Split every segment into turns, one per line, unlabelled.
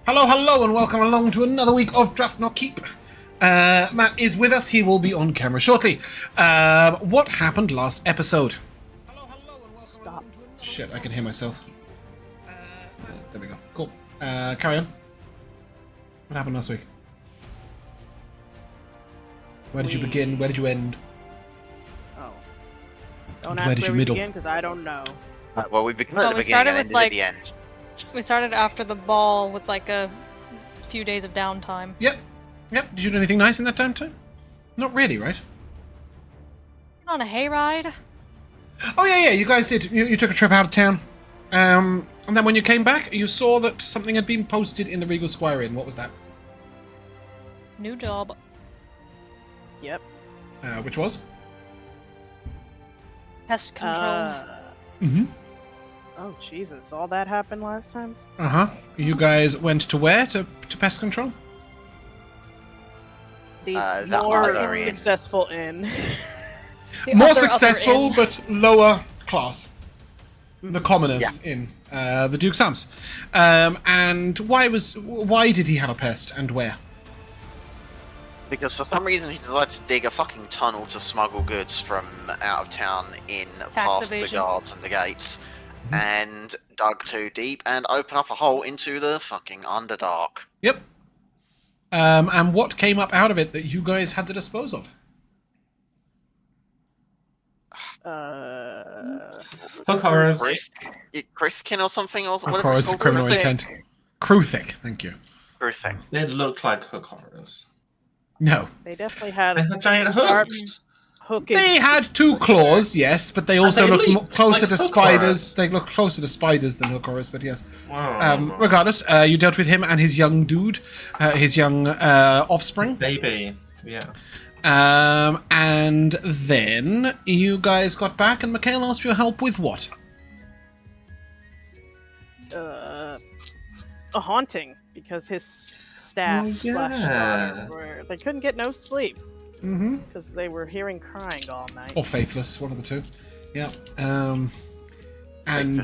Hello, hello, and welcome along to another week of Drathnor Keep. Matt is with us. He will be on camera shortly. What happened last episode? Hello, hello, and welcome
Stop.
Shit, I can hear myself. There we go. Cool. Carry on. What happened last week? Where did you begin? Where did you end?
Oh. Don't
Where
ask
did
where
you
we
middle?
begin, because I don't know.
Well, we began at the
we
beginning
started
and
with,
ended
like-
at the end.
We started after the ball with like a few days of downtime.
Yep. Did you do anything nice in that downtime? Not really, right?
On a hayride.
Oh yeah. You guys did. You took a trip out of town. And then when you came back, you saw that something had been posted in the Regal Squire Inn. What was that?
New job.
Yep.
Which was?
Pest control.
Mm-hmm.
Oh, Jesus. All that happened last time?
Uh-huh. You guys went to where? To pest control?
The
That
more
other inn.
successful inn.
The
More
other
successful,
inn.
but lower class. The commoners in the Duke's Arms. And why did he have a pest and where?
Because for some reason he decided to dig a fucking tunnel to smuggle goods from out of town in past the
evasion.
guards and the gates, and dug too deep and opened up a hole into the fucking Underdark.
Yep. And what came up out of it that you guys had to dispose of?
Hook horrors.
Krithkin or something, or
Of
whatever
course,
it's called.
criminal
Krithkin.
intent. Kruthic, thank you.
Krithkin.
They look like hook horrors.
No.
They definitely had
They had giant
sharp
hooks.
hook.
They had two claws, yes, but they also
they
looked
leaped
closer
like
to
hook
spiders.
horrors.
They look closer to spiders than hook horrors, but yes.
Wow.
Regardless, you dealt with him and his young dude, his young offspring.
Baby. Yeah.
And then you guys got back and Mikyala asked for your help with what?
A haunting, because his staff
Oh,
slash
yeah.
daughter they couldn't get no sleep
Mm-hmm.
because they were hearing crying all night.
Or Faithless, one of the two. Yeah. And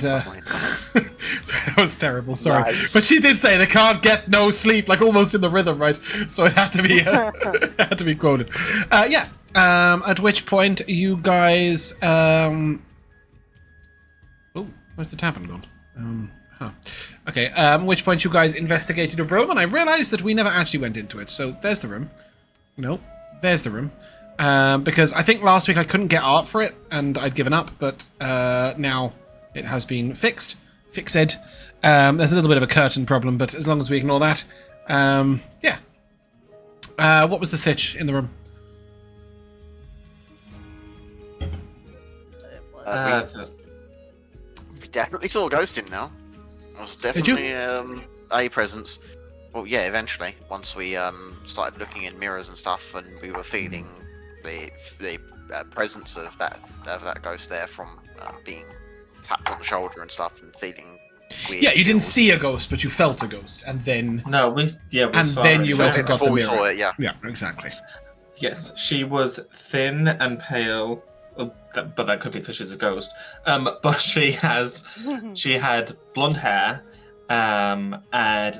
Faithless,
that was terrible, sorry.
Nice.
But she did say they can't get no sleep, like almost in the rhythm, right? So it had to be had to be quoted. Yeah. At which point you guys oh, where's the tavern gone? Okay, at which point you guys investigated a room, and I realized that we never actually went into it. So there's the room. No, there's the room. Because I think last week I couldn't get art for it, and I'd given up, but now it has been fixed. Fixed. There's a little bit of a curtain problem, but as long as we ignore that, yeah. What was the sitch in the room?
We definitely saw a ghost in now. It was
Did you?
definitely a presence. Well, yeah, eventually, once we started looking in mirrors and stuff, and we were feeling the presence of that ghost there from being tapped on the shoulder and stuff, and feeling weird.
Yeah, you didn't
chills.
see a ghost, but you felt a ghost, and then
No, we
And
saw
then
it.
you went and got the
Before we
mirror.
saw it, yeah.
yeah, exactly.
Yes, she was thin and pale, but that could be because she's a ghost. But she had blonde hair, and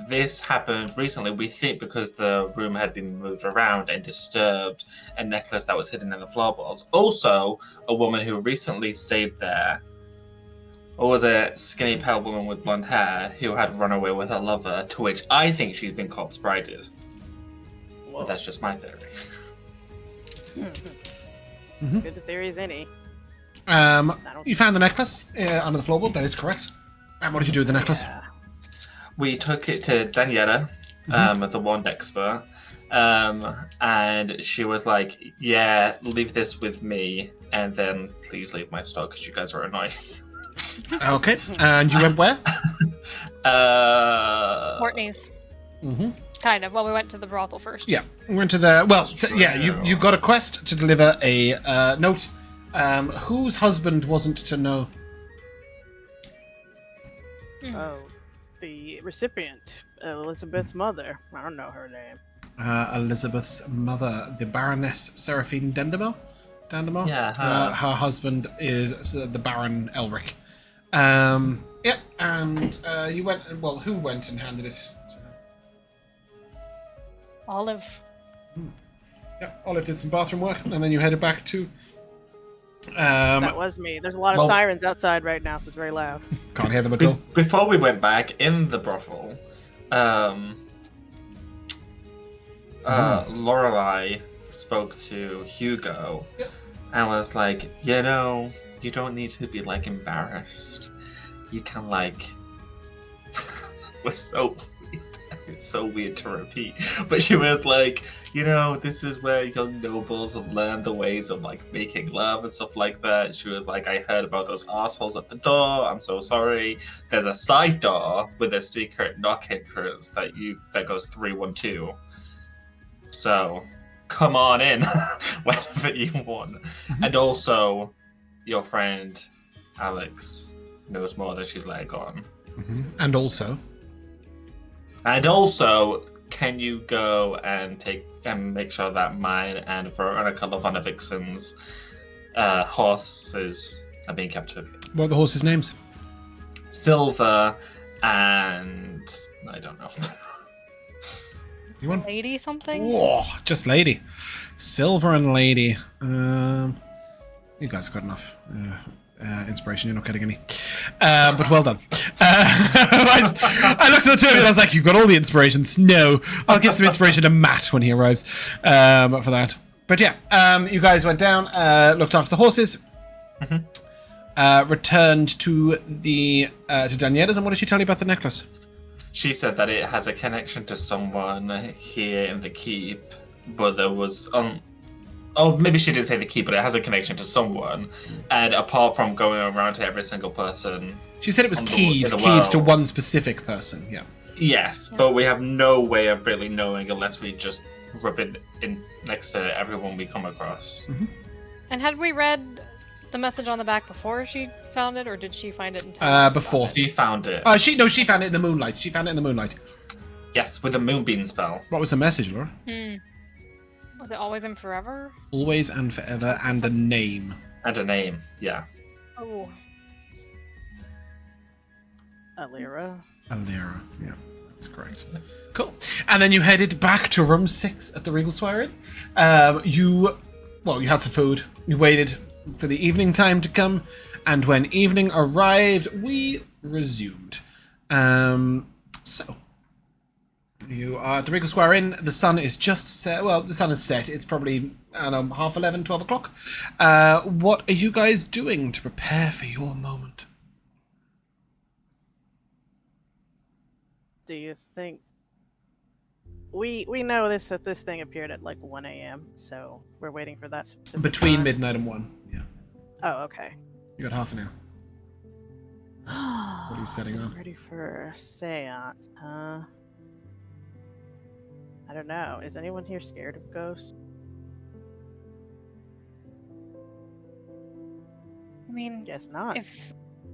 this happened recently. We think because the room had been moved around and disturbed a necklace that was hidden in the floorboards. Also, a woman who recently stayed there. Or was a skinny, pale woman with blonde hair who had run away with her lover, to which I think she's been corpse brided. But that's just my theory.
Good theory as any.
You found the necklace under the floorboard. That is correct. And what did you do with the necklace?
Yeah.
We took it to Daniela, the wand expert, and she was like, "Yeah, leave this with me, and then please leave my stock because you guys are annoying."
Okay, and you went where?
Courtney's.
Mm-hmm.
Kind of. Well, we went to the brothel first.
Yeah, we went to the. Well, yeah, you got a quest to deliver a note. Whose husband wasn't to know?
Oh, the recipient, Elizabeth's mother. I don't know her name.
Elizabeth's mother, the Baroness Seraphine Dandemar.
Yeah,
her husband is the Baron Elric. Yep, and you went. Well, who went and handed it to her?
Olive.
Yeah, Olive did some bathroom work, and then you headed back to.
That was me. There's a lot of
well-
sirens outside right now, so it's very loud.
Can't hear them at all.
Before we went back in the brothel, Lorelei spoke to Hugo and was like, you know, you don't need to be like embarrassed. You can like we're so weird. It's so weird to repeat. But she was like, you know, this is where young nobles learn the ways of like making love and stuff like that. She was like, I heard about those assholes at the door. I'm so sorry. There's a side door with a secret knock entrance that goes 312. So come on in whenever you want. And also, your friend Alex knows more than she's letting on.
And also,
can you go and make sure that mine and Veronica Lovanovicson's horses are being kept with you?
what are the horses' names?
Silver and I don't know.
You want?
Lady something?
Oh, just lady. Silver and lady. You guys have got enough inspiration. You're not getting any. But well done. I looked at the two of you and I was like, you've got all the inspirations. No. I'll give some inspiration to Matt when he arrives for that. But yeah, you guys went down, looked after the horses, returned to the to Daniela's, and what did she tell you about the necklace?
She said that it has a connection to someone here in the keep, but there was oh, maybe she didn't say the keep, but it has a connection to someone. And apart from going around to every single person,
She said it was
in the
keyed
world.
to one specific person. Yeah.
Yes, but we have no way of really knowing unless we just rub it in next to everyone we come across.
And had we read the message on the back before she found it, or did she find it in time?
Before.
She found it.
She found it in the moonlight. She found it in the moonlight.
Yes, with a moonbeam spell.
What was the message, Laura?
Was it always and forever?
Always and forever, and a name.
And a name, yeah.
Oh.
Elora.
Elora. Yeah, that's correct. Cool. And then you headed back to room 6 at the Regal Soiree. You had some food. You waited for the evening time to come, and when evening arrived, we resumed. So you are at the Regal Square Inn. The sun is just set. Well, the sun is set. It's probably, I don't know, 11:30, 12 o'clock. What are you guys doing to prepare for your moment?
Do you think we know this thing appeared at like 1 a.m. so we're waiting for that specific
Between
time?
midnight and 1. Yeah.
Oh, okay.
You got half an hour. What are you setting up?
Ready for a seance, huh? I don't know. Is anyone here scared of ghosts?
I mean,
Guess not.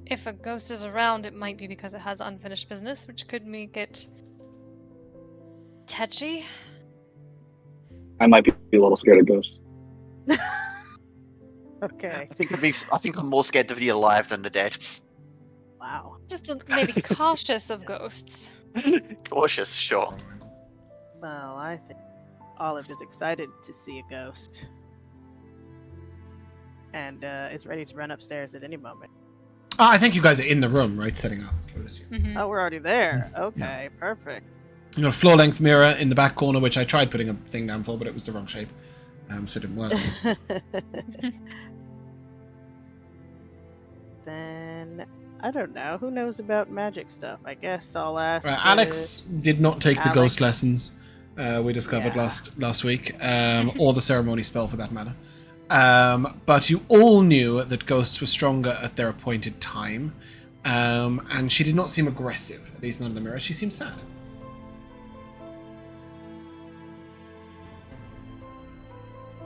if a ghost is around, it might be because it has unfinished business, which could make it touchy.
I might be a little scared of ghosts.
Okay.
I think I'm more scared of the alive than the dead.
Wow.
Just maybe cautious of ghosts.
Cautious, sure.
Well, I think Olive is excited to see a ghost. And is ready to run upstairs at any moment.
I think you guys are in the room, right? Setting up. I would assume.
Mhm.
Oh, we're already there. Okay, perfect.
You got a floor-length mirror in the back corner, which I tried putting a thing down for, but it was the wrong shape, so it didn't work.
Then I don't know. Who knows about magic stuff? I guess I'll ask.
Alex did not take the ghost
Alex.
lessons we discovered
Yeah.
last week, or the ceremony spell for that matter. But you all knew that ghosts were stronger at their appointed time, and she did not seem aggressive, at least not in the mirror. She seemed sad.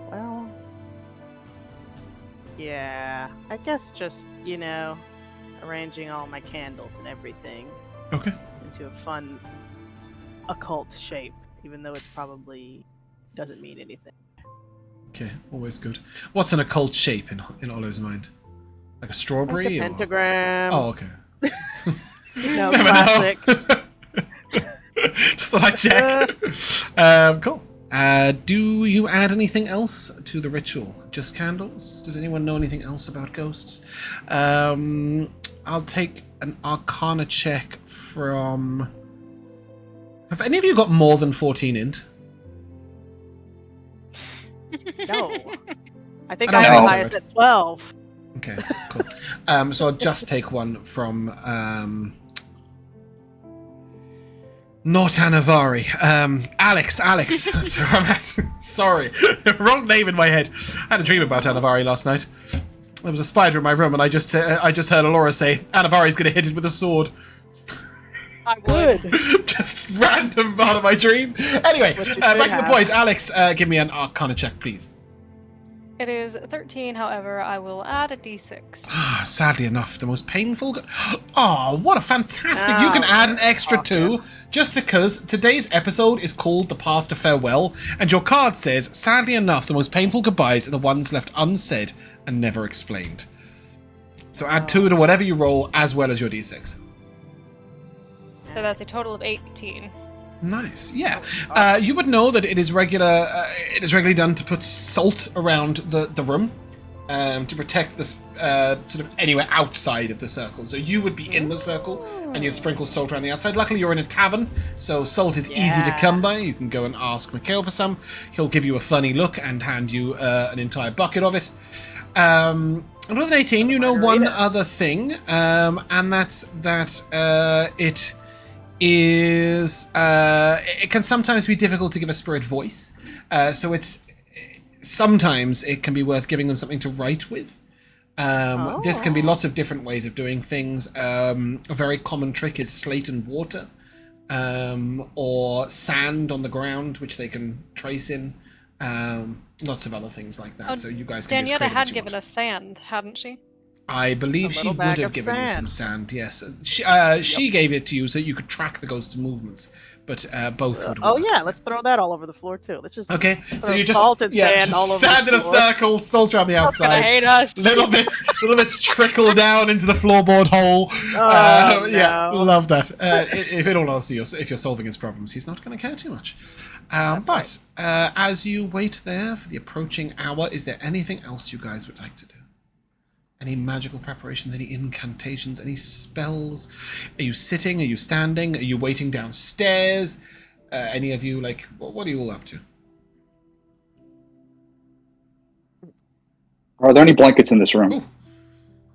Well, yeah. I guess just arranging all my candles and everything
Okay.
into a fun occult shape, even though it probably doesn't mean anything.
Okay, always good. What's an occult shape in Olive's mind? Like a strawberry?
Like a
or-
pentagram.
Oh, okay.
No,
Never
classic.
know. Just thought I'd check. Cool. Do you add anything else to the ritual? Just candles? Does anyone know anything else about ghosts? I'll take an Arcana check from... Have any of you got more than 14 int?
No. I think
I
I
don't
have
know.
the highest at 12.
Okay, cool. So I'll just take one from not Anavari. Alex. That's where I'm at. Sorry. Wrong name in my head. I had a dream about Anavari last night. There was a spider in my room and I just heard Elora say, Anavari's gonna hit it with a sword.
I would.
Good.
Just random part of my dream. Anyway,
What you
back to the
have.
point. Alex, give me an Arcana check, please.
It is 13, however, I will add a d6.
Sadly enough, the most painful... Oh, what a fantastic... You can add an extra 2, just because today's episode is called The Path to Farewell, and your card says, sadly enough, the most painful goodbyes are the ones left unsaid and never explained. So add 2 to whatever you roll, as well as your d6.
So that's a total of 18.
Nice, yeah. You would know that it is regularly done to put salt around the room to protect this sort of anywhere outside of the circle. So you would be in the circle and you'd sprinkle salt around the outside. Luckily, you're in a tavern, so salt is easy to come by. You can go and ask Cael for some. He'll give you a funny look and hand you an entire bucket of it. And with an 18, you know one other thing, and that's that it can sometimes be difficult to give a spirit voice, so sometimes it can be worth giving them something to write with. This can be lots of different ways of doing things. A very common trick is slate and water, or sand on the ground, which they can trace in. Lots of other things like that. So you guys can.
Daniela had given us sand, hadn't she?
I believe
A
she
little
would
bag
have
of
given you some
sand.
sand, yes. She gave it to you so you could track the ghost's movements, but both would work.
Oh yeah, let's throw that all over the floor too. Let's just
Okay, so
throw
you just
salt and sand
just
all over
sand
the
in a
floor.
circle, salt around the
Gonna
outside.
hate us.
Little bits trickle down into the floorboard hole.
Oh,
Yeah,
no.
love that. If in all honesty, if you're solving his problems, he's not going to care too much. But as you wait there for the approaching hour, is there anything else you guys would like to do? Any magical preparations, any incantations, any spells? Are you sitting? Are you standing? Are you waiting downstairs? Any of you, like, what are you all up to?
Are there any blankets in this room?
Ooh.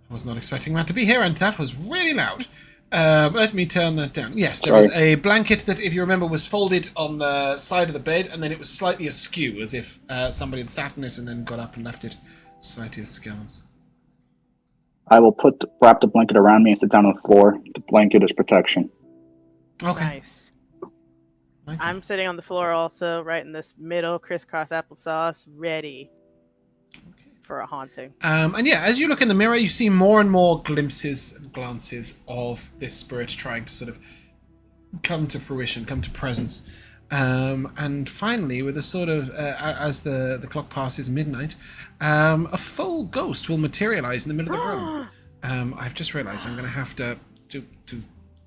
I was not expecting that to be here, and that was really loud. Let me turn that down. Yes, there was a blanket that, if you remember, was folded on the side of the bed, and then it was slightly askew, as if somebody had sat in it and then got up and left it slightly askance.
I will wrap the blanket around me and sit down on the floor. The blanket is protection.
Okay.
Nice.
Right.
I'm sitting on the floor also, right in this middle, crisscross applesauce, ready for a haunting.
And yeah, as you look in the mirror, you see more and more glimpses and glances of this spirit trying to sort of come to fruition, come to presence. And finally, with a sort of, as the clock passes midnight, a full ghost will materialize in the middle of the room. I've just realized I'm going to have to do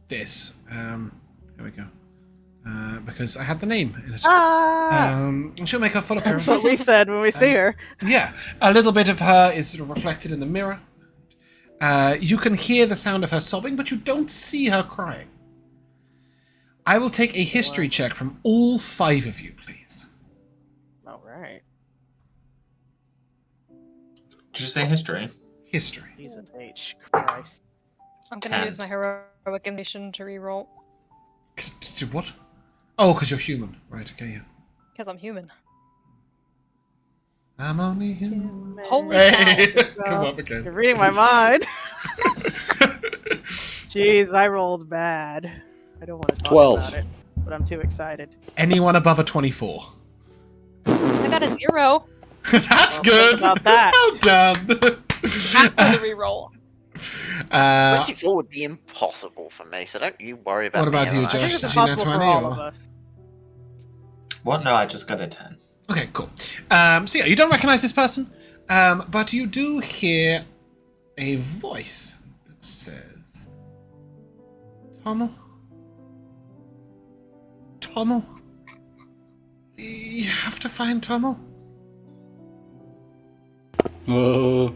this. Here we go. Because I had the name in it. She'll make her full appearance.
That's what we said when we see her.
Yeah, a little bit of her is sort of reflected in the mirror. You can hear the sound of her sobbing, but you don't see her crying. I will take a history check from all 5 of you, please.
All right.
Did you say history?
History.
Jesus H. Christ.
I'm gonna
10.
use my heroic ambition to reroll.
What? Oh, because you're human. Right, okay, yeah.
Because I'm human.
I'm only human.
Holy
Hey!
cow.
Come up again.
You're reading my mind. Jeez, I rolled bad. I don't want to talk
12.
about it, but I'm too excited.
Anyone above a 24?
I got a 0
That's
Well,
good!
think about that.
Well done!
after the reroll.
24 would be impossible for me, so don't you worry about
What about
me.
you,
I think
Josh?
it's
Did you nat
impossible
20
for all
or-
of us.
What? No, I just got a 10.
Okay, cool. So yeah, you don't recognize this person, but you do hear a voice that says, Tunnel? Tommel. You have to find Tommel.
Ooh,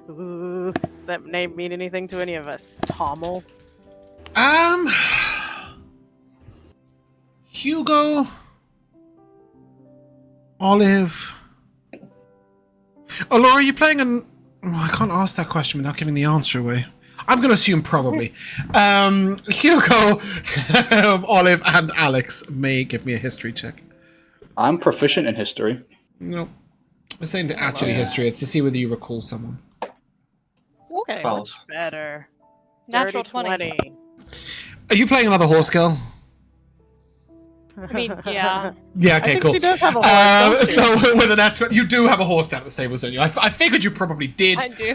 does that name mean anything to any of us? Tommel?
Hugo, Olive. Elora, are you playing an... Oh, I can't ask that question without giving the answer away. I'm going to assume probably. Hugo, Olive, and Alex may give me a history check.
I'm proficient in history.
No. This ain't actually history, it's to see whether you recall someone.
Okay,
12.
much better.
Natural
20.
Are you playing another horse girl?
I mean, yeah.
Yeah,
I
okay,
think
cool.
she does have a horse, don't she?
So with an actual, you do have a horse down at the stables, don't you? I figured you probably did.
I do.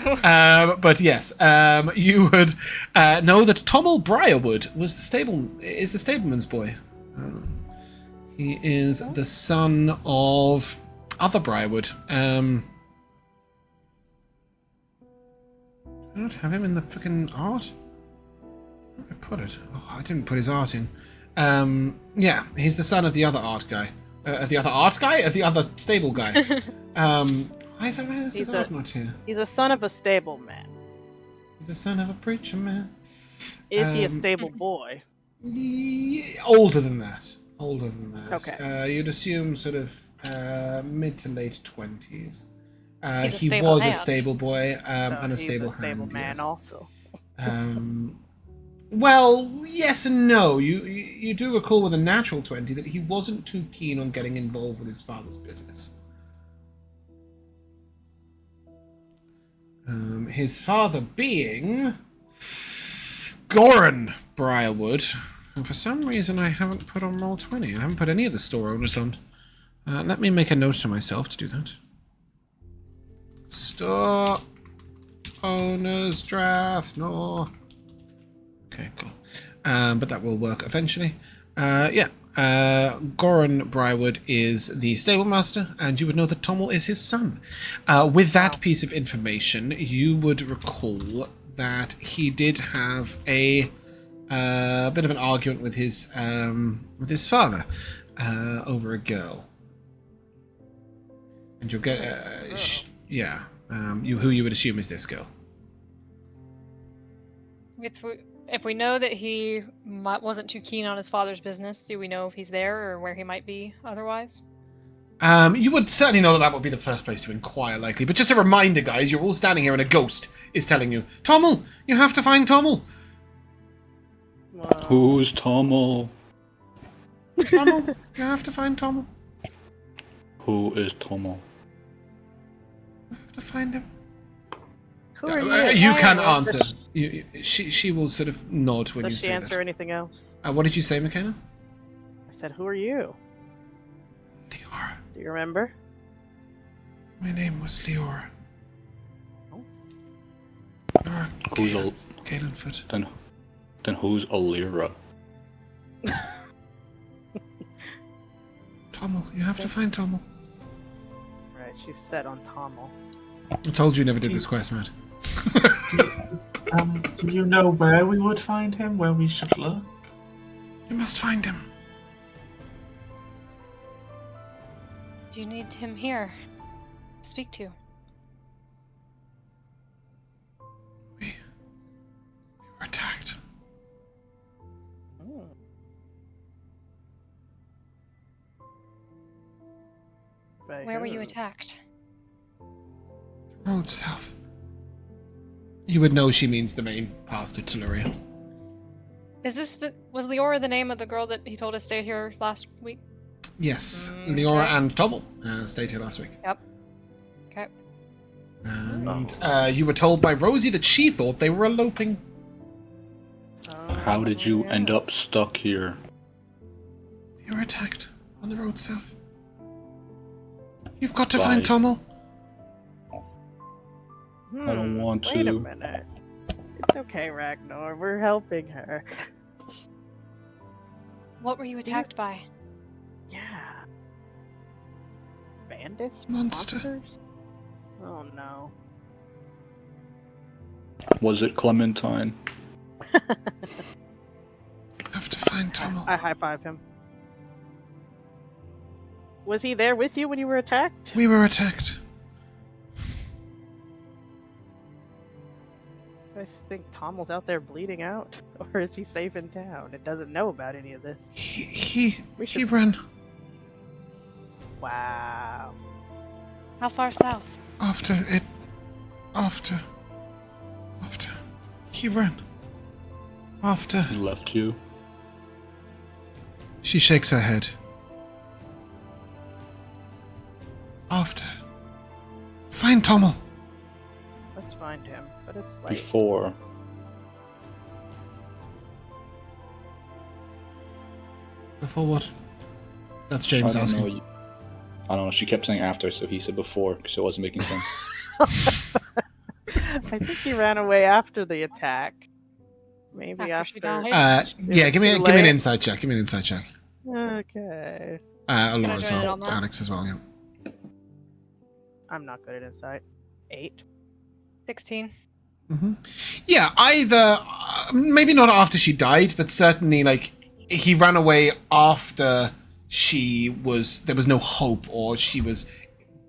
But yes, you would know that Tommel Briarwood is the stableman's boy. He is the son of other Briarwood. I don't have him in the freaking art. Where did I put it? Oh, I didn't put his art in. Yeah, he's the son of the other art guy. Of the other stable guy. Why is his art not here?
He's a son of a stable man.
He's the son of a preacher man.
Is he a stable boy?
Older than that. Older than that.
Okay.
You'd assume sort of mid to late 20s.
He's a
He
stable
was a
hand.
stable boy
So
and a
he's
stable
a stable
hand.
man
Yes.
also.
Well, yes and no. You do recall with a natural 20 that he wasn't too keen on getting involved with his father's business. His father being Goran Briarwood. And for some reason I haven't put on Roll20. I haven't put any of the store owners on. Let me make a note to myself to do that. Store owners Drathnor. Okay, cool. But that will work eventually. Goran Briarwood is the stablemaster, and you would know that Tommel is his son. With that piece of information, you would recall that he did have a bit of an argument with his father over a girl. And you'll get who you would assume is this girl.
If we know that he wasn't too keen on his father's business, do we know if he's there or where he might be otherwise?
You would certainly know that would be the first place to inquire, likely. But just a reminder, guys, you're all standing here and a ghost is telling you, Tommel, you have to find Tommel.
Who's Tommel?
Tommel, you have to find Tommel.
Who is Tommel?
You have to find him.
Who are you?
You can
Well,
answer. She will sort of nod when you
Does she
say
answer
that.
anything else?
What did you say, Mikyala?
I said, who are you?
Leora.
Do you remember?
My name was Leora.
Oh.
Leora
Who's
Caelanfoot.
Then who's Elora?
Tommel, you have to find Tommel.
Right, she's set on Tommel.
I told you never did this quest, Matt.
Do you know where we would find him? Where we should look?
You must find him.
Do you need him here to speak to?
We were attacked.
Hmm. By
Where were you
who?
attacked?
Road south. You would know she means the main path to Telluria.
Was Leora the name of the girl that he told us stayed here last week?
Yes,
Okay.
Leora and Tommel stayed here last week.
Yep. Okay.
And you were told by Rosie that she thought they were eloping.
How did you
yeah.
end up stuck here?
You were attacked on the road south. You've got to
By-
find Tommel.
I don't want
Wait a
to.
minute. It's okay, Ragnar. We're helping her.
What were you attacked by?
Yeah. Bandits?
Monster.
Monsters? Oh no.
Was it Clementine?
You have to find Fine, Tommel.
I high five him. Was he there with you when you were attacked?
We were attacked.
I just think Tommel's out there bleeding out, or is he safe in town and doesn't know about any of this?
He ran
Wow.
How far south?
after. He ran. After.
He left you.
She shakes her head. After. Find Tommel.
Let's find him, but it's like
Before.
Before what? That's
I
James
don't
asking.
know. I don't know. She kept saying after, so he said before, because it wasn't making sense.
I think he ran away after the attack. Maybe
After she
after.
died?
Yeah, give me
too
an
late.
inside check.
Okay.
Alora
I
as
join in
well.
on that?
Alex as well, yeah.
I'm not good at insight. 8.
16.
Yeah, either maybe not after she died, but certainly like he ran away after there was no hope, or she was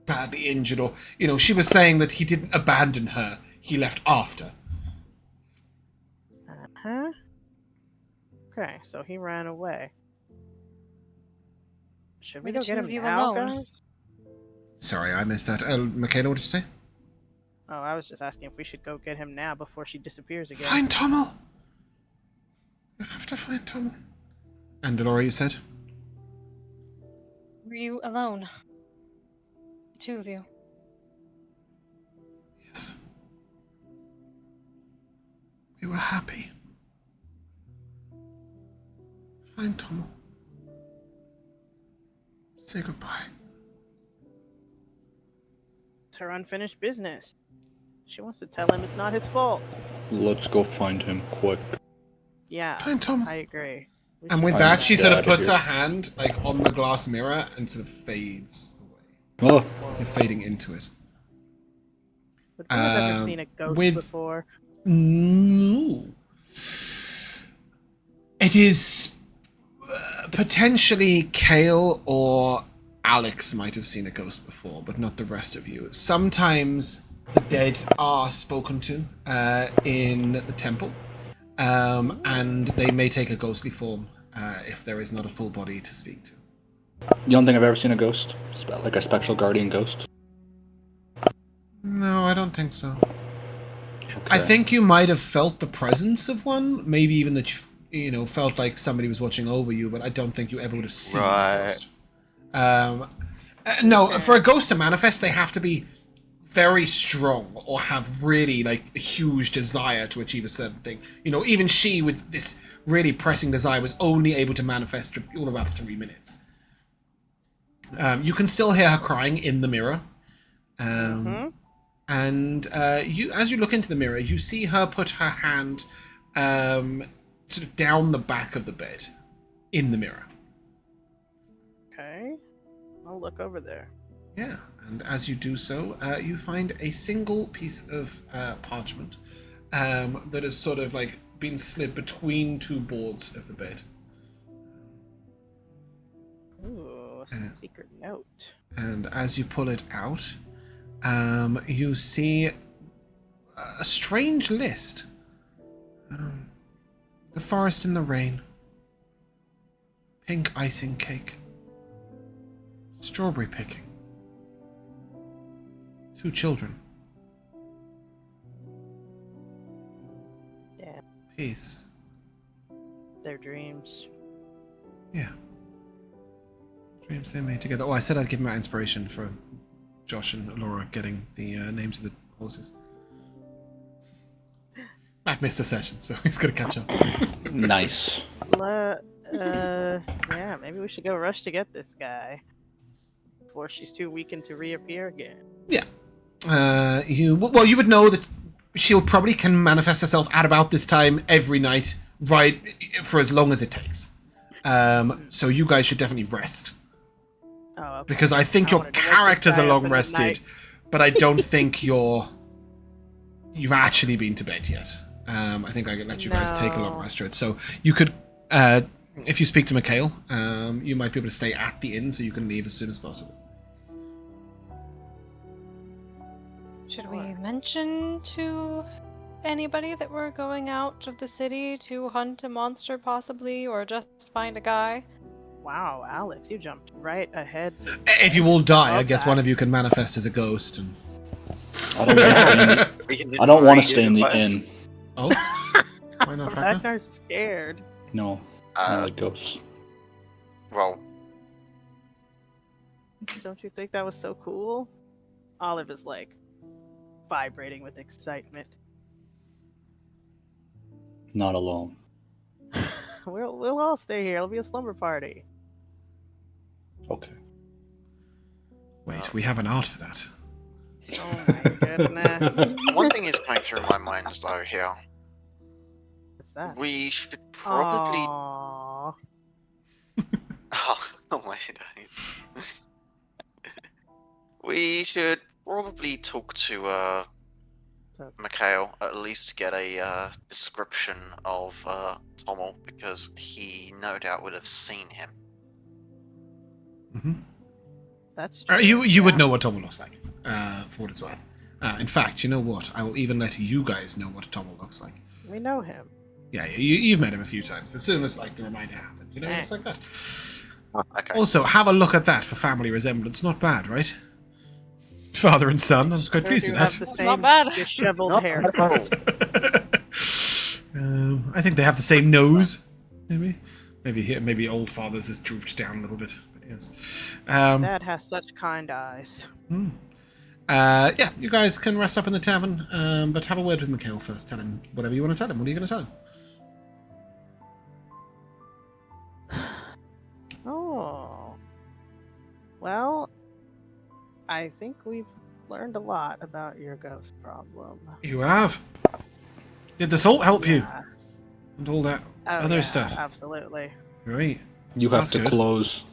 badly injured, or she was saying that he didn't abandon her. He left after.
Huh? Okay, so he ran away. Should we
Were the
go get
two
him
of you
now,
alone?
guys?
Sorry, I missed that. Mikyala, what did you say?
Oh, I was just asking if we should go get him now before she disappears again.
Find Tommel. You have to find Tommel. And Elora, you said?
Were you alone? The two of you.
Yes. We were happy. Find Tommel. Say goodbye.
It's her unfinished business. She wants to tell him it's not his fault.
Let's go find him quick.
Yeah,
Find Tommel.
I agree. We
And
should
with
do
that, she sort of
Get outta
puts
here.
her hand like on the glass mirror and sort of fades away,
Oh,
as if fading into it.
Would we have ever seen a ghost
with-
before?
No. It is potentially Cael or Alex might have seen a ghost before, but not the rest of you. Sometimes the dead are spoken to in the temple, and they may take a ghostly form if there is not a full body to speak to.
you don't think I've ever seen a ghost? Like a spectral guardian ghost?
No, I don't think so.
Okay.
I think you might have felt the presence of one, maybe even that you felt like somebody was watching over you, but I don't think you ever would have seen a ghost. No, for a ghost to manifest, they have to be very strong or have really like a huge desire to achieve a certain thing. Even she with this really pressing desire was only able to manifest all about 3 minutes. You can still hear her crying in the mirror. And as you look into the mirror, you see her put her hand sort of down the back of the bed in the mirror.
Okay. I'll look over there.
Yeah, and as you do so, you find a single piece of parchment that has sort of like been slid between 2 boards of the bed.
Ooh, a secret note.
And as you pull it out, you see a strange list. The forest in the rain. Pink icing cake. Strawberry picking. 2 children.
Yeah,
Peace.
their dreams.
Yeah. Dreams they made together. Oh, I said I'd give him that inspiration for Josh and Elora getting the names of the horses. Matt missed a session, so he's gonna catch up.
Nice.
Yeah, maybe we should go rush to get this guy before she's too weakened to reappear again.
Yeah. You would know that she'll probably can manifest herself at about this time every night, right, for as long as it takes. So you guys should definitely rest.
Oh, okay.
Because I think
I
your
wanted to wake this
characters
guy
are
up
long
in the
rested,
night.
but I don't think you've actually been to bed yet. I think I can let you guys take a long
No.
rest rest. So you could if you speak to Mikyala, you might be able to stay at the inn so you can leave as soon as possible.
Should we mention to anybody that we're going out of the city to hunt a monster possibly, or just find a guy?
Wow, Alex, you jumped right ahead.
If you all die, I
Love
guess
that.
one of you can manifest as a ghost. And...
I don't want to stay in the inn.
Oh, why not, Ragnar?
Ragnar's scared.
No, I like ghosts.
Well,
Don't you think that was so cool? Olive is like vibrating with excitement.
Not alone.
We'll all stay here. It'll be a slumber party.
Okay.
Wait, we have an art for that.
Oh my goodness.
one thing is going through my mind though here.
What's that?
We should probably.
Aww.
Oh my days. We should probably talk to Mikyala, at least get a description of Tommel, because he no doubt would have seen him.
Mm-hmm.
That's true.
You would know what Tommel looks like, for what it's worth. In fact, you know what? I will even let you guys know what Tommel looks like.
We know him.
Yeah, you've met him a few times. As soon as like the reminder happened, you know, it's like that.
Okay.
Also, have a look at that for family resemblance. Not bad, right? Father and son. I was quite
They
pleased
do
with
have
that.
the same
Not bad.
disheveled hair.
I think they have the same nose. Maybe old father's has drooped down a little bit. But yes.
Dad has such kind eyes.
Yeah, you guys can rest up in the tavern, but have a word with Mikyala first. Tell him whatever you want to tell him. What are you going to tell him?
Oh. Well, I think we've learned a lot about your ghost problem.
You have. Did the salt help you?
Yeah.
And all that
Oh,
other
yeah,
stuff?
Absolutely.
Right.
You have
That's
to
good.
close.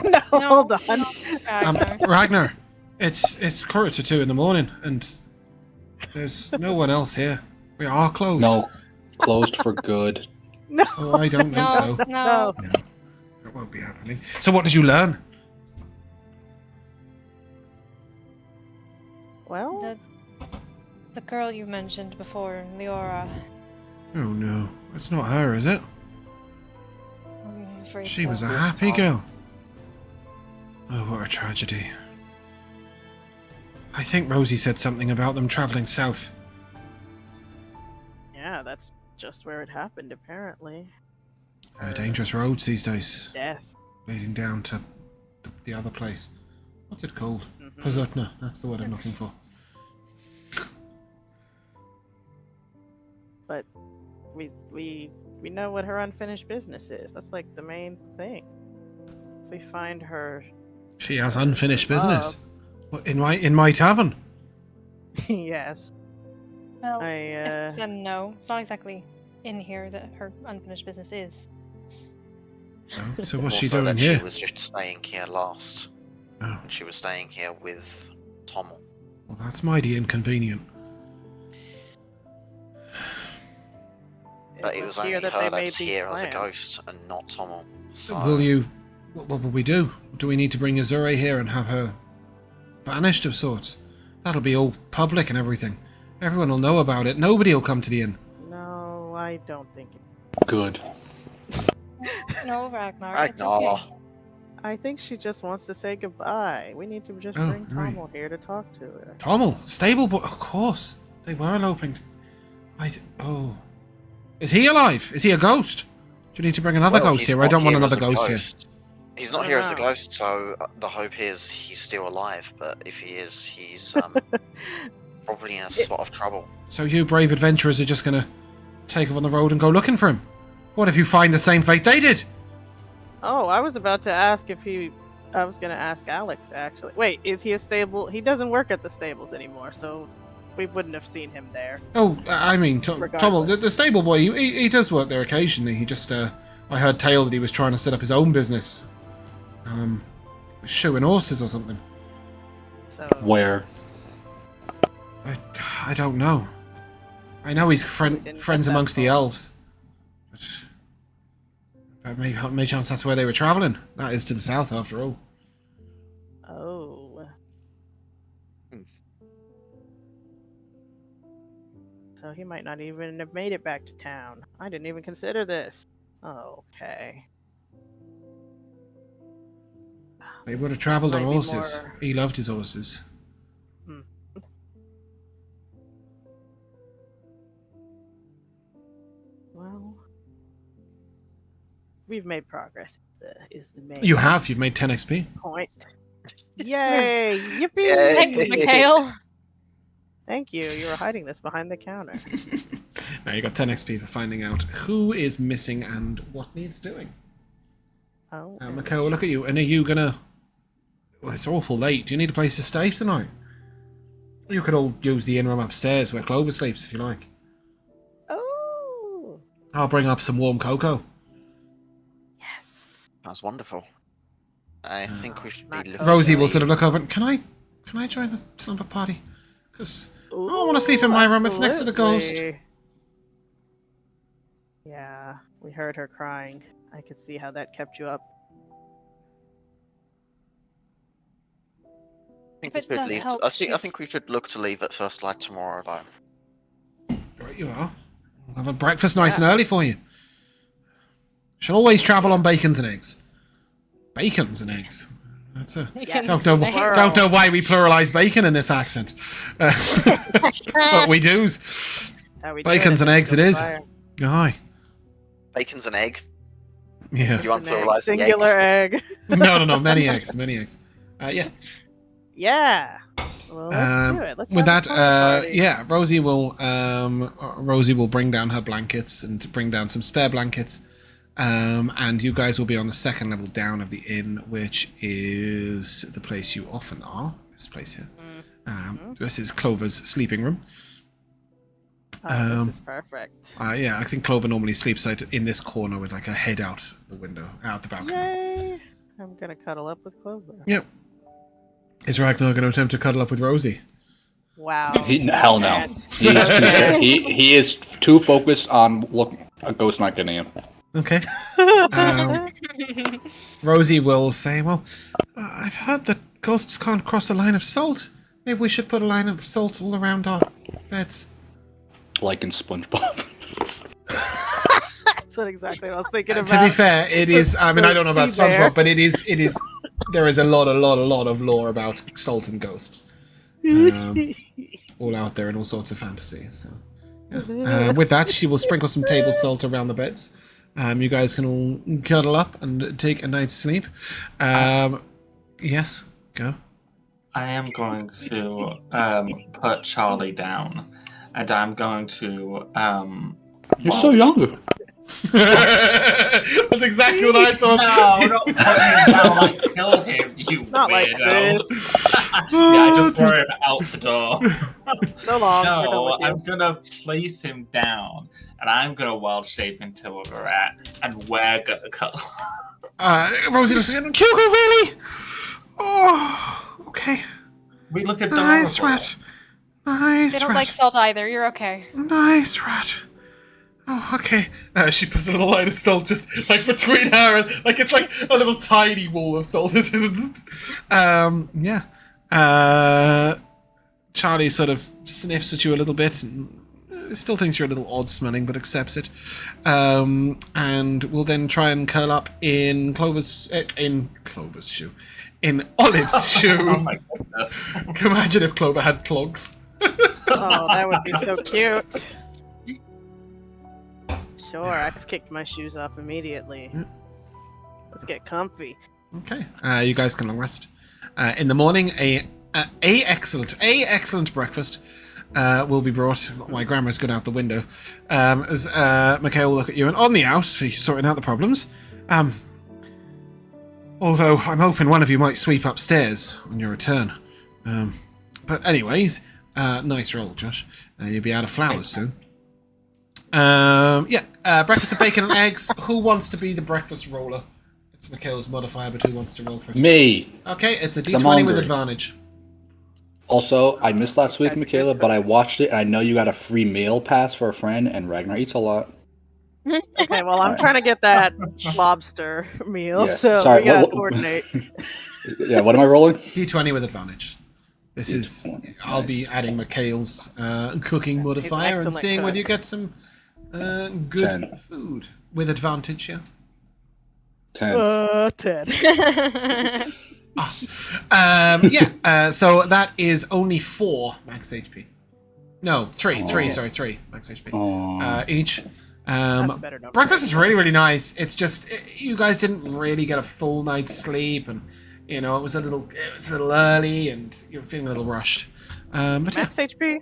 No, hold on.
Ragnar.
Ragnar, it's 1:45 in the morning, and there's no one else here. We are closed.
No, closed for good.
No.
Oh, I don't think
No,
so.
no.
No.
No, that won't be happening. So what did you learn?
Well,
The girl you mentioned before, Elora.
Oh no, it's not her, is it?
I'm afraid
She
so.
was a
Yes,
happy
Tom.
girl. Oh, what a tragedy. I think Rosie said something about them traveling south.
yeah, that's just where it happened, apparently.
Dangerous roads these days,
Death.
leading down to the other place. What's it called?
Mhm.
Pozutna, that's the word I'm looking for.
But we know what her unfinished business is. That's like the main thing. If we find her,
She has unfinished business. What, in my tavern?
yes.
Well,
I
no, it's not exactly in here that her unfinished business is.
Oh, so what's she
Also
doing
that
here?
She was just staying here last.
Oh,
And she was staying here with Tommel.
well, that's mighty inconvenient.
But it was only
here
her
that they made
that's
these
here as a
plans.
ghost and not Tommel. So
Will you... What will we do? Do we need to bring Azure here and have her banished of sorts? That'll be all public and everything. Everyone will know about it. Nobody will come to the inn.
No, I don't think.
Good.
No, Ragnar. It's
Ragnar.
okay.
I think she just wants to say goodbye. We need to just
Oh,
bring
right.
Tommel here to talk to her.
Tommel, stable boy. Of course. They were eloping. Oh. Is he alive? Is he a ghost? Do you need to bring another
Well,
ghost
he's
here? I
not
don't want
here
another
as a
ghost here.
ghost. He's not
I
here
don't
as a
know.
ghost, so the hope is he's still alive. But if he is, he's probably in a lot of trouble.
So you brave adventurers are just gonna take off on the road and go looking for him? What if you find the same fate they did?
Oh, I was about to ask if he. I was gonna ask Alex actually. Wait, is he a stable? He doesn't work at the stables anymore, so we wouldn't have seen him there.
Oh, I mean, Tommel,
Regardless.
the stable boy, he does work there occasionally. He just, I heard tale that he was trying to set up his own business. Shoeing horses or something.
So
Where?
I don't know. I know he's
didn't get
friends
that
amongst the
far.
elves. But May chance that's where they were travelling. That is to the south, after all.
Oh. So he might not even have made it back to town. I didn't even consider this. Okay.
They would have travelled on
Might be
horses.
more-
He loved his horses.
Well, we've made progress. Is the main
You have. You've made 10 XP.
point. Yay! Yippee!
Yay.
Thanks, Cael.
Thank you. You were hiding this behind the counter.
Now you got 10 XP for finding out who is missing and what needs doing.
Oh.
Mikyala, look at you. And are you gonna... Well, it's awful late. Do you need a place to stay tonight? You could all use the in-room upstairs where Clover sleeps, if you like.
Oh.
I'll bring up some warm cocoa.
Yes.
That's wonderful. I think we should be
not
looking.
Rosie
at
will
the-
sort of look over and... Can I join the slumber party? Because...
Ooh,
I wanna sleep in my room. It's next to the ghost.
absolutely. Yeah, we heard her crying. I could see how that kept you up.
I think
If it
we should
does
leave.
help,
I think
she's-
we should look to leave at first light tomorrow, though.
Right you are. I'll have a breakfast nice and early for you. Shall always travel on bacons and eggs. Bacons and eggs. That's a...
Yes.
Don't know why we pluralise bacon in this accent. But we do.
That's how we do
Bacons
it.
and eggs it is.
Fire.
Aye.
Bacon's an egg.
Yes.
You want
An egg,
pluralising
singular egg.
No. Many eggs. Many eggs. Yeah.
Yeah. Well, let's do it. Let's
With
have
that,
a slumber party.
yeah, Rosie will bring down her blankets and bring down some spare blankets. And you guys will be on the second level down of the inn, which is the place you often are. This place here. This is Clover's sleeping room.
Oh, this is perfect.
Yeah, I think Clover normally sleeps out in this corner with like her head out the window, out the balcony.
Yay! I'm gonna cuddle up with Clover.
Yep. Is Ragnar going to attempt to cuddle up with Rosie?
Wow.
Hell no.
Can't.
He's too scared. He is too focused on a ghost not getting him.
Okay. Rosie will say, well, I've heard that ghosts can't cross a line of salt. Maybe we should put a line of salt all around our beds.
Like in SpongeBob.
That's what exactly I was thinking about.
To be fair, it is, I mean, I don't know about
Sea bear.
SpongeBob, but it is, there is a lot of lore about salt and ghosts. All out there in all sorts of fantasies. So, yeah. With that, she will sprinkle some table salt around the beds. You guys can all cuddle up and take a night's sleep. Yes, go.
I am going to put Charlie down, and I'm going to.
You're so young.
That's exactly what I thought.
No, not put him down like kill him, you
Not like
weirdo.
this.
Yeah, I just throw him out the door.
So long. we're done
No,
with you.
I'm gonna place him down, and I'm gonna wild shape into a rat, and we're gonna cuddle.
Rosie looks at him. Hugo, really? Oh, okay.
We look adorable.
Nice rat. Nice
They don't
rat.
like salt either. You're okay.
Nice rat. Oh, okay. She puts a little line of salt just like between her and like it's like a little tiny wall of salt. Yeah. Charlie sort of sniffs at you a little bit and still thinks you're a little odd smelling, but accepts it. And will then try and curl up in Clover's shoe. In Olive's shoe.
Oh my goodness.
Imagine if Clover had clogs.
Oh, that would be so cute. Sure, I've kicked my shoes off immediately. Let's get comfy.
Okay. You guys can long rest. In the morning, a excellent breakfast will be brought. My grammar's gone out the window. As Mikyala will look at you and on the house for sorting out the problems. Although I'm hoping one of you might sweep upstairs on your return. But anyways, nice roll, Josh. You'll be out of flowers soon. Breakfast of bacon and eggs. Who wants to be the breakfast roller? It's Mikyala's modifier, but who wants to roll first?
Me.
Okay, it's a
I'm
d20 with
hungry.
advantage.
Also, I missed last week,
That's
Mikyala,
good.
but I watched it and I know you got a free meal pass for a friend, and Ragnar eats a lot.
Okay, well, I'm
Alright.
trying to get that lobster meal,
Yeah.
so
Sorry,
we gotta
what-
coordinate.
Yeah, what am I rolling?
D20 with advantage. This is.
D20,
I'll
nice.
be adding Michael's cooking modifier and
excellent
seeing
cook.
whether you get some good
10.
food with advantage. Yeah.
10.
10.
So that is only 4 max HP. No, 3. 3. Sorry, 3 max HP
Aw.
each.
That's a better number.
Breakfast is really, really nice. It's just you guys didn't really get a full night's sleep, and it was a little early, and you're feeling a little rushed. But
Max HP?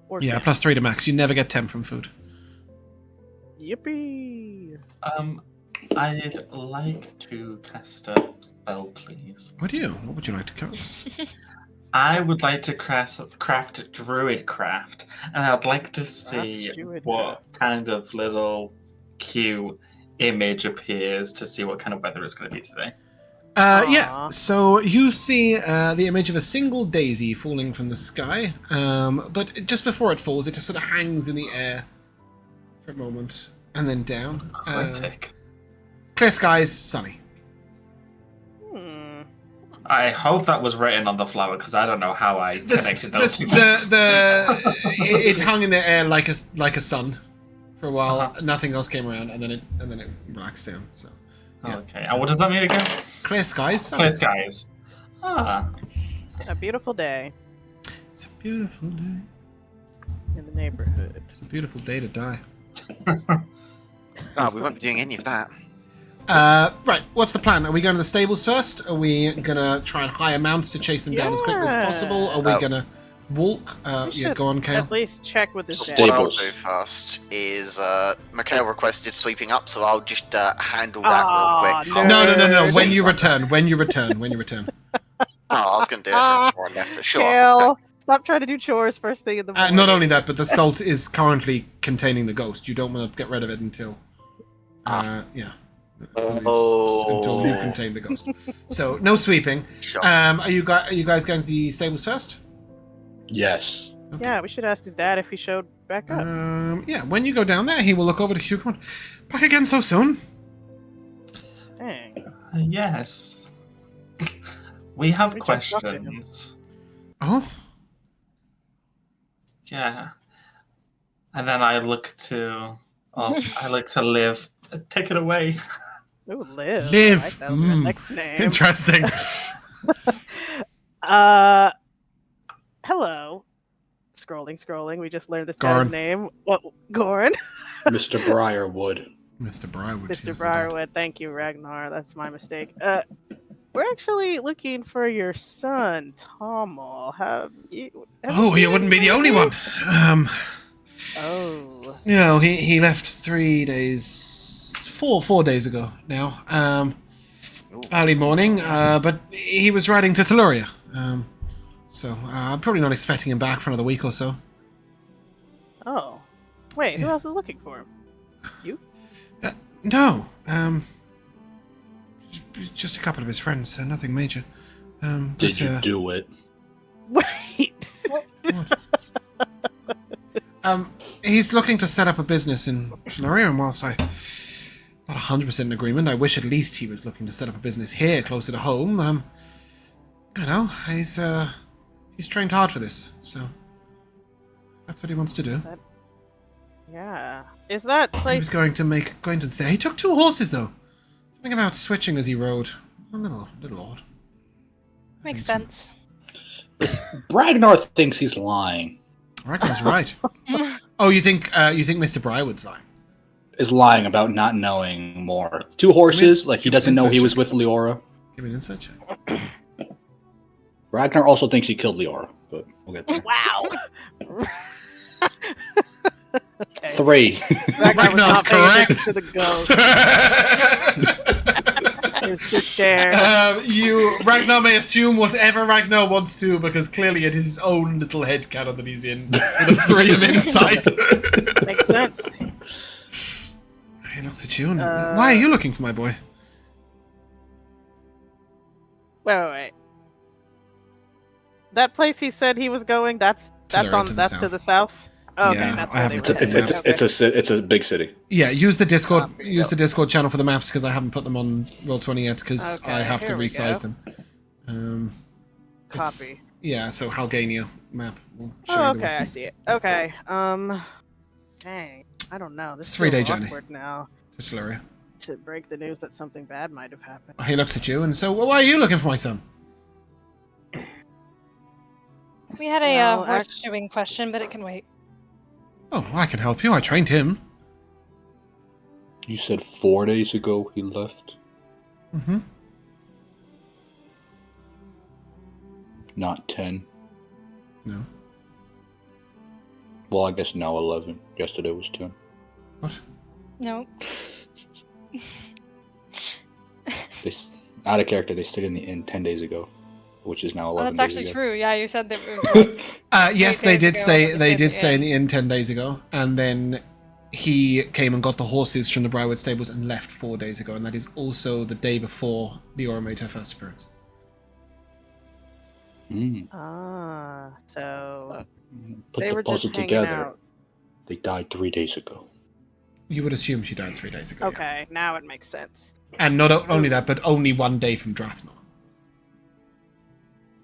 Or
yeah,
10?
plus 3 to max. You never get temp from food.
Yippee!
I'd like to cast a spell, please.
What would you like to cast?
I would like to craft Druid craft, and I'd like to see
Druid
what kind of little cute image appears to see what kind of weather it's going to be today.
Yeah,
Aw.
so you see the image of a single daisy falling from the sky, but just before it falls, it just sort of hangs in the air for a moment, and then down.
Cryptic.
Clear skies, sunny.
I hope that was written on the flower because I don't know how I connected those two.
It hung in the air like a sun for a while.
Uh-huh.
Nothing else came around, and then it relaxed down. So yeah.
Okay, and what does that mean again?
Clear skies, sunny.
Clear skies. Ah,
A beautiful day
It's a beautiful day.
in the neighborhood.
It's a beautiful day to die.
Oh, we won't be doing any of that.
Right, what's the plan? Are we going to the stables first? Are we gonna try and hire mounts to chase them down as quickly as possible? Are we
Oh.
gonna walk?
We
Yeah,
should
go on, Cael.
At least check with his dad.
What I'll
Stables.
do first is Michael requested sweeping up, so I'll just handle that real quick.
No.
Nerd.
When you return.
Oh, I was going to do it before I left, but sure.
Cael, stop trying to do chores first thing in the morning.
Not only that, but the salt is currently containing the ghost. You don't want to get rid of it until, yeah, until you contain the ghost. So no sweeping.
Sure.
Are you guys going to the stables first?
Yes.
Yeah, we should ask his dad if he showed back up.
Yeah. When you go down there, he will look over to Hugo. Back again so soon?
Dang.
yes. We have
We just dropped it.
questions.
Oh,
Yeah. And then I look to live. Take it away.
Ooh, Liv.
Liv.
I like that. The next name.
interesting.
Hello. Scrolling. We just learned this
Gorn.
guy's name. What? Gorn?
Mr. Briarwood.
Mr. Briarwood.
Mr.
yes,
Briarwood. Thank you, Ragnar. That's my mistake. We're actually looking for your son, Tomal. Have you
wouldn't be the only one.
Oh.
He left 3 days, 4 days ago now.
Ooh.
Early morning, but he was riding to Teluria. So I'm probably not expecting him back for another week or so.
Oh. Wait, who
Yeah.
else is looking for him?
No, just a couple of his friends, nothing major.
Did you do it?
Wait.
He's looking to set up a business in Teluria, and whilst I'm not 100% in agreement, I wish at least he was looking to set up a business here, closer to home. He's trained hard for this, so that's what he wants to do.
Yeah. Is that
He was
place...
going to make acquaintance there. He took 2 horses, though. Something about switching as he rode. A little odd.
Makes
I think
sense.
Ragnar thinks he's lying.
so. Ragnar's right. Oh, you think Mr. Briarwood's lying?
Is lying about not knowing more. 2 horses, like he doesn't know he was with Leora.
Give me an insight check.
Ragnar also thinks he killed Leora, but we'll get there.
Wow. Okay.
3.
Ragnar was
Ragnar's
not paying
correct.
attention to the ghost. He was just there.
Ragnar may assume whatever Ragnar wants to, because clearly it is his own little headcanon that he's in with a 3 of insight.
Makes sense.
He looks at you and why are you looking for my boy?
Wait. That place he said he was going, that's
Teluria
on
to the
that's
south.
to the south. Okay,
Yeah,
that's
I
where
haven't
they
put
were
them
headed.
yet.
It's a big city.
Yeah, use the Discord.
Copy,
Use the Discord channel for the maps because I haven't put them on Roll20 yet because
Okay,
I have to
here we
resize
go.
them. It's-
Copy.
Yeah, so Halgania map will show
Oh,
you the way.
okay, I see it. Okay, dang, I don't know. This
It's a 3-day
feels
journey.
awkward now
To Tularia.
to break the news that something bad might have happened.
He looks at you and so, well, why are you looking for my son?
We had a
Well,
horse shoeing question, but it can wait.
Oh, I can help you. I trained him.
You said 4 days ago he left,
Mm-hmm.
not 10.
No.
Well, I guess now 11. Yesterday was 10.
What?
No.
Out of character, they stayed in the inn 10 days ago, which is now
Oh,
11
that's
days
actually
ago.
true. Yeah, you said that.
Yes,
8
they
days
did
ago,
stay.
but
They
they
did
stayed
stay in
in.
the inn 10 days ago, and then he came and got the horses from the Briarwood stables and left 4 days ago, and that is also the day before Elora made her first appearance.
So
Put
they
the
were
puzzle
just hanging
together.
out.
They died 3 days ago.
You would assume she died 3 days ago. yes.
Okay, now it makes sense.
And not only that, but only 1 day from Drathnor.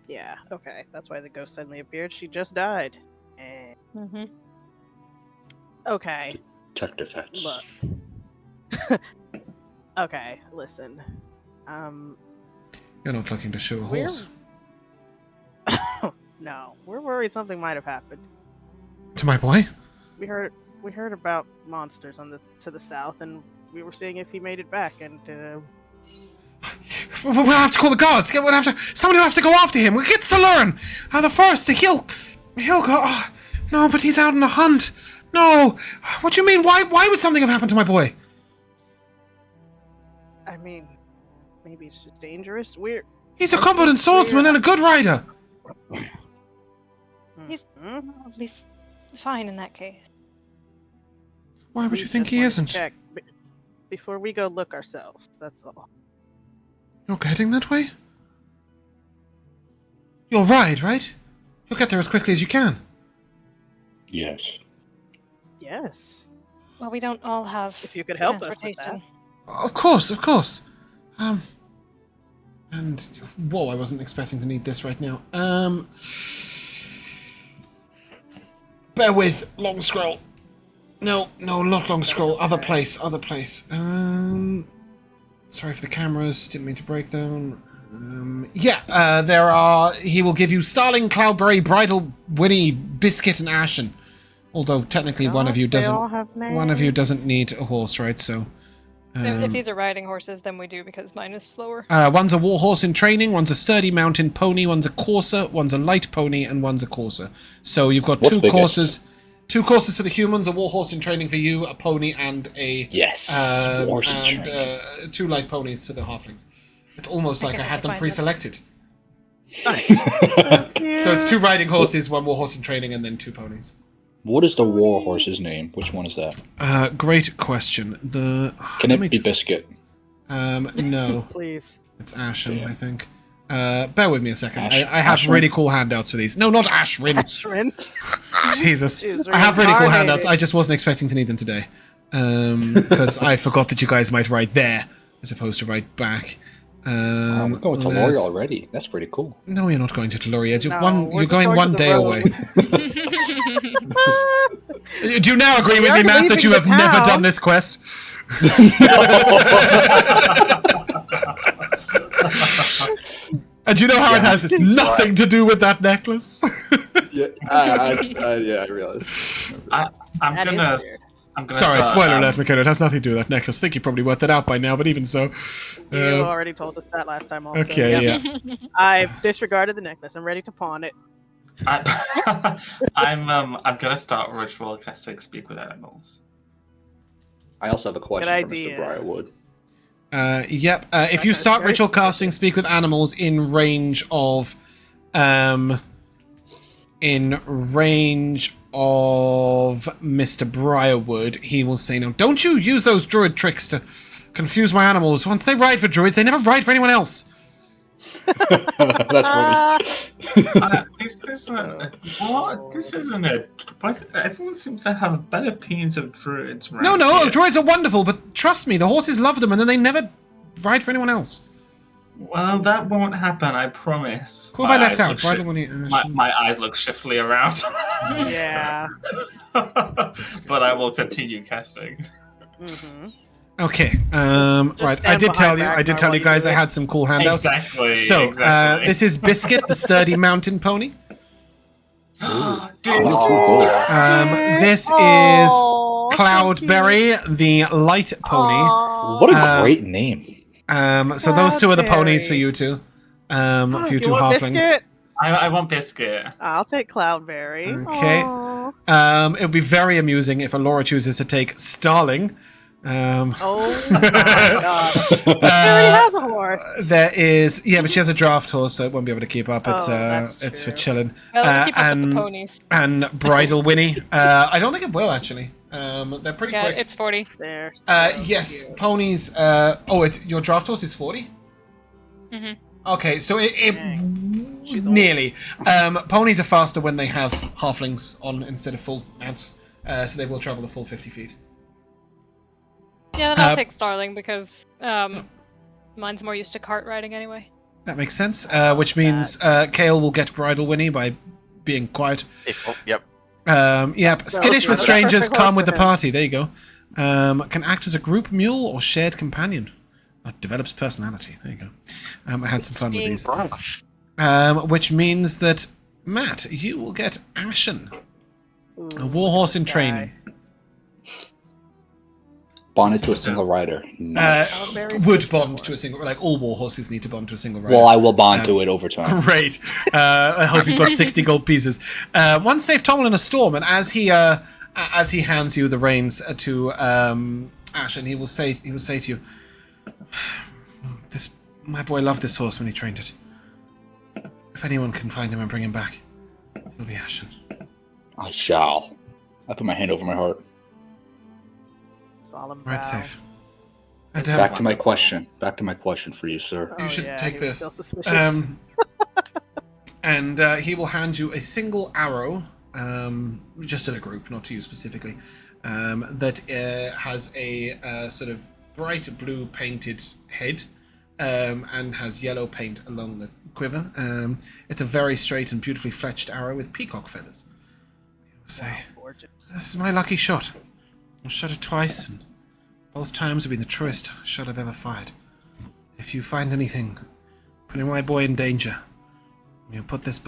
Yeah, okay, that's why the ghost suddenly appeared. She just died.
Mm-hmm.
Okay,
Detective hats.
look. Okay, listen.
You're not looking to shoe a
We're-
horse.
No, we're worried something might have happened.
To my boy?
We heard about monsters to the south, and we were seeing if he made it back. And
We'll have to call the guards. Somebody will have to go after him. We'll get Caelharin. The first. He'll go. Oh, no, but he's out on a hunt. No. What do you mean? Why would something have happened to my boy?
I mean, maybe it's just dangerous.
He's a competent swordsman and a good rider.
He's
Mhm.
probably fine in that case.
Why would
We
you think
just
he
wanted to
isn't?
check before we go look ourselves. That's all.
You're heading that way? You'll ride, right? You'll get there as quickly as you can.
Yes.
Yes.
Well, we don't all have
If you could help us with that.
transportation.
Of course. And whoa, I wasn't expecting to need this right now. Bear with long scroll. No, not long scroll. Other place. Sorry for the cameras. Didn't mean to break them. There are. He will give you Starling, Cloudberry, Bridal, Winnie, Biscuit, and Ashen. Although technically one of you
Gosh, they all
doesn't.
have
One of you
names.
doesn't need a horse, right? So.
If these are riding horses, then we do because mine is slower.
One's a war horse in training, one's a sturdy mountain pony, one's a courser, one's a light pony, and one's a courser. So you've got
What's
two
biggest?
courses. 2 courses for the humans, a war horse in training for you, a pony, and a
Yes. Horse and training.
2 light ponies for the halflings. It's almost like I had them
find them.
pre-selected.
Nice.
So it's 2 riding horses, 1 war horse in training, and then 2 ponies.
What is the war horse's name? Which one is that?
Great question.
Can it be Biscuit?
No,
Please.
it's Ashen,
Yeah.
I think. Bear with me a second.
Ash-
I have
Ashrin?
really cool handouts for these. No, not Ashrin.
Ashrin.
Jesus.
She's
I have really cool
reincarnated.
handouts. I just wasn't expecting to need them today. Because I forgot that you guys might write there as opposed to write back.
We're going to Lori already. That's pretty cool.
No, you're not going to Taloria.
No, we're
You're
just
going
going
1
to the
day
road.
away. Do you now agree
We
with
are
me, Matt, that
leaving
you
the
have never
town.
done this quest? And you know how it has nothing to do with that necklace?
Yeah, I realize.
I'm
That
gonna.
is
I'm gonna.
Sorry,
start,
spoiler alert, Mikyala. It has nothing to do with that necklace. I think you probably worked that out by now, but even so.
You already told us that last time also.
Okay,
Yep.
yeah.
I've disregarded the necklace. I'm ready to pawn it.
I'm gonna start ritual casting speak with animals.
I also have a question
Good
for Mr.
idea.
Briarwood.
Yep. If you
That's
start
very
ritual
specific.
casting, speak with animals in range of Mr. Briarwood, he will say, "No, don't you use those druid tricks to confuse my animals. Once they ride for druids, they never ride for anyone else."
That's funny.
This isn't what? This isn't a. Everyone seems to have better opinions of druids.
No,
around
no,
here.
droids are wonderful, but trust me, the horses love them, and then they never ride for anyone else.
Well, that won't happen. I promise.
Who have I
My
left
eyes
out?
look
Bridal Winnie,
my eyes look shiftily around.
Yeah.
But I will continue casting.
Mm-hmm.
Okay, right. I
stand
did tell
behind
you. I did
Ragnar
tell
while
you
you
guys
do
I
it.
had some cool handouts.
Exactly.
So,
exactly.
this is Biscuit, the sturdy mountain pony.
Dude,
This is
Oh,
Cloudberry, the light pony.
What a great name.
So those two are the ponies for
Cloudberry.
you two. For you
You
two
want
halflings.
biscuit?
I want biscuit.
I'll take Cloudberry.
Okay.
Aw.
It would be very amusing if Elora chooses to take Starling.
Oh my god. She already has a horse.
There is, yeah, but she has a draft horse, so it won't be able to keep up. It's
that's
it's for
true.
chilling.
Well, keep up with the ponies.
And Bridal Winnie. I don't think it will actually. They're pretty
Yeah,
quick.
it's 40.
They're so
Yes,
cute.
ponies. Your draft horse is 40.
Mm-hmm.
Okay, so it
She's old.
nearly. Ponies are faster when they have halflings on instead of full mounts, so they will travel the full 50 feet.
Yeah, then I'll take Starling because mine's more used to cart riding anyway.
That makes sense. Which means Cael will get Bridal Winnie by being quiet.
Yep.
Yep. Skittish with
that's
strangers,
perfect
calm
horse
with the
for him.
party. There you go. Can act as a group mule or shared companion. Develops personality. There you go. I had some fun with these. Which means that Matt, you will get Ashen, a warhorse in training.
Bonded to a single rider. Nice.
Would bond to a single, like all warhorses need to bond to a single rider.
Well, I will bond to it over time.
Great. I hope you've got 60 gold pieces. One safe tumble in a storm, and as he hands you the reins to Ashen, he will say to you, my boy loved this horse when he trained it. If anyone can find him and bring him back, it'll be Ashen.
I shall. I put my hand over my heart.
Solemn
Right,
vow.
safe. And,
Back to my question. Back to my question for you, sir.
You should take
he was
this.
still suspicious.
And he will hand you a single arrow, just in a group, not to you specifically, that has a sort of bright blue painted head, and has yellow paint along the quiver. It's a very straight and beautifully fletched arrow with peacock feathers. You will say,
Gorgeous.
this is my lucky shot. I shot it twice, and both times have been the truest shot I've ever fired. If you find anything putting my boy in danger, you put this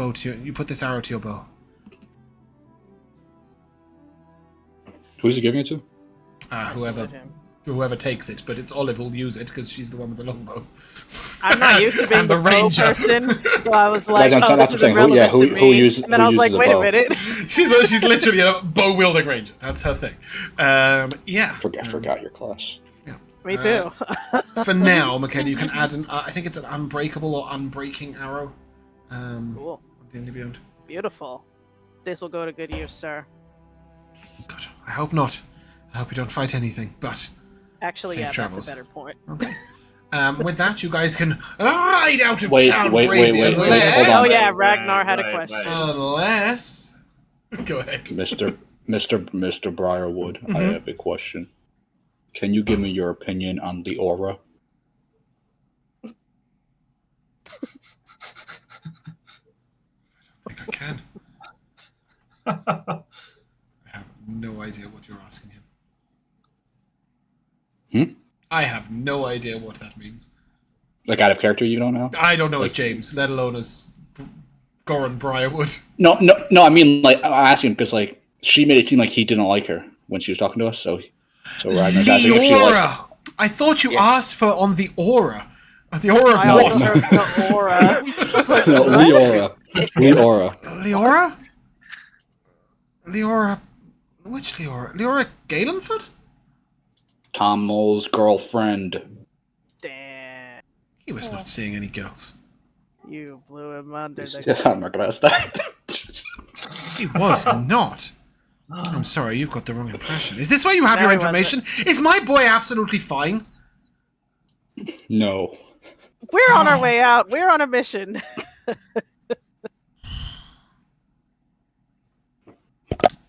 arrow to your bow.
Who's he giving it to?
Whoever takes it, but it's Olive will use it because she's the one with the longbow.
I'm not used to being
And
the
the
bow
ranger.
person, so I was like,
That's
oh,
what
this
I'm
is
saying.
irrelevant
Who
to me.
uses-
and then
who
I was like,
uses a
wait a
bow?
minute.
She's literally a bow wielding ranger. That's her thing. Yeah.
Forgot your class.
Me too.
For now, Mikyala, you can add I think it's an unbreakable or unbreaking arrow.
Cool.
The end beyond.
Beautiful. This will go to good use, sir.
God, I hope not. I hope you don't fight anything. But
Actually,
Safe
yeah,
travels.
that's a better point.
okay. With that, you guys can ride out of
Wait,
town
wait,
bravely,
wait,
unless...
hold on.
Oh yeah, Ragnar had a
Right,
question.
right.
Unless... Go ahead.
Mr. Briarwood, I
Mhm.
have a question. Can you give me your opinion on the aura?
I think I can. I have no idea what you're asking him. I have no idea what that means.
Like out of character, you don't know?
I don't know as James, let alone as Goran Briarwood.
No. I mean, like I'm asking because like she made it seem like he didn't like her when she was talking to us. So Ragnar's asking if she
The
liked.
aura! I thought you
Yes.
asked for on the aura. The aura of
I
what?
also heard the aura. I was like,
No,
what?
Leora.
Leora? Leora... Which Leora? Leora Galenfoot?
Tom Mole's girlfriend.
Damn,
He was not seeing any girls.
you blew him under the.
Yeah, I'm not gonna ask that.
He was not. I'm sorry, you've got the wrong impression. Is this why you have
No,
your
he wasn't.
information? Is my boy absolutely fine?
No.
We're on our way out. We're on a mission.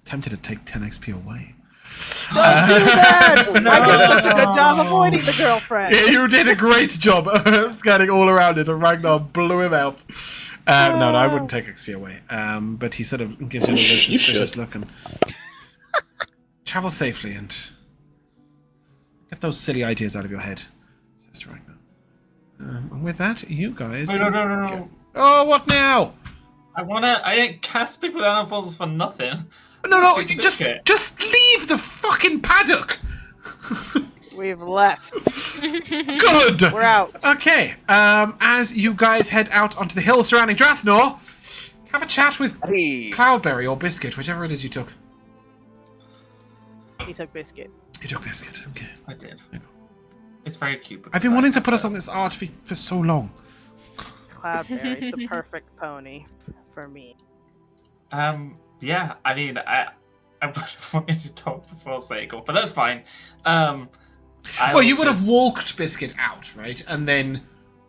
Tempted to take 10 XP away.
Don't do that! I did such a good job avoiding the girlfriend.
Yeah, you did a great job scanning all around it, and Ragnar blew him out. No, I wouldn't take XP away. But he sort of gives you a little bit of suspicious look and travel safely and get those silly ideas out of your head, says to Ragnar. And with that, you guys.
No.
Oh, what now?
I ain't cast Speak with Animals for nothing.
No, just leave the fucking paddock.
We've left.
Good.
We're out.
Okay. As you guys head out onto the hill surrounding Drathnor, have a chat with Cloudberry or Biscuit, whichever it is you took.
He took Biscuit.
You took Biscuit. Okay.
I did. It's very cute.
I've been wanting to put us on this art for so long.
Cloudberry's the perfect pony for me.
Yeah, I mean, I wanted to talk before saying go, but that's fine. Well,
you would have walked Biscuit out, right? And then,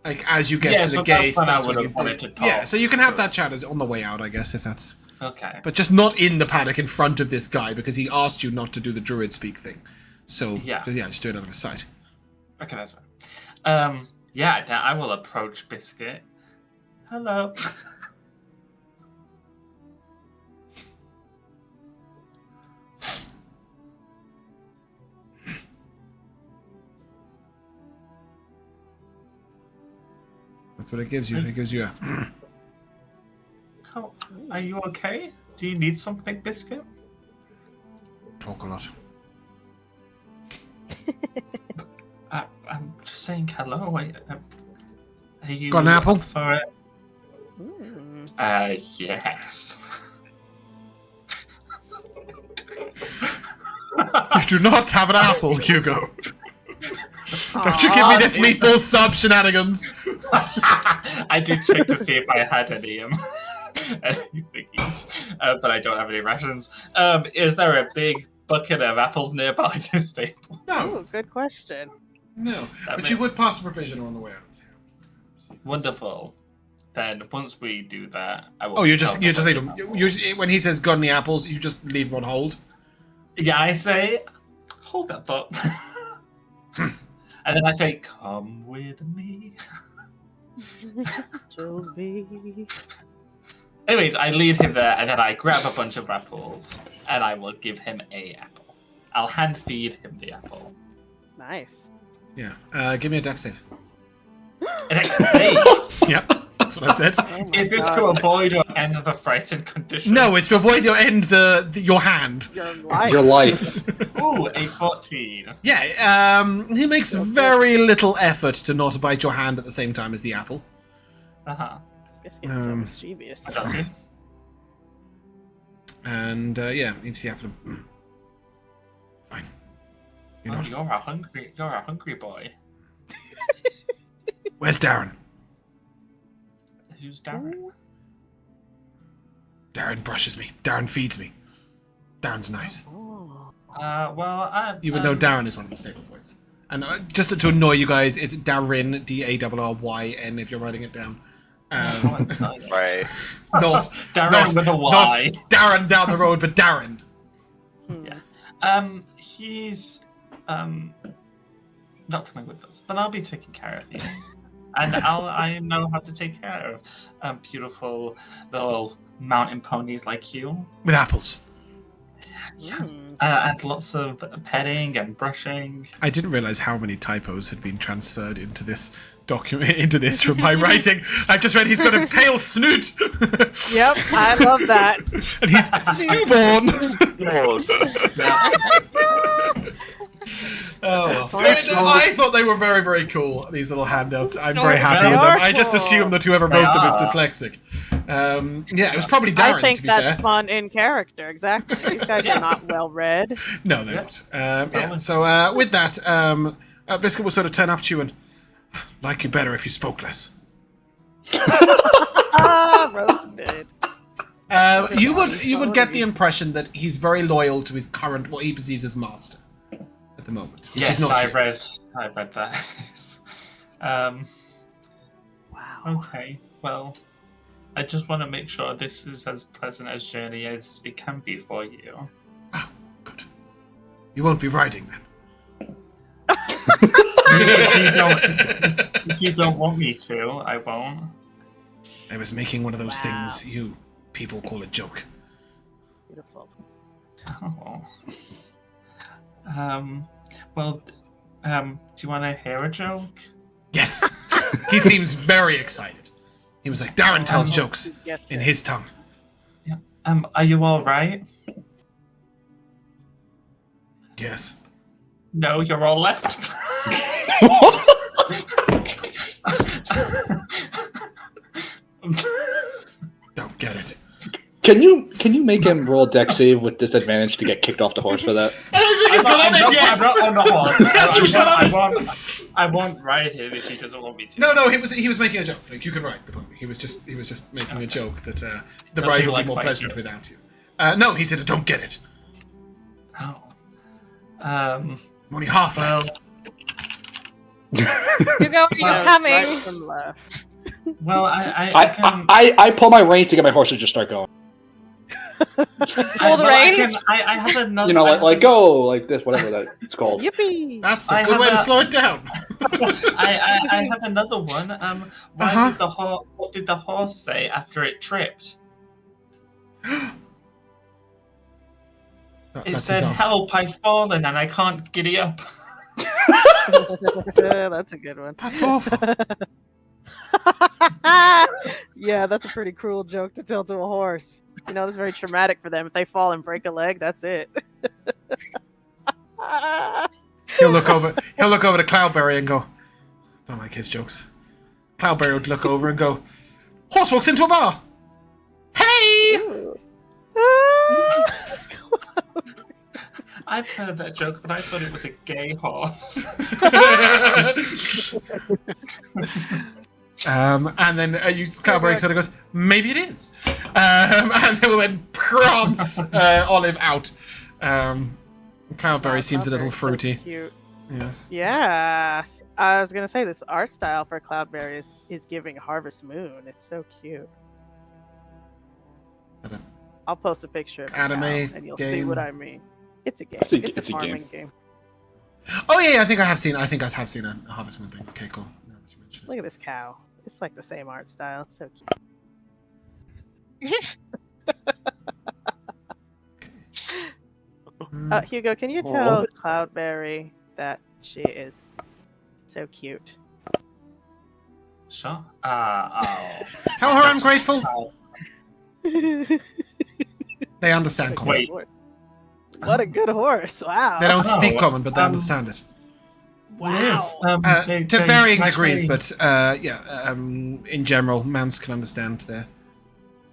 like, as you get to the gate,
that's when I would have wanted to talk.
Yeah, so you can have that chat on the way out, I guess, if that's...
Okay.
But just not in the paddock in front of this guy, because he asked you not to do the Druid speak thing. So, just do it out of his sight.
Okay, that's fine. Yeah, I will approach Biscuit. Hello.
That's what it gives you. It gives you a...
Are you okay? Do you need something, Biscuit?
Talk a lot.
I'm just saying hello. Are you
got an apple?
For it? Yes.
You do not have an apple, Hugo. Don't you give me this meatball sub shenanigans.
I did check to see if I had any Mickeys, but I don't have any rations. Is there a big bucket of apples nearby this stable?
No.
Ooh, good question.
No, but you would pass a provisional on the way out.
Wonderful. Then once we do that, I will.
Oh, you just leave him. When he says got any apples, you just leave him on hold.
Yeah, I say, hold that thought. And then I say, come with me. Anyways, I lead him there, and then I grab a bunch of apples, and I will give him an apple. I'll hand feed him the apple.
Nice.
Yeah. Give me a dex save.
A dex save?
Yep, that's what I said.
Is this to avoid or end the frightened condition?
No, it's to avoid your your hand.
Your life.
Ooh, a 14.
Yeah, he makes very little effort to not bite your hand at the same time as the apple.
Uh-huh.
Biscuit's so mischievous.
Does he?
And, eats the apple. Fine.
You're a hungry boy.
Where's Darren?
Who's Darren?
Darren brushes me. Darren feeds me. Darren's nice. You would know Darren is one of the stable boys. And just to annoy you guys, it's Darren, Darryn, if you're writing it down.
Right.
Darren with a Y.
Not Darren down the road, but Darren.
Yeah. He's not coming with us, but I'll be taking care of you. And I know how to take care of beautiful little mountain ponies like you.
With apples.
Yeah. And lots of petting and brushing.
I didn't realize how many typos had been transferred into this document, from my writing. I've just read he's got a pale snoot.
Yep, I love that.
And he's stewborn. Oh, well. I thought they were very, very cool, these little handouts. I'm very happy with them. I just assumed that whoever wrote them is dyslexic. It was probably Darren,
I think
to be
that's
fair.
fun in character, exactly. These guys are not well read.
No, they're not. So with that, Biscuit will sort of turn up to you and like you better if you spoke less.
Roasted.
You would get the impression that he's very loyal to his current, what he perceives as master at the moment. Which
Yes,
is not
I've read that. Okay, well, I just want to make sure this is as pleasant a journey as it can be for you.
Oh, good. You won't be riding then.
If you don't want me to, I won't.
I was making one of those
Wow.
things you people call a joke.
Beautiful.
Oh. Well, do you want to hear a joke?
Yes! He seems very excited. He was like, Darren tells jokes
Yes,
in
sir.
his tongue.
Are you all right?
Yes.
No, you're all left.
Don't get it.
Can you make him roll a dex save with disadvantage to get kicked off the horse for that?
I'm not on the horse. I won't ride him if he doesn't want me to.
No, he was making a joke. Like, you can ride the pony. He was just making a joke that the
Does
ride
he
would
like
be more
my
pleasant
joke?
without you. No, he said, don't get it.
Oh.
I'm only half
Well,
left.
Hugo, are you
Right
coming?
from left.
well, I can.
I pull my reins to get my horse to just start going.
Pull the reins?
I have another.
You know, like go like this, whatever that it's called.
Yippee!
That's a
I
good
have
way to
a-
slow it down.
I have another one. Why
Uh-huh.
did the horse? What did the horse say after it tripped? It
That's
said,
his answer.
"Help! I've fallen and I can't giddy up."
That's a good one.
That's awful.
Yeah, that's a pretty cruel joke to tell to a horse. You know, that's very traumatic for them. If they fall and break a leg, that's it.
He'll look over to Cloudberry and go, don't like his jokes. Cloudberry would look over and go, horse walks into a bar. Hey!
I've heard that joke, but I thought it was a gay horse.
And then Cloudberry sort of goes, maybe it is. And he will then prance Olive out. Cloudberry seems a little
Cloudberry's so
fruity.
cute.
Yes.
Yeah, I was gonna say this art style for Cloudberry is giving Harvest Moon. It's so cute. I'll post a picture of it
Anime
now, and you'll see
game.
what I mean. It's a game.
It's a
It's a
game.
farming game.
Oh yeah, I think I have seen a Harvest Moon thing. Okay, cool. Now that you mention it.
Look at this cow. It's like the same art style. It's so cute. Hugo, can you tell Cloudberry that she is so cute?
Sure.
Tell her I'm grateful. They understand common.
Wait.
What a good horse! Wow.
They don't speak
Oh,
common, but they understand it.
Wow.
To varying degrees, but in general, mounts can understand their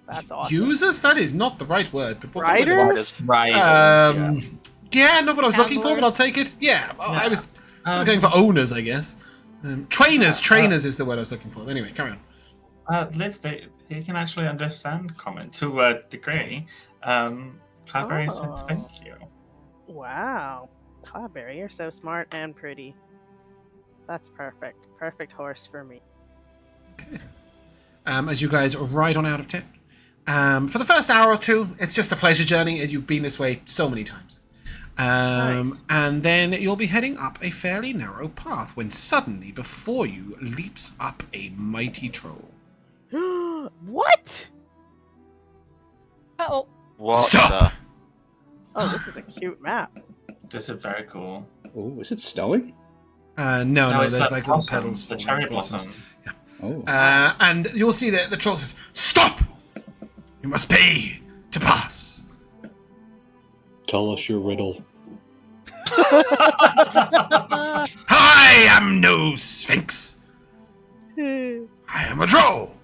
That's awesome.
users. That is not the right word, but what the word
Riders?
Right.
is. Yeah, not what I was looking for, but I'll take it. Yeah, I was sort of going for owners, I guess. Trainers is the word I was looking for. Anyway, carry on.
Liv, they can actually understand common to a degree. Cloudberry said
Oh.
thank you.
Wow. Cloudberry, you're so smart and pretty. That's perfect. Perfect horse for me.
As you guys ride on out of town. For the first hour or two, it's just a pleasure journey, as you've been this way so many times.
Nice.
And then you'll be heading up a fairly narrow path when suddenly before you leaps up a mighty troll.
What?
Oh,
What?
Stop!
Oh, this is a cute map.
This is very cool.
Oh, is it snowing?
No,
it's
there's
like
little
blossom,
petals.
the
falling,
cherry
blossoms.
blossom.
Oh.
And you'll see that the troll says, "Stop! You must pay to pass."
Tell us your riddle.
I am no sphinx. I am a troll.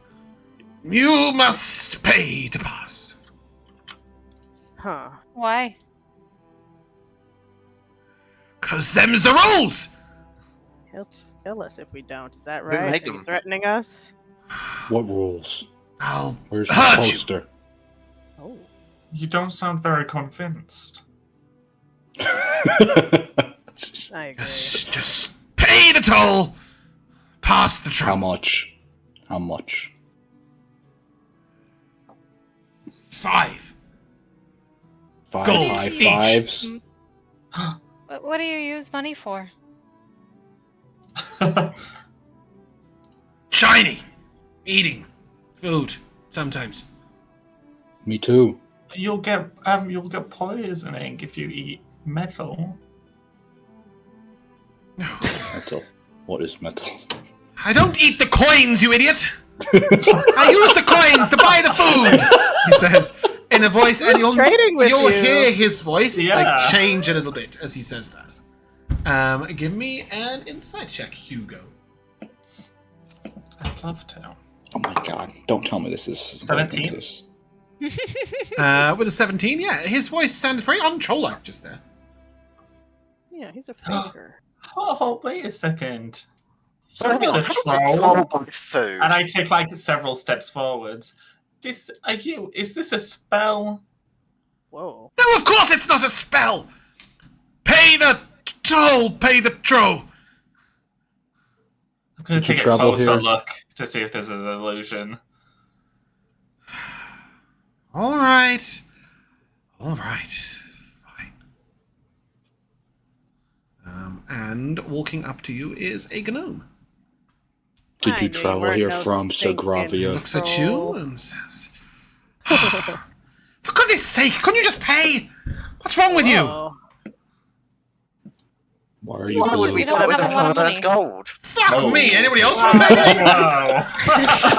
You must pay to pass.
Huh.
why?
'Cause them's the rules!
He'll kill us if we don't. Is that
Who
right?
made
Are you
them?
threatening us?
What rules?
I'll
Where's the
hurt you.
poster?
Oh.
You don't sound very convinced.
I agree.
Just pay the toll. Pass the
How
troll.
much? How much?
5.
Five
Gold
high
each.
fives.
What do you use money for?
Shiny. Eating. Food. Sometimes.
Me too.
You'll get poisoning if you eat metal.
Metal. What is metal?
I don't eat the coins, you idiot! I use the coins to buy the food! He says in a voice, and
trading with
you'll
you.
hear his voice
Yeah.
like change a little bit as he says that. Give me an insight check, Hugo.
I'd love to.
Oh my god! Don't tell me this is
17?
With a 17, yeah, his voice sounded very un-troll-like just there.
Yeah, he's a faker.
Oh, wait a second.
So
I'm gonna
how does
troll.
troll buy food?
And I take like several steps forwards. Is this a spell?
Whoa.
No, of course it's not a spell! Pay the toll, pay the troll!
I'm gonna
Did you
take a
travel
closer
here?
look to see if this is an illusion.
Alright. Alright. Fine. And walking up to you is a gnome.
Did
I
you
knew you
travel
weren't
here
no
from
stinking
Segravia?
Looks at you and says, for goodness sake, couldn't you just pay? What's wrong with you?
Whoa.
Why are you
Why would
blue?
we
We don't
pay with
have a lot of
hard-earned
money.
gold?
Fuck
Oh.
me! Anybody else want to say anything?
Wow.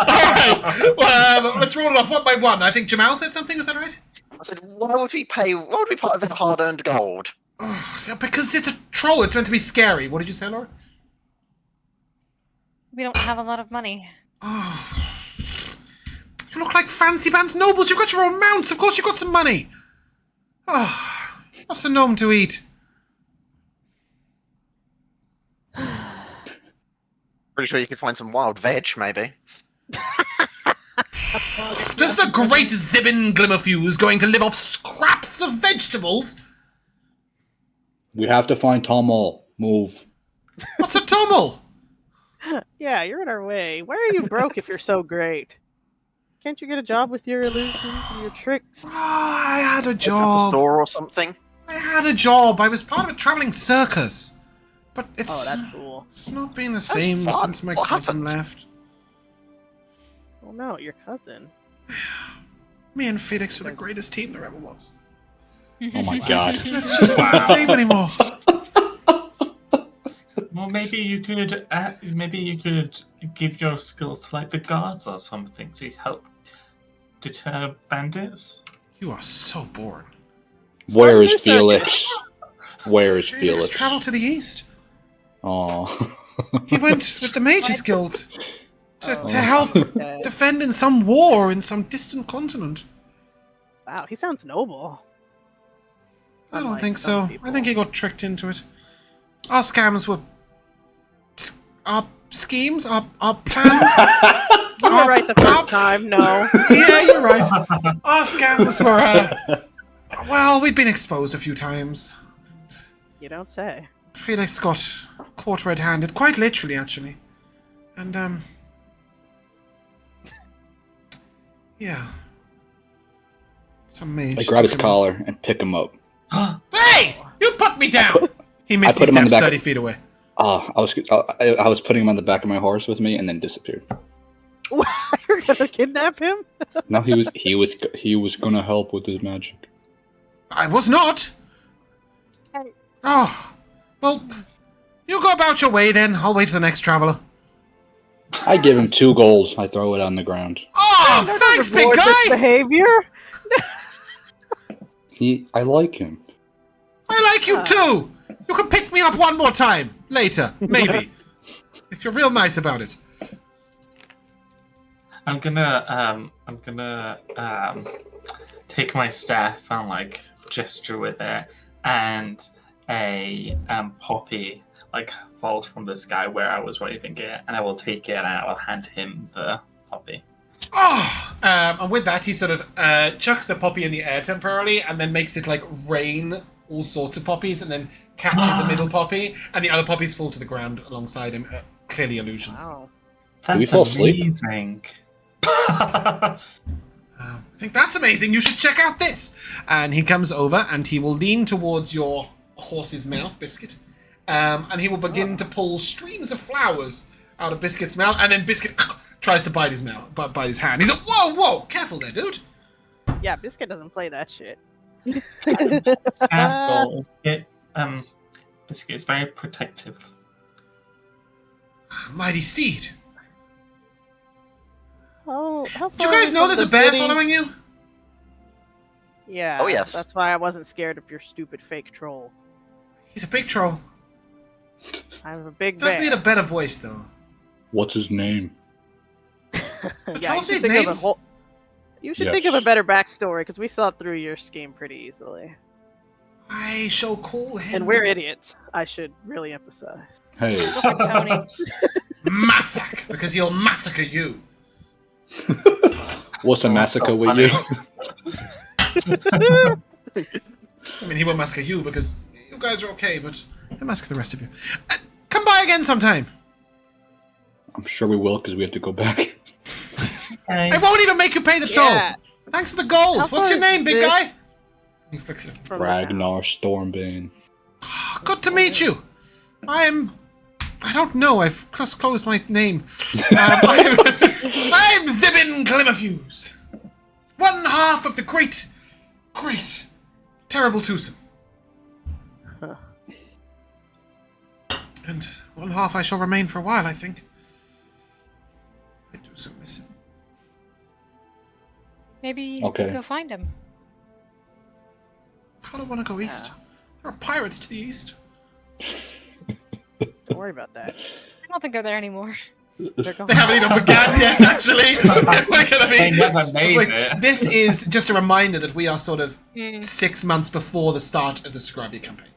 Alright, well, let's roll it off one by one. I think Jamal said something, was that right?
I said, why would we pay with hard-earned gold?
Oh, yeah, because it's a troll, it's meant to be scary. What did you say, Laura?
We don't have a lot of money.
Oh. You look like fancy pants nobles, you've got your own mounts, of course you've got some money. Oh, what's a gnome to eat?
Pretty sure you could find some wild veg, maybe.
Does the great Zibin Glimmerfuse going to live off scraps of vegetables?
We have to find Tomal. Move.
What's a tummel?
Yeah, you're in our way. Why are you broke if you're so great? Can't you get a job with your illusions and your tricks?
Oh, I had a
Open up a
job.
store or something.
I had a job. I was part of a traveling circus. But
Oh,
it's
that's cool.
it's not been the same
fun.
since my
What
cousin
happened?
left.
Oh no, your cousin.
Me and Felix were the greatest team there ever was.
Oh my god.
It's just not the same anymore.
Well, maybe you could give your skills to like the guards or something to help deter bandits.
You are so boring.
Where
Start a
is
new
Felix? Where is
Felix
Felix?
traveled to the east.
Oh.
He went with the Mages Guild to
Oh.
help
Okay.
defend in some war in some distant continent.
Wow, he sounds noble.
I don't
Unlike
think
some
so.
people.
I think he got tricked into it. Our scams were... Our schemes? Our plans?
You were right the first time, no.
Yeah, you're right. Our scams were, well, we'd been exposed a few times.
You don't say.
Felix got caught red-handed, quite literally, actually. And, yeah. Some mage
I grab his
took him.
collar and pick him up.
Hey! You put me down! He missed
put
his
him on the
steps
back
30 feet away.
I was putting him on the back of my horse with me and then disappeared.
You're gonna kidnap him?
No, he was gonna help with his magic.
I was not! Oh, well, you go about your way then. I'll wait for the next traveler.
I give him 2 gold. I throw it on the ground.
Oh,
Don't
thanks, big
reward this
guy!
behavior.
I like him.
I like you too! You can pick me up one more time. Later, maybe. If you're real nice about it.
I'm gonna take my staff and like gesture with it, and a poppy like falls from the sky where I was waving it, and I will take it and I will hand him the poppy.
Oh! And with that, he sort of chucks the poppy in the air temporarily and then makes it like rain all sorts of poppies and then catches the middle poppy and the other poppies fall to the ground alongside him. Clearly illusions.
Wow.
That's
fall asleep?
amazing.
I think that's amazing. You should check out this. And he comes over and he will lean towards your horse's mouth, Biscuit. And he will begin to pull streams of flowers out of Biscuit's mouth. And then Biscuit tries to bite his hand. He's like, whoa, careful there, dude.
Yeah, Biscuit doesn't play that shit.
Careful. Biscuit is very protective.
Mighty steed.
How far
Do you guys know there's a bear following you?
Yeah.
Oh, yes.
That's why I wasn't scared of your stupid fake troll.
He's a big troll.
I have a big
Does
bear.
need a better voice, though.
What's his name?
Trolls
you should
need
think of
names?
you should think of a better backstory, because we saw through your scheme pretty easily.
I shall call him...
And we're idiots, I should really emphasize.
Hey.
Tony.
Massac, because he'll massacre you.
What's a massacre
so
with you?
I mean, he won't massacre you because you guys are okay, but he'll massacre the rest of you. Come by again sometime.
I'm sure we will because we have to go back.
I won't even make you pay the toll.
Yeah.
Thanks for the gold.
How
What's
far
your name,
is
big
this
guy? You fix it.
from the town?
Ragnar Stormbane.
Good to meet you. I don't know. I've just closed my name. I'm Zibin Glimmerfuse. One half of the great, terrible twosome.
Huh.
And one half I shall remain for a while, I think. I do so miss him.
Maybe you
Okay.
could go find him.
I don't want to go east. There are pirates to the east.
Don't worry about that.
I don't think they're there anymore.
They're gone.
They haven't even begun yet, actually. We're gonna be...
They never made
Wait,
it.
This is just a reminder that we are sort of
Mm.
6 months before the start of the Scravia campaign.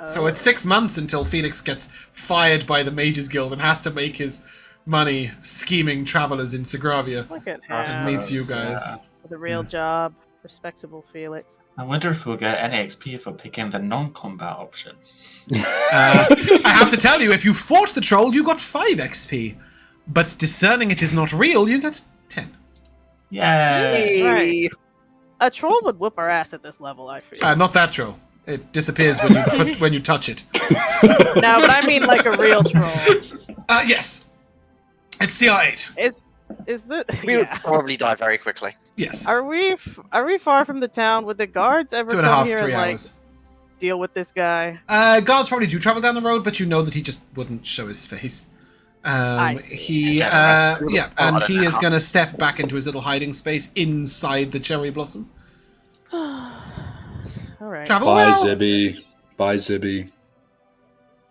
So
Oh.
it's 6 months until Felix gets fired by the Mages Guild and has to make his money scheming travelers in Segravia.
Look at
Awesome.
And
him.
meets you guys.
With a real job. Respectable Felix.
I wonder if we'll get any XP for picking the non-combat option.
I have to tell you, if you fought the troll, you got 5 XP. But discerning it is not real, you get 10.
Yay!
Right. A troll would whoop our ass at this level, I feel.
Not that troll. It disappears when you touch it.
No, but I mean like a real troll.
Yes. It's CR8.
Is the
We would
yeah.
probably die very quickly.
Yes.
Are we far from the town? Would the guards ever
2.5,
come here
3
and
hours.
deal with this guy?
Guards probably do travel down the road, but you know that he just wouldn't show his face.
I see.
He,
Yeah,
yeah, and
I don't
he
know
is
how.
going to step back into his little hiding space inside the cherry blossom.
All right.
Travel
Bye,
well.
Zibby. Bye, Zibby.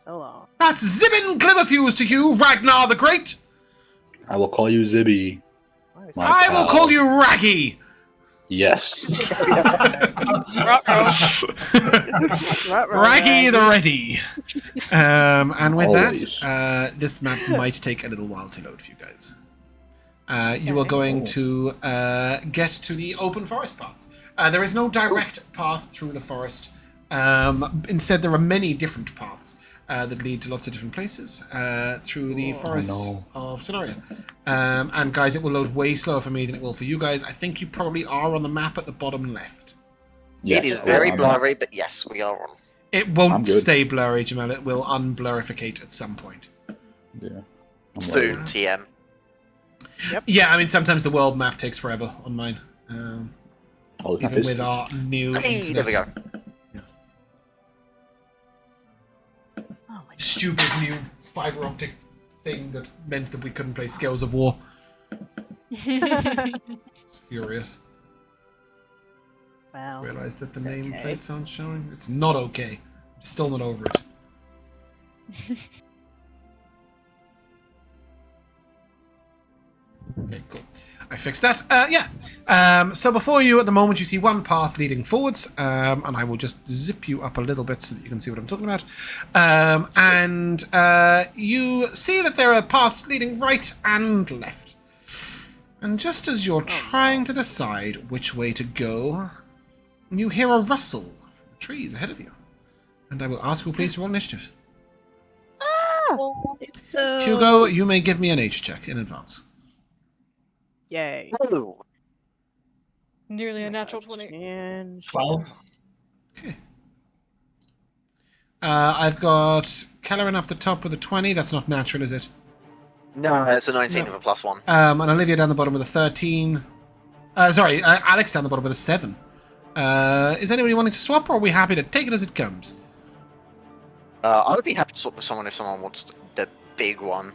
So long.
That's Zibin Glimmerfuse to you, Ragnar the Great.
I will call you Zibby. My
I will
pal.
call you Raggy.
Yes.
Raggy the Ready. And with
Always.
that, this map might take a little while to load for you guys. You are
Okay.
going to get to the open forest parts. There is no direct path through the forest. Instead, there are many different paths that lead to lots of different places through the forests
no.
of Sonoria. And guys, it will load way slower for me than it will for you guys. I think you probably are on the map at the bottom left.
Yes.
It is very
I'm-
blurry, but yes, we are on.
It
I'm
won't
good.
stay blurry, Jamal. It will unblurificate at some point.
Yeah. I'm
Soon,
ready.
TM.
Yeah, I mean, sometimes the world map takes forever on mine.
Oh,
Even with our new
Hey,
internet.
there we go.
Oh my
Stupid new fiber optic thing that meant that we couldn't play Scales of War. It's furious.
Wow.
Realized that the
It's okay.
nameplates aren't showing. It's not okay. I'm still not over it. Okay, cool. I fixed that. So before you, at the moment, you see one path leading forwards, and I will just zip you up a little bit so that you can see what I'm talking about. You see that there are paths leading right and left. And just as you're trying to decide which way to go, you hear a rustle from the trees ahead of you. And I will ask you please to roll initiative. Hugo, you may give me a nature check in advance.
Yay.
Oh,
Nearly a natural 20.
And
12.
Okay. I've got Caelharin up the top with a 20. That's not natural, is it?
no, it's a 19
No.
with a +1.
And Olivia down the bottom with a 13. Alex down the bottom with a 7. Is anybody wanting to swap, or are we happy to take it as it comes?
I would be happy to swap with someone if someone wants the big one.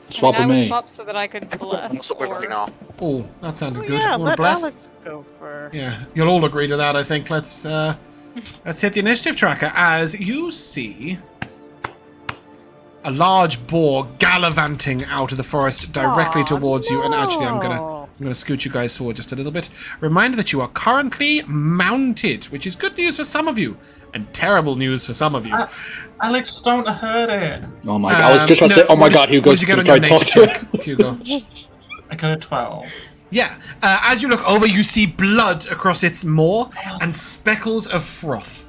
Swap
I
with
would
me.
swap so that I could bless.
Swap with
or-
Ragnar.
Oh, that sounded good.
yeah,
Wanna
let
bless?
Alex go first.
Yeah, you'll all agree to that, I think. Let's hit the initiative tracker as you see a large boar gallivanting out of the forest directly
Aw,
towards you. And actually, I'm
no.
gonna scoot you guys forward just a little bit. Reminder that you are currently mounted, which is good news for some of you and terrible news for some of you.
Alex, don't hurt it.
Oh my god! I was just about to say, oh my god, Hugo's
What did you get on your
gonna try to
nature
talk to
check, Hugo?
I got a 12.
Yeah, as you look over, you see blood across its maw and speckles of froth.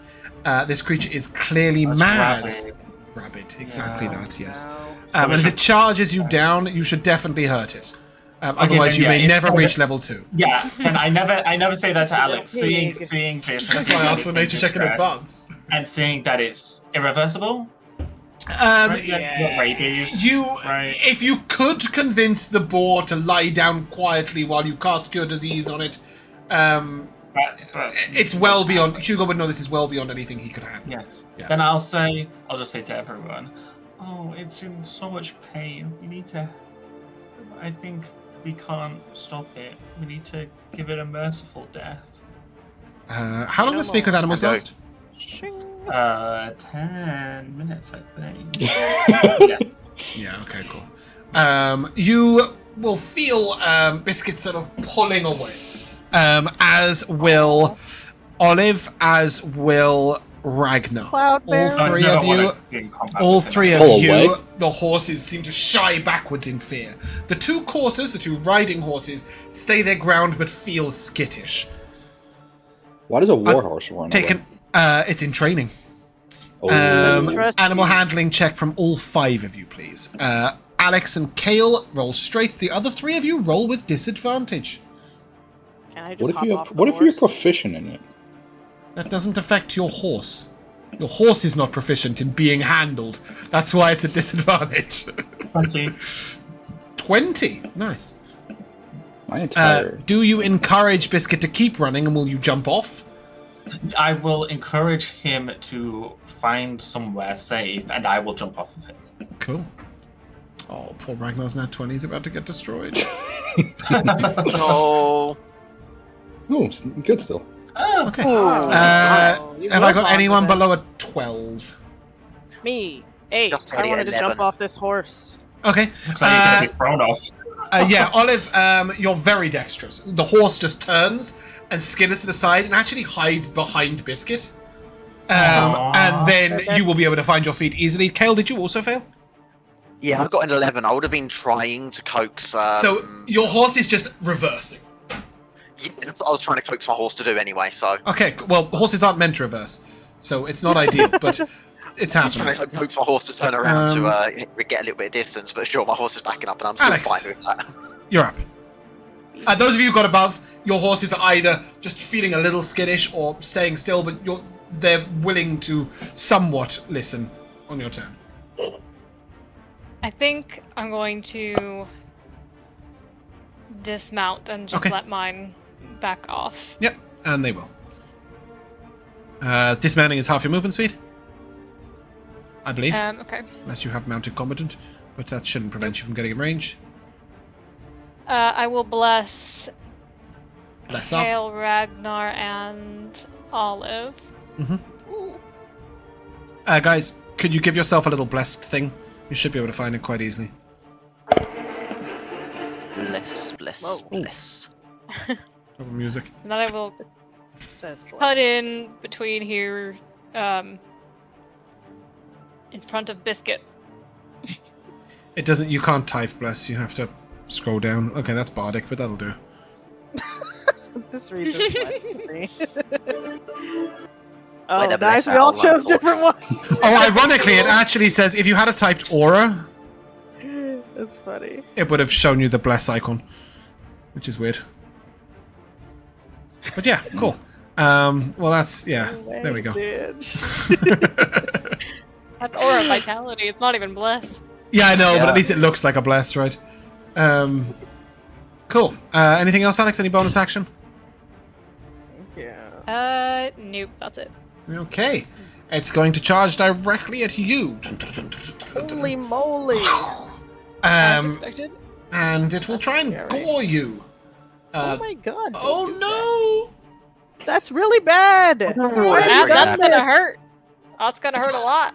This creature is clearly
That's
mad.
rabid.
Rabbit, exactly
Yeah.
that, yes.
No.
And as it charges you down, you should definitely hurt it.
Okay,
Otherwise,
then,
you may
it's
never
gonna-
reach level 2.
Yeah, and I never say that to Alex.
Pig.
Seeing this,
That's why I asked for nature check in advance.
and seeing that it's irreversible.
Right,
That's what rabies. Right.
If you could convince the boar to lie down quietly while you cast Cure Disease on it, it's well beyond. Hugo would know this is well beyond anything he could handle.
Yes.
Yeah.
Then I'll just say to everyone, oh, it's in so much pain. We need to. I think we can't stop it. We need to give it a merciful death.
How long does Speak with Animals
Go.
last?
10 minutes, I think. Yes.
Yeah, okay, cool. You will feel Biscuit sort of pulling away. As will Olive, as will Ragnar.
Cloudbear.
All three
No, I
of
don't
you,
wanna be in combat
all
with him.
three of
Pull
you,
away.
the horses seem to shy backwards in fear. The two coursers, the two riding horses, stay their ground but feel skittish.
Why does a warhorse run
Taken, it's in training.
away?
Trust
Animal
you.
handling check from all 5 of you, please. Alex and Cael roll straight. The other 3 of you roll with disadvantage.
Can I just
What if
hop
you
off
have,
the
what if you're
horse?
proficient in it?
That doesn't affect your horse. Your horse is not proficient in being handled. That's why it's a disadvantage.
20.
20. Nice.
My entire
Do you encourage Biscuit to keep running, and will you jump off?
I will encourage him to find somewhere safe, and I will jump off of him.
Cool. Oh, poor Ragnar's nat 20 is about to get destroyed.
No.
oh, it's good still.
Oh,
Okay.
Oh, you
Have I
will
got
bond
anyone
with it.
below a 12?
Me. 8.
Just
I
already
wanted to
11.
jump off this horse.
Okay.
looks like you're gonna be thrown off.
Yeah, Olive, you're very dexterous. The horse just turns and skitters to the side and actually hides behind Biscuit.
Aww.
And then
Okay.
you will be able to find your feet easily. Cael, did you also fail?
Yeah, I've got an 11. I would have been trying to coax.
So your horse is just reversing.
Yeah, that's what I was trying to coax my horse to do anyway. So
Okay, well, horses aren't meant to reverse, so it's not ideal, but it's
I was trying
happening.
to coax my horse to turn around to get a little bit of distance. But sure, my horse is backing up, and I'm still
Alex.
fine with that.
You're up. Those of you who got above, your horses are either just feeling a little skittish or staying still, but they're willing to somewhat listen on your turn.
I think I'm going to dismount and just
Okay.
let mine back off.
Yep, and they will. Dismounting is half your movement speed, I believe,
Okay.
unless you have mounted combatant, but that shouldn't prevent you from getting in range.
I will bless
Less up.
Cael, Ragnar, and Olive.
Guys, could you give yourself a little blessed thing? You should be able to find it quite easily.
Bless.
Whoa.
Double music.
And then I will
Says
cut in between here, in front of Biscuit.
It doesn't. You can't type bless. You have to scroll down. Okay, that's bardic, but that'll do.
This reads as blessed to me. Oh,
Wait a
nice.
minute,
We all
I'll
chose
unfortunate.
different ones.
Oh, ironically, it actually says if you had a typed aura,
That's funny.
it would have shown you the bless icon, which is weird. But yeah, cool. Well, that's there we go.
That's aura of vitality. It's not even blessed.
Yeah, I know, but
Yeah.
at least it looks like a bless, right? Cool. Anything else, Alex? Any bonus action?
Yeah.
Nope. That's it.
Okay. It's going to charge directly at you.
Holy moly!
As
Um,
expected.
and it will try and
Scary.
gore you.
Oh my god! don't
Oh
do
no!
that. That's really bad.
Oh,
Why
that's
have you
pretty
That's
done
bad.
gonna
this?
hurt. That's gonna hurt a lot.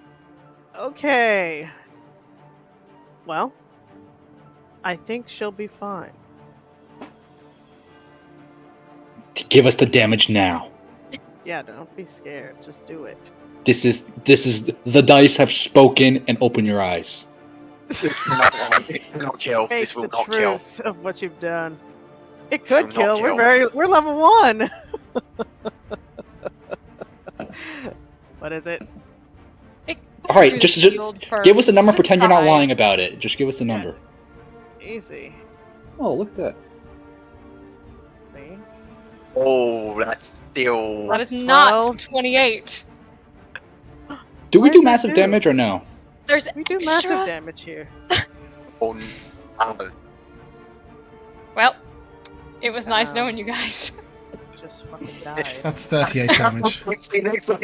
Okay. Well, I think she'll be fine.
Give us the damage now.
Yeah, don't be scared. Just do it.
This is the dice have spoken, and open your eyes.
This will not kill.
Face
This will
the
not kill.
truth of what you've done. It
This
could
will not
kill.
kill.
We're level 1. What is it?
All right,
Through
just
the shield
give us a number.
first.
Pretend you're not
5.
lying about it. Just give us a
Yeah.
number.
Easy.
Oh, look at that.
See?
Oh, that's still.
That is not
12.
28.
Do we
Why
do
is that
massive
two?
damage or no?
There's
We do
extra.
massive damage here.
Oh, no.
Well, it was nice
Wow.
knowing you guys.
Just fucking died.
That's 38 damage.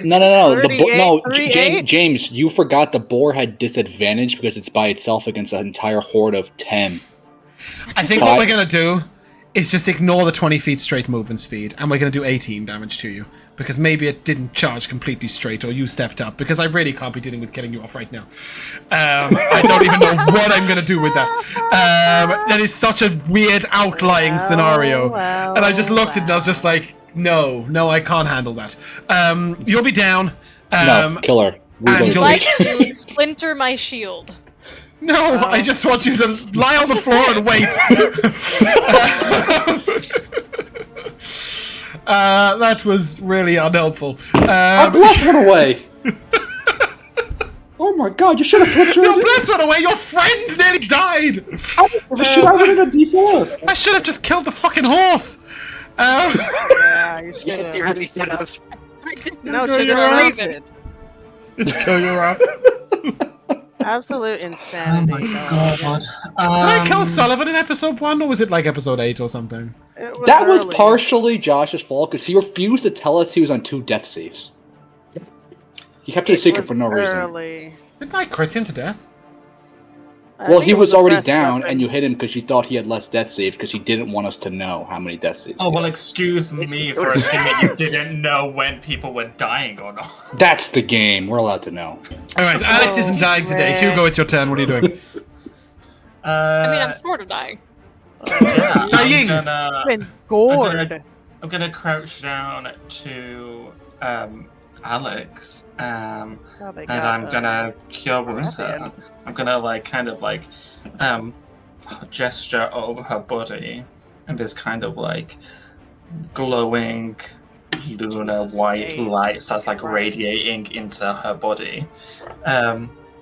No. The no,
38?
James, you forgot the boar had disadvantage because it's by itself against an entire horde of 10.
I think what we're going to do is just ignore the 20 feet straight movement speed, and we're going to do 18 damage to you. Because maybe it didn't charge completely straight, or you stepped up, because I really can't be dealing with killing you off right now. I don't even know what I'm going to do with that. That is such a weird outlying scenario. And I just looked at it and I was just like, no, I can't handle that. You'll be down.
No, kill her. We
and
really
you'll
Like
don't.
to splinter my shield.
No, I just want you to lie on the floor and wait. That was really unhelpful.
Our bless went away. Oh my god, you should have switched her.
Your bless went away. Your friend nearly died.
Should I win a D4?
I should have just killed the fucking horse.
Yeah, you should
Yes, you
have.
really should have.
No,
Go
she
your
just
ass.
it.
Kill your ass.
Absolute
Oh
insanity.
my
dog.
god.
Did I kill Sullivan in episode 1, or was it like episode 8 or something?
It
That was
early.
partially Josh's fault because he refused to tell us he was on 2 death saves. He kept it a secret
was
for no reason.
early.
Didn't I crit him to death?
I
Well,
think
he
it
was
the
already
best
down,
weapon.
and you hit him because you thought he had less death saves because he didn't want us to know how many death saves.
Oh,
he
well,
had.
excuse me for assuming you didn't know when people were dying or not.
That's the game. We're allowed to know.
Alright, Alex isn't dying today.
man.
Hugo, it's your turn. What are you doing?
I mean, I'm sort of dying.
Yeah,
Dying!
Been gored.
I'm gonna crouch down to Alex,
Oh, they
and
got,
I'm gonna cure wounds her.
Rayan.
I'm gonna gesture over her body, and this kind of like glowing lunar white
Jesus,
light starts like
Right.
radiating into her body,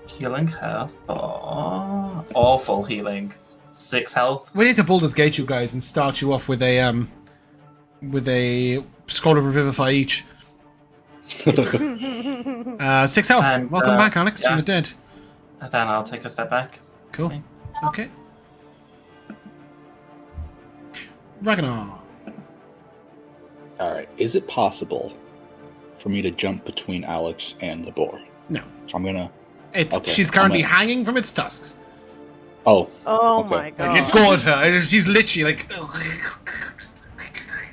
healing her for awful healing, 6 health.
We need to Baldur's Gate you guys and start you off with a Scroll of Revivify each. 6 health.
And,
Welcome back, Alex.
yeah.
You're dead.
And then I'll take a step back.
Cool. Okay. Ragnar.
Alright, is it possible for me to jump between Alex and the boar?
No.
So I'm gonna...
It's
Okay,
she's currently
I'm gonna-
hanging from its tusks.
Oh,
Oh
Okay.
my god.
Like it gored her. She's literally like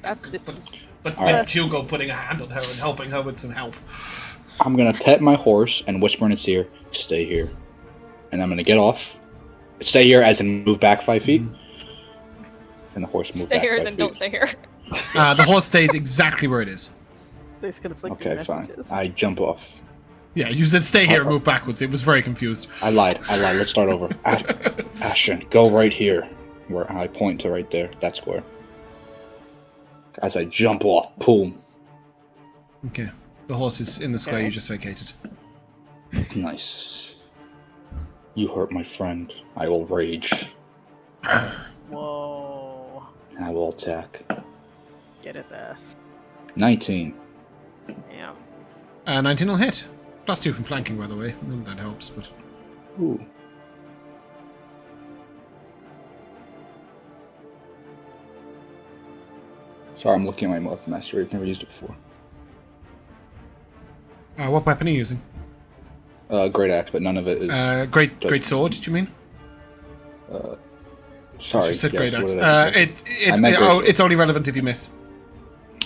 That's just.
but
All right.
with Hugo putting a hand on her and helping her with some health.
I'm gonna pet my horse and whisper in its ear, stay here. And I'm gonna get off. Stay here as in move back 5 feet. And the horse move
Stay
back
here,
5
then
feet.
don't stay here.
The horse stays exactly where it is.
It's conflicting
Okay, fine.
messages.
I jump off.
Yeah, you said stay here and move backwards. It was very confused.
I lied. Let's start over. Ashton, go right here. Where I point to right there. That square. As I jump off, boom.
Okay. The horse is in the square
Okay.
you just vacated.
Nice. You hurt my friend. I will rage.
Whoa.
And I will attack.
Get his ass.
19.
Yeah.
19 will hit. +2 from flanking, by the way. That helps, but...
Ooh. Sorry, I'm looking at my Weapon Master. I've never used it before.
what weapon are you using?
Great axe, but none of it is.
Great sword, do you mean?
Sorry.
You said
yes,
great
what
axe.
did I say? I meant great sword.
It's only relevant if you miss.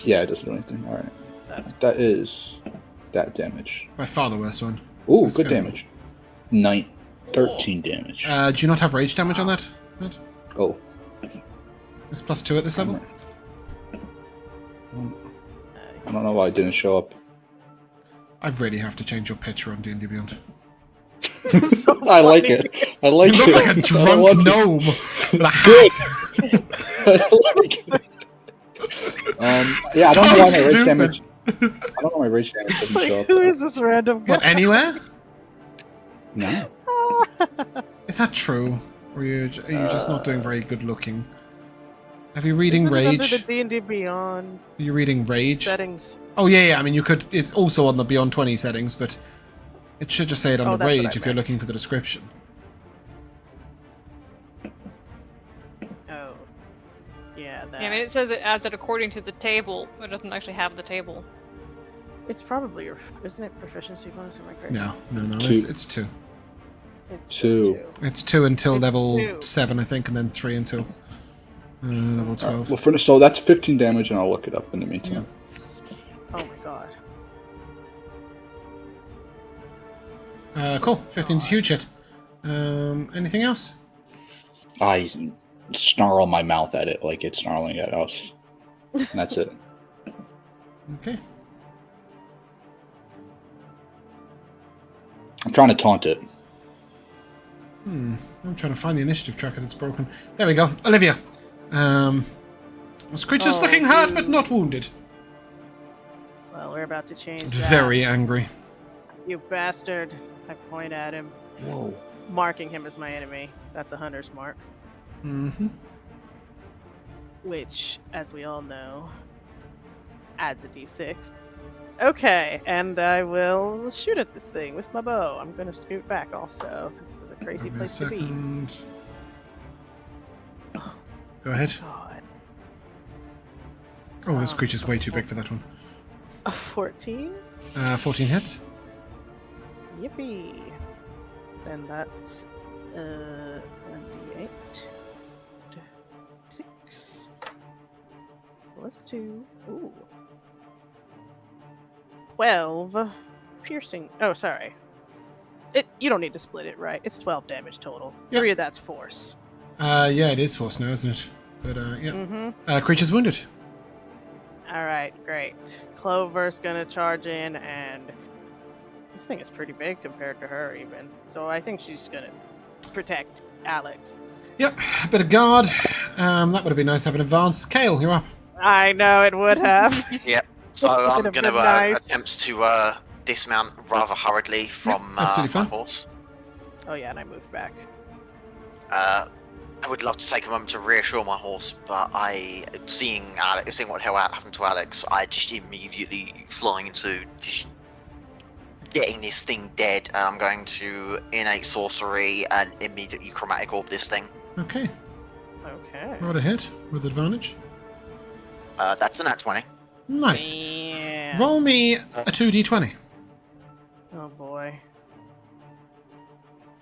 Yeah, it doesn't do anything. Alright. That is that damage.
By far the worst one.
Ooh,
That's
good
good.
damage. 13 damage.
Do you not have rage damage on that? Matt?
Oh.
It's +2 at this level?
I don't know why it didn't show up.
I really have to change your picture on D&D Beyond.
I like it. I like
You
it.
look like a drunk gnome with a
Good.
hat.
I like it. Yeah, I don't know why my rage damage. I don't know why my rage damage doesn't show
Like,
up.
who is this random guy?
What, anywhere?
No.
Is that true? Or are you just not doing very good looking? Have you reading
Isn't it
Rage?
under the D&D Beyond
Are you reading Rage?
settings?
Oh yeah, I mean you could. It's also on the Beyond 20 settings, but it should just say it under
that's what I
Rage if you're
meant.
looking for the description.
Oh. Yeah, that.
Yeah, I mean, it says it adds it according to the table, but it doesn't actually have the table.
It's probably your. Isn't it proficiency bonus? Am I correct?
No.
Two.
It's 2.
It's just
Two.
It's 2 until
It's
level
2.
7, I think, and then 3 until level 12.
Alright, well, so that's 15 damage, and I'll look it up in the meantime.
Oh my god.
Cool. 15's a huge hit. Anything else?
I snarl my mouth at it like it's snarling at us. And that's it.
Okay.
I'm trying to taunt it.
I'm trying to find the initiative tracker that's broken. There we go. Olivia. This creature's looking hurt but not wounded.
Well, we're about to change that.
Very angry.
You bastard. I point at him,
Whoa.
marking him as my enemy. That's a hunter's mark.
Mm-hmm.
Which, as we all know, adds a d6. Okay, and I will shoot at this thing with my bow. I'm going to scoot back also, because this is a crazy
Give me a
place to be.
second. Go ahead.
God.
Oh, this creature's way too big for that one.
A 14?
14 hits.
Yippee. Then that's 1d8. 6. Plus 2. Ooh. 12. Piercing. Oh, sorry. You don't need to split it, right? It's 12 damage total.
Yep.
3 of that's force.
Yeah, it is force now, isn't it? But, yeah.
Mm-hmm.
Creature's wounded.
Alright, great. Clover's gonna charge in, and this thing is pretty big compared to her, even. So I think she's gonna protect Alex.
Yep, a bit of guard. That would have been nice to have an advance. Cael, you're up.
I know it would have.
Yep. So I'm
Could've
going to
been nice.
attempt to dismount rather hurriedly from
absolutely
my
fine.
horse.
Oh yeah, and I moved back.
I would love to take a moment to reassure my horse, but seeing what hell happened to Alex, I just immediately flying into just getting this thing dead. I'm going to innate sorcery and immediately chromatic orb this thing.
Okay.
Okay.
Roll a hit with advantage.
That's a nat 20.
Nice.
Yeah.
Roll me a 2d20.
Oh boy.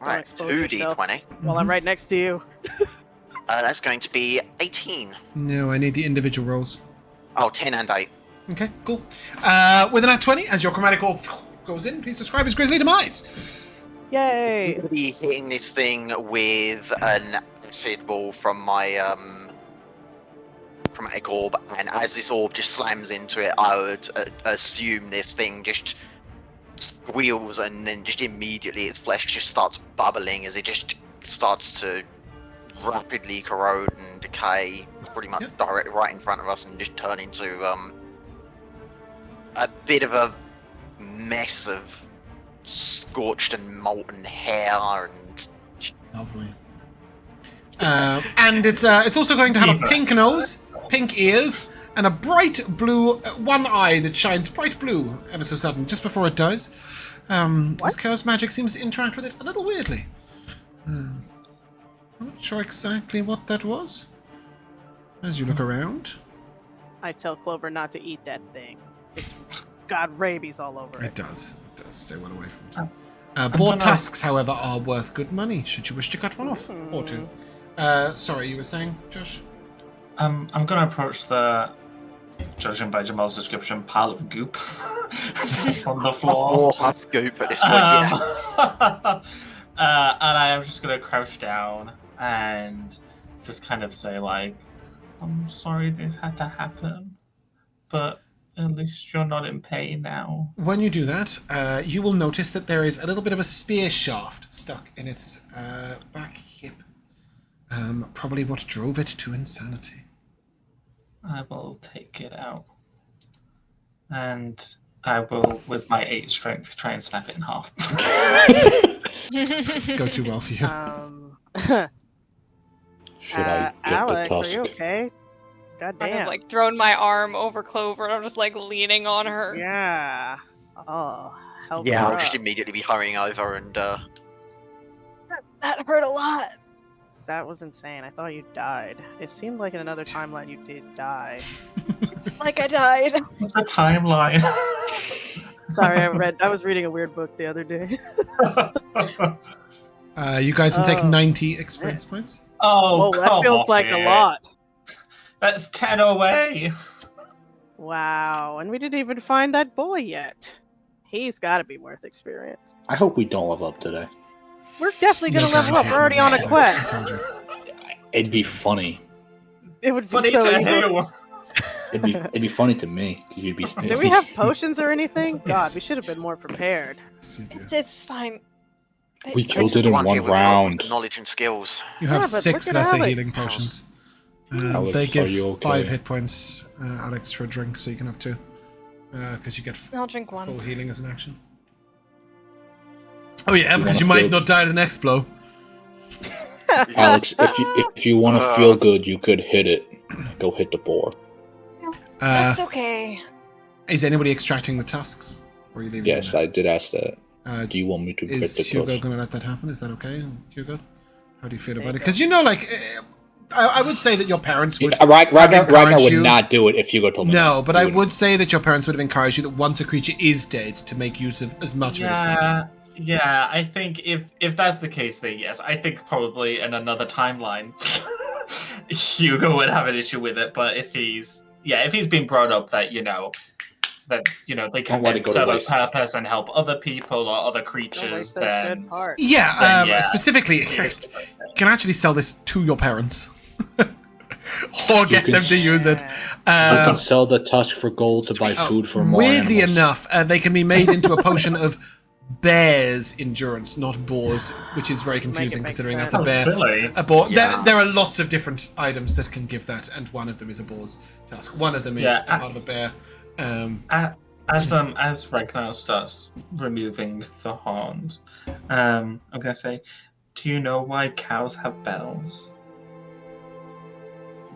Right,
expose
2d20.
yourself. Well, I'm right next to you.
That's going to be 18.
No, I need the individual rolls.
Oh, 10 and 8.
Okay, cool. With an at 20, as your chromatic orb goes in, please describe his grisly demise.
Yay!
I'm going to be hitting this thing with an acid ball from my chromatic orb, and as this orb just slams into it, I would assume this thing just squeals, and then just immediately its flesh just starts bubbling as it just starts to rapidly corrode and decay pretty much directly right in front of us, and just turn into a bit of a mess of scorched and molten hair and
Lovely. And it's also going to have
Jesus.
a pink nose, pink ears, and a bright blue one eye that shines bright blue ever so sudden just before it dies. This chaos magic seems to interact with it a little weirdly. I'm not sure exactly what that was. As you look around,
I tell Clover not to eat that thing. It's got rabies all over
it
it.
does. It does. Stay well away from it.
I'm
Boar
gonna-
tusks, however, are worth good money should you wish to cut one off or two. Sorry, you were saying, Josh?
I'm gonna approach the, judging by Jamal's description, pile of goop that's on the floor.
hot scoop at this point. Yeah.
And I am just gonna crouch down and just kind of say like, I'm sorry this had to happen, but at least you're not in pain now.
When you do that, you will notice that there is a little bit of a spear shaft stuck in its back hip. Probably what drove it to insanity.
I will take it out. And I will, with my 8 strength, try and snap it in half.
Doesn't go too well for you.
Should I get
Alex,
the
are
tusk?
you okay? God
Kind of
damn.
like thrown my arm over Clover and I'm just like leaning on her.
Yeah. Oh, help
Yeah,
her
I'll
up.
just immediately be hurrying over and
That hurt a lot.
That was insane. I thought you died. It seemed like in another timeline you did die.
Like I died.
What's the timeline?
Sorry, I was reading a weird book the other day.
You guys can take
Oh.
90 experience points.
Oh,
Whoa, that
come
feels
off
like
it.
a lot.
That's 10 away.
Wow, and we didn't even find that boy yet. He's got to be worth experience.
I hope we don't level up today.
We're definitely going to
No
level up. We're already on a quest.
It'd be funny.
It would be
Funny
so
to
easy.
you.
It'd be funny to me. 'Cause you'd be.
Do we have potions or anything? God,
Yes.
we should have been more prepared.
Yes, you do.
It's fine.
We killed
it's
it
the
in
one here
one
with lots of
round.
knowledge and skills.
You have
Yeah, but
6
look at
lesser
Alex.
healing potions.
Alex,
They give
are you okay?
5 hit points, Alex, for a drink, so you can have 2. Because you get
I'll drink
full
one.
healing as an action. Oh yeah,
You
because
wanna
you might
feel-
not die the next blow.
Alex, if you want to feel good, you could hit it. Go hit the boar.
That's okay.
Is anybody extracting the tusks? Or are you leaving
Yes,
them
I did ask that.
there?
Do you want me to hit
Is
the
Hugo
tusk?
going to let that happen? Is that okay, Hugo? How do you feel about it?
Hugo.
Because you know, like, I would say that your parents would.
Ragnar
encourage
would
you-
not do it if Hugo told me.
No,
that.
but
He
I
wouldn't.
would say that your parents would have encouraged you that once a creature is dead, to make use of as much of it as possible.
Yeah, I think if that's the case, then yes. I think probably in another timeline, Hugo would have an issue with it. But if he's been brought up that they can
Don't let
then
it go to
serve a
waste.
purpose and help other people or other
Don't
creatures,
waste those good
then
parts.
Yeah,
Then, yeah.
specifically, you can actually sell this to your parents. Or get
can
them to use it.
You
Yeah.
can sell the tusk for gold to buy food for more
Weirdly
animals.
enough, they can be made into a potion of bear's endurance, not boar's, which is very confusing
make
considering
sense.
that's a bear.
silly.
A boar.
Yeah.
There are lots of different items that can give that, and one of them is a boar's tusk. One of them is
Yeah,
part of a bear.
As Ragnar starts removing the horns, I'm gonna say, do you know why cows have bells?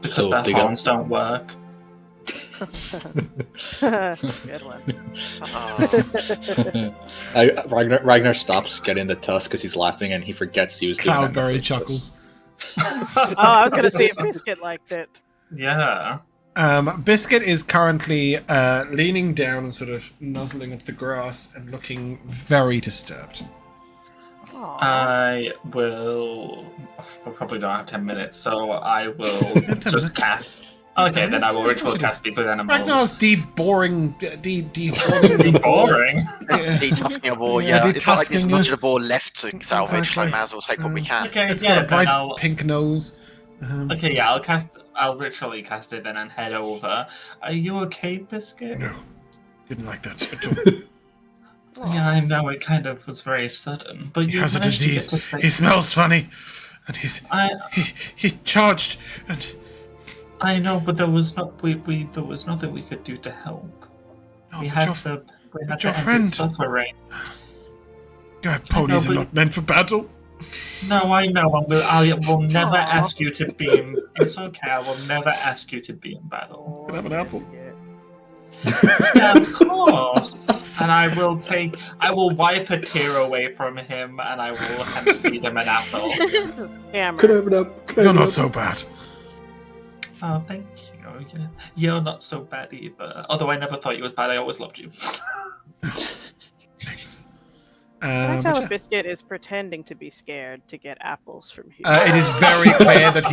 Because
So
their
they got-
horns don't work.
Good one.
Ragnar stops getting the tusk because he's laughing and he forgets he was doing that in the
Cloudberry
first
chuckles.
Oh, I was gonna see if Biscuit liked it.
Yeah.
Biscuit is currently leaning down and sort of nuzzling at the grass and looking very disturbed.
Aw.
I will. I probably don't have 10 minutes, so I will
10
just
minutes.
cast. Okay, then I will
Yeah,
ritual
of course you
cast Speak with Animals.
Ragnar's deboring.
Boring.
Yeah.
Detusking a boar,
Yeah,
yeah. It's like there's
detusking
much
it.
of the boar left to salvage, so
Exactly.
may as well take what we can.
Okay,
It's
yeah,
got a bright
then I'll.
pink nose.
Okay, yeah, I'll ritually cast it then and head over. Are you okay, Biscuit?
No, didn't like that at all.
Yeah, I know it kind of was very sudden, but
He
you
has a
managed to get
disease.
to safety.
He smells funny, and
I
he charged, and
I know, but there was not there was nothing we could do to help.
no,
we
but
had
your,
to we had
But
to
your
end
friend-
its suffering.
Ponies
but-
are not meant for battle.
No, I know. I will never
Aw.
ask you to be in. It's okay. I will never ask you to be in battle.
Can I have an apple?
Yeah, of course. And I will wipe a tear away from him, and I will hand feed him an apple.
Scammer.
Could I have it up? Could I
You're
have it
not
up?
so bad.
Oh, thank you. Yeah. You're not so bad either. Although I never thought you was bad. I always loved you.
Thanks.
Can I
But
tell
yeah.
if Biscuit is pretending to be scared to get apples from Hugo?
It is very clear that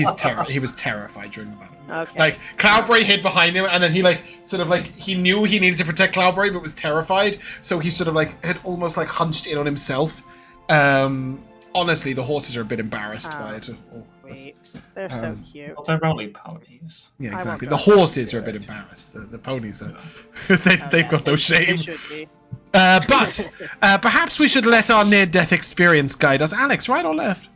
he was terrified during the battle.
Okay.
Like Cloudberry hid behind him, and then he knew he needed to protect Cloudberry, but was terrified. So he sort of had almost hunched in on himself. Honestly, the horses are a bit embarrassed by it.
Wait, they're so cute.
Well, they're only ponies.
Yeah,
I
exactly.
won't
The
go.
horses are a bit embarrassed. The ponies are. they've got no
They
shame.
should be.
But perhaps we should let our near-death experience guide us. Alex, right or left?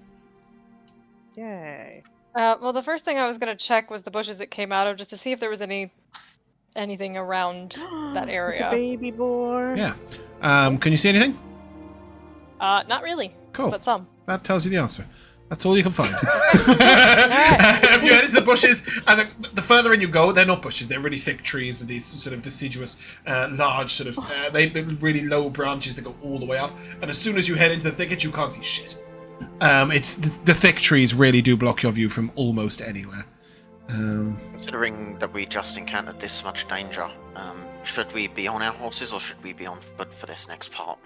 Yay.
Well, the first thing I was gonna check was the bushes it came out of, just to see if there was anything around that area.
Baby boy.
Yeah. Can you see anything?
Not really.
Cool.
But some.
That tells you the answer. That's all you can find.
Alright.
You head into the bushes, and the further in you go, they're not bushes. They're really thick trees with these sort of deciduous, large sort of, they're really low branches that go all the way up. And as soon as you head into the thicket, you can't see shit. It's the thick trees really do block your view from almost anywhere.
Considering that we just encountered this much danger, should we be on our horses or should we be on foot for this next part?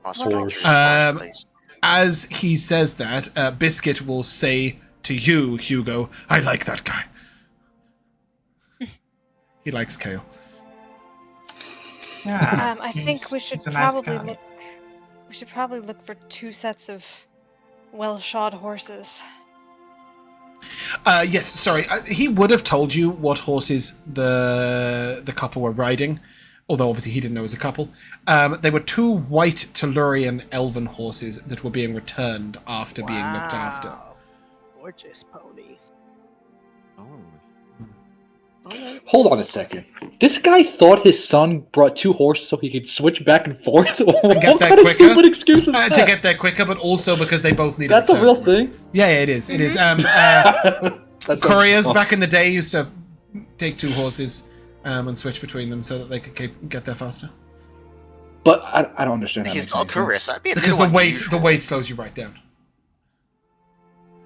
Whilst we're going through this forest, please.
As he says that, Biscuit will say to you, Hugo, I like that guy. He likes Cael.
Yeah.
I think we should
he's a nice
probably
guy.
look. We should probably look for 2 sets of well-shod horses.
Yes, sorry. He would have told you what horses the couple were riding, although obviously he didn't know it was a couple. They were 2 white Tellurian elven horses that were being returned after being looked after.
Wow. Gorgeous ponies.
Hold on a second. This guy thought his son brought 2 horses so he could switch back and forth?
get
What
there
kind of
quicker?
stupid excuse is
To
that?
get there quicker, but also because they both needed
That's a real
return.
thing.
Yeah, it is. It is.
That sounds
Couriers
fun.
back in the day used to take 2 horses and switch between them so that they could get there faster.
But I don't understand. how
He's
that
not
makes any
curious.
sense.
That'd be a
Because
little
the
unusual.
weight slows you right down.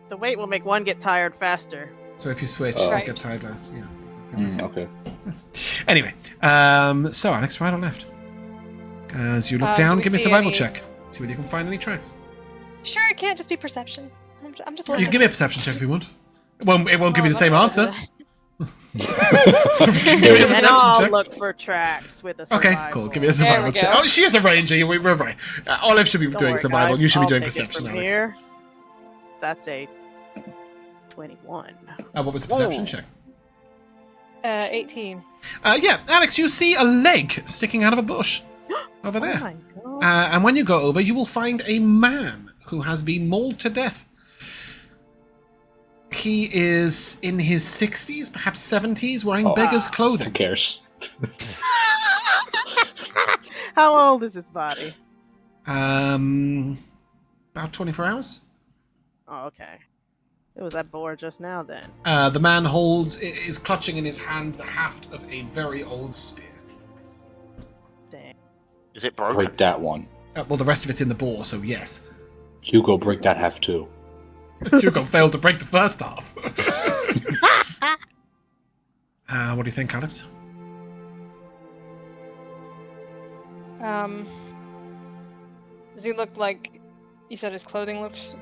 The weight will make one get tired faster.
So if you switch,
Oh.
you
Right.
get tired less. Yeah. Exactly.
Okay.
Anyway, so Alex, right or left? As you look
Do
down,
we
give me a
see
survival
any-
check. See whether you can find any tracks.
Sure, it can't just be perception. I'm just
You
looking.
can give me a perception check if you want. It won't give you the same answer. Give me a
And
perception
I'll
check.
look for tracks with a
Okay,
survival.
cool. Give me a
There we
survival check.
go.
Oh, she is a ranger. We're right. Olive should be
Don't
doing
worry,
survival.
guys.
You should be
I'll
doing
take it
perception,
from
Alex.
here. That's a 21.
What was the perception check?
18.
Yeah, Alex, you see a leg sticking out of a bush over
Oh
there.
my god.
And when you go over, you will find a man who has been mauled to death. He is in his 60s, perhaps 70s, wearing beggar's
Who
clothing.
cares?
How old is his body?
About 24 hours.
Oh, okay. It was that boar just now then.
The man is clutching in his hand the haft of a very old spear.
Dang.
Is it broken?
Break that one.
Well, the rest of it's in the bore, so yes.
Hugo, break that half too.
Hugo failed to break the first half. What do you think, Alex?
Does he look like you said his clothing looks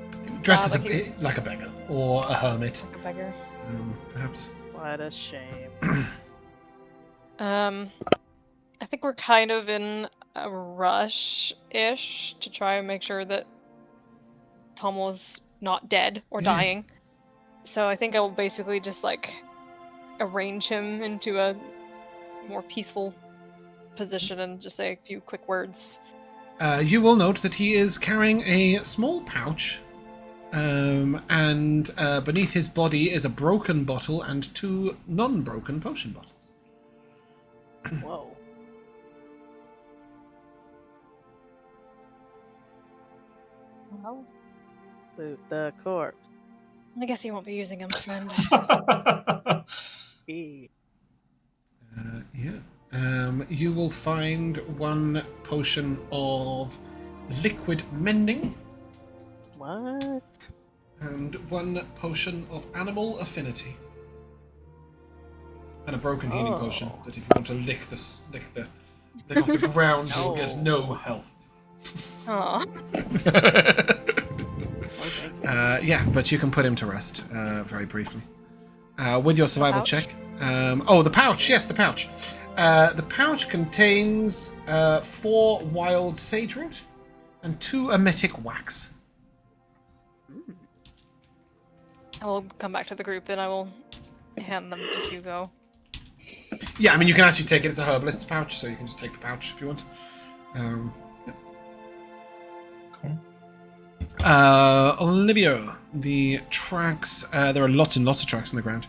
Dressed as
like
like a beggar or a hermit,
like a beggar?
perhaps.
What a shame.
I think we're kind of in a rush-ish to try and make sure that Tommel's not dead or
Yeah.
dying. So I think I will basically just arrange him into a more peaceful position and just say a few quick words.
You will note that he is carrying a small pouch, and beneath his body is a broken bottle and 2 non-broken potion bottles.
Whoa.
Well,
Loot the corpse.
I guess you won't be using them, friend.
E.
You will find 1 potion of liquid mending
What?
and 1 potion of animal affinity. And a broken healing potion that if you want to lick off the ground, you'll get no health.
Aw.
Yeah, but you can put him to rest very briefly. With your survival
pouch?
check. The pouch. Yes, the pouch. The pouch contains 4 wild sage root and 2 emetic wax.
I will come back to the group and I will hand them to Hugo.
Yeah, I mean, you can actually take it. It's a herbalist's pouch, so you can just take the pouch if you want. Yeah.
Cool.
Olivia, the tracks. There are lots and lots of tracks on the ground.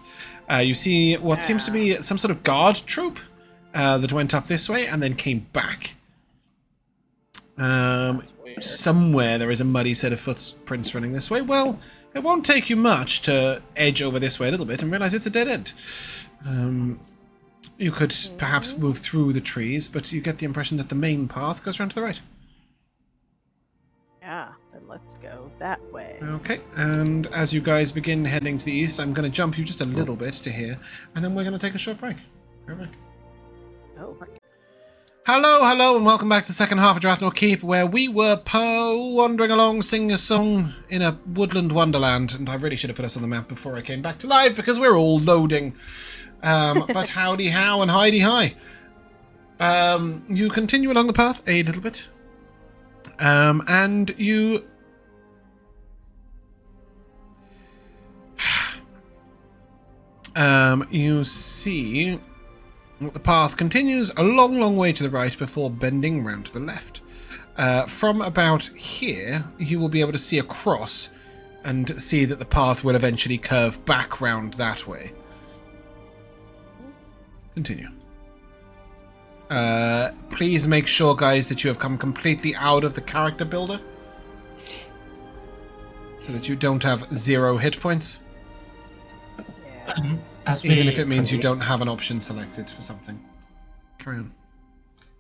You see what seems to be some sort of guard troop that went up this way and then came back. Somewhere there is a muddy set of footprints running this way. Well, it won't take you much to edge over this way a little bit and realize it's a dead end. You could perhaps move through the trees, but you get the impression that the main path goes around to the right.
Yeah, then let's go that way.
Okay, and as you guys begin heading to the east, I'm going to jump you just a little bit to here, and then we're going to take a short break. Be right back.
Oh.
Hello, and welcome back to the second half of Drathnor Keep, where we were wandering along, singing a song in a woodland wonderland, and I really should have put us on the map before I came back to live, because we're all loading. But howdy how and hidey hi. You continue along the path a little bit, and you... you see... the path continues a long way to the right before bending round to the left. From about here, you will be able to see across and see that the path will eventually curve back round that way. Continue. Please make sure, guys, that you have come completely out of the character builder, so that you don't have 0 hit points.
Yeah.
Even if it means you don't have an option selected for something. Carry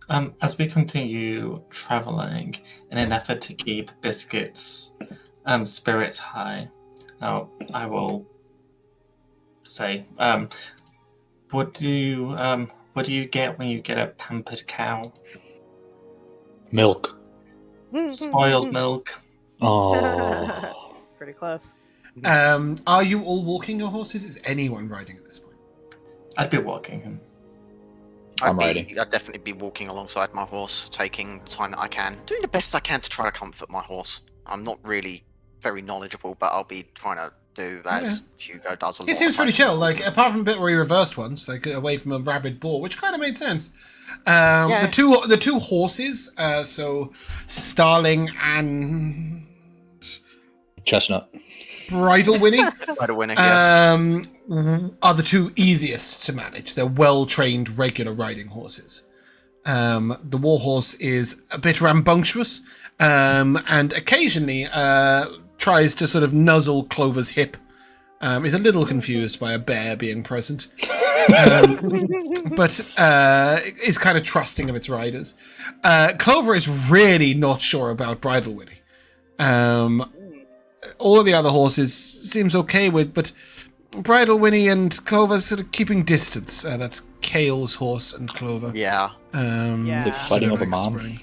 on.
As we continue traveling in an effort to keep Biscuit's spirits high, I will say, what do you get when you get a pampered cow?
Milk.
Spoiled milk.
Oh.
Pretty close.
Are you all walking your horses? Is anyone riding at this point?
I'd be walking him.
I'm riding.
I'd definitely be walking alongside my horse, taking the time that I can, doing the best I can to try to comfort my horse. I'm not really very knowledgeable, but I'll be trying to do as Hugo does a lot.
It seems pretty chill. Like, apart from the bit where he reversed once, like away from a rabid boar, which kind of made sense. The two horses, so Starling and
Chestnut.
Bridle Winnie,
Bridle Winnie, yes.
are the 2 easiest to manage. They're well-trained, regular riding horses. The warhorse is a bit rambunctious, and occasionally tries to sort of nuzzle Clover's hip. Is a little confused by a bear being present, but is kind of trusting of its riders. Clover is really not sure about Bridle Winnie. All of the other horses seems okay with, but Bridle Winnie and Clover sort of keeping distance. That's Cael's horse and Clover.
Yeah.
They're fighting over mom.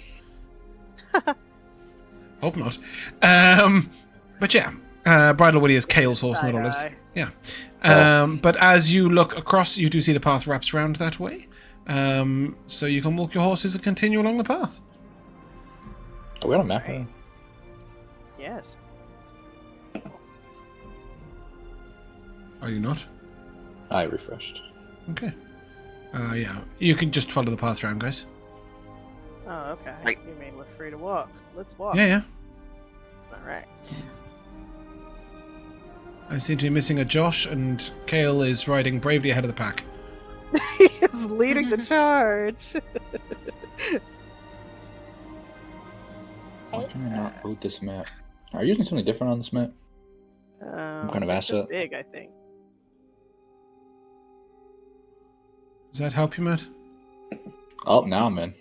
Hope not. But yeah, Bridle Winnie is Cael's horse, not Olive's. Yeah. But as you look across, you do see the path wraps around that way. So you can walk your horses and continue along the path.
Are we on a map?
Right. Yes.
Are you not?
I refreshed.
Okay. Yeah, you can just follow the path around, guys.
Oh, okay.
Right.
You mean we're free to walk? Let's walk.
Yeah.
All right.
I seem to be missing a Josh, and Cael is riding bravely ahead of the pack.
He is leading the charge.
Why can I not load this map? Are you using something different on this map? kind of
it's just
asset?
big, I think.
Does that help you, Matt?
Oh, now I'm in.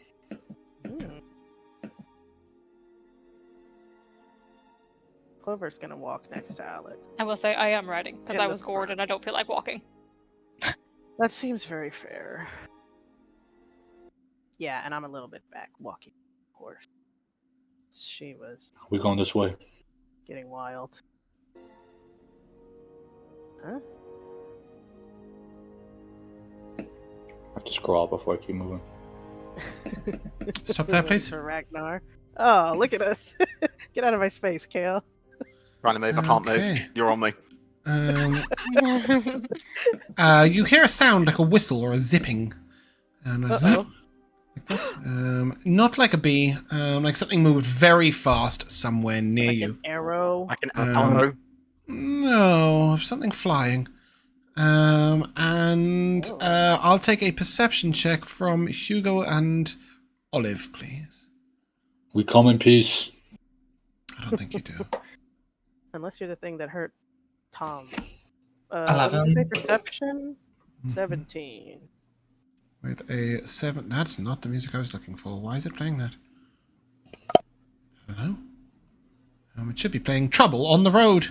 Clover's gonna walk next to Alex.
I will say I am riding because
In
I
the
was gored
front.
and I don't feel like walking.
That seems very fair. Yeah, and I'm a little bit back walking, of course. She was
We going this way?
getting wild. Huh?
I have to scroll before I keep moving.
Stop there, please.
For Ragnar. Oh, look at us. Get out of my space, Cael.
Trying to move, I can't move.
Okay.
You're on me.
You hear a sound like a whistle or a zipping. And a zip,
Uh-oh.
like that. Not like a bee. Like something moved very fast somewhere near
Like
you.
an arrow.
I can
Um, No, something flying. I'll take a perception check from Hugo and Olive, please.
We come in peace.
I don't think you do.
Unless you're the thing that hurt Tom.
11.
What did you say? Perception? 17.
With a 7. That's not the music I was looking for. Why is it playing that? I don't know. It should be playing Trouble on the Road.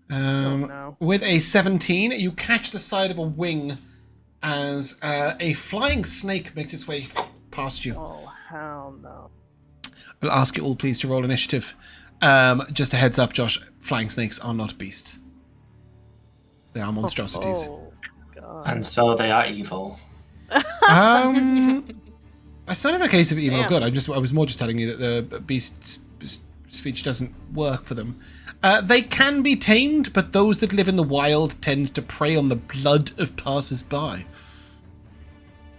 No.
With a 17, you catch the side of a wing as a flying snake makes its way past you.
Oh, hell no.
I'll ask you all please to roll initiative. Just a heads up, Josh, flying snakes are not beasts. They are monstrosities.
Oh, God.
And so they are evil.
It's not even a case of evil or
Damn.
good. I was more just telling you that the beast speech doesn't work for them. They can be tamed, but those that live in the wild tend to prey on the blood of passers-by.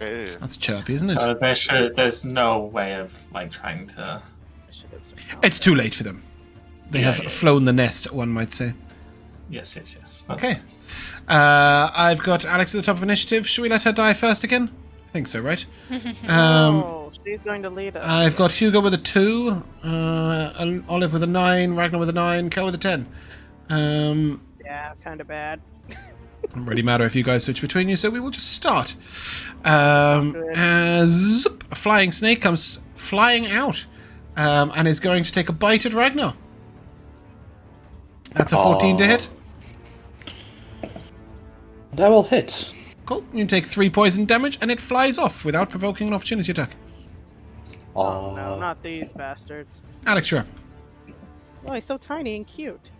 Ew.
That's chirpy, isn't it?
So there's no way of like trying to.
It's too late for them. They
Yeah,
have
yeah, yeah.
flown the nest, one might say.
Yes. That's
Okay. I've got Alex at the top of initiative. Should we let her die first again? I think so, right?
No, she's going to lead us.
I've got Hugo with a 2, Olive with a 9, Ragnar with a 9, Cael with a 10.
Yeah, kind of bad.
Doesn't really matter if you guys switch between you, so we will just start.
Good.
As a flying snake comes flying out and is going to take a bite at Ragnar. That's a 14 to hit.
That will hit.
Cool. You take 3 poison damage, and it flies off without provoking an opportunity attack.
Oh no, not these bastards.
Alex, you're up.
Oh, he's so tiny and cute.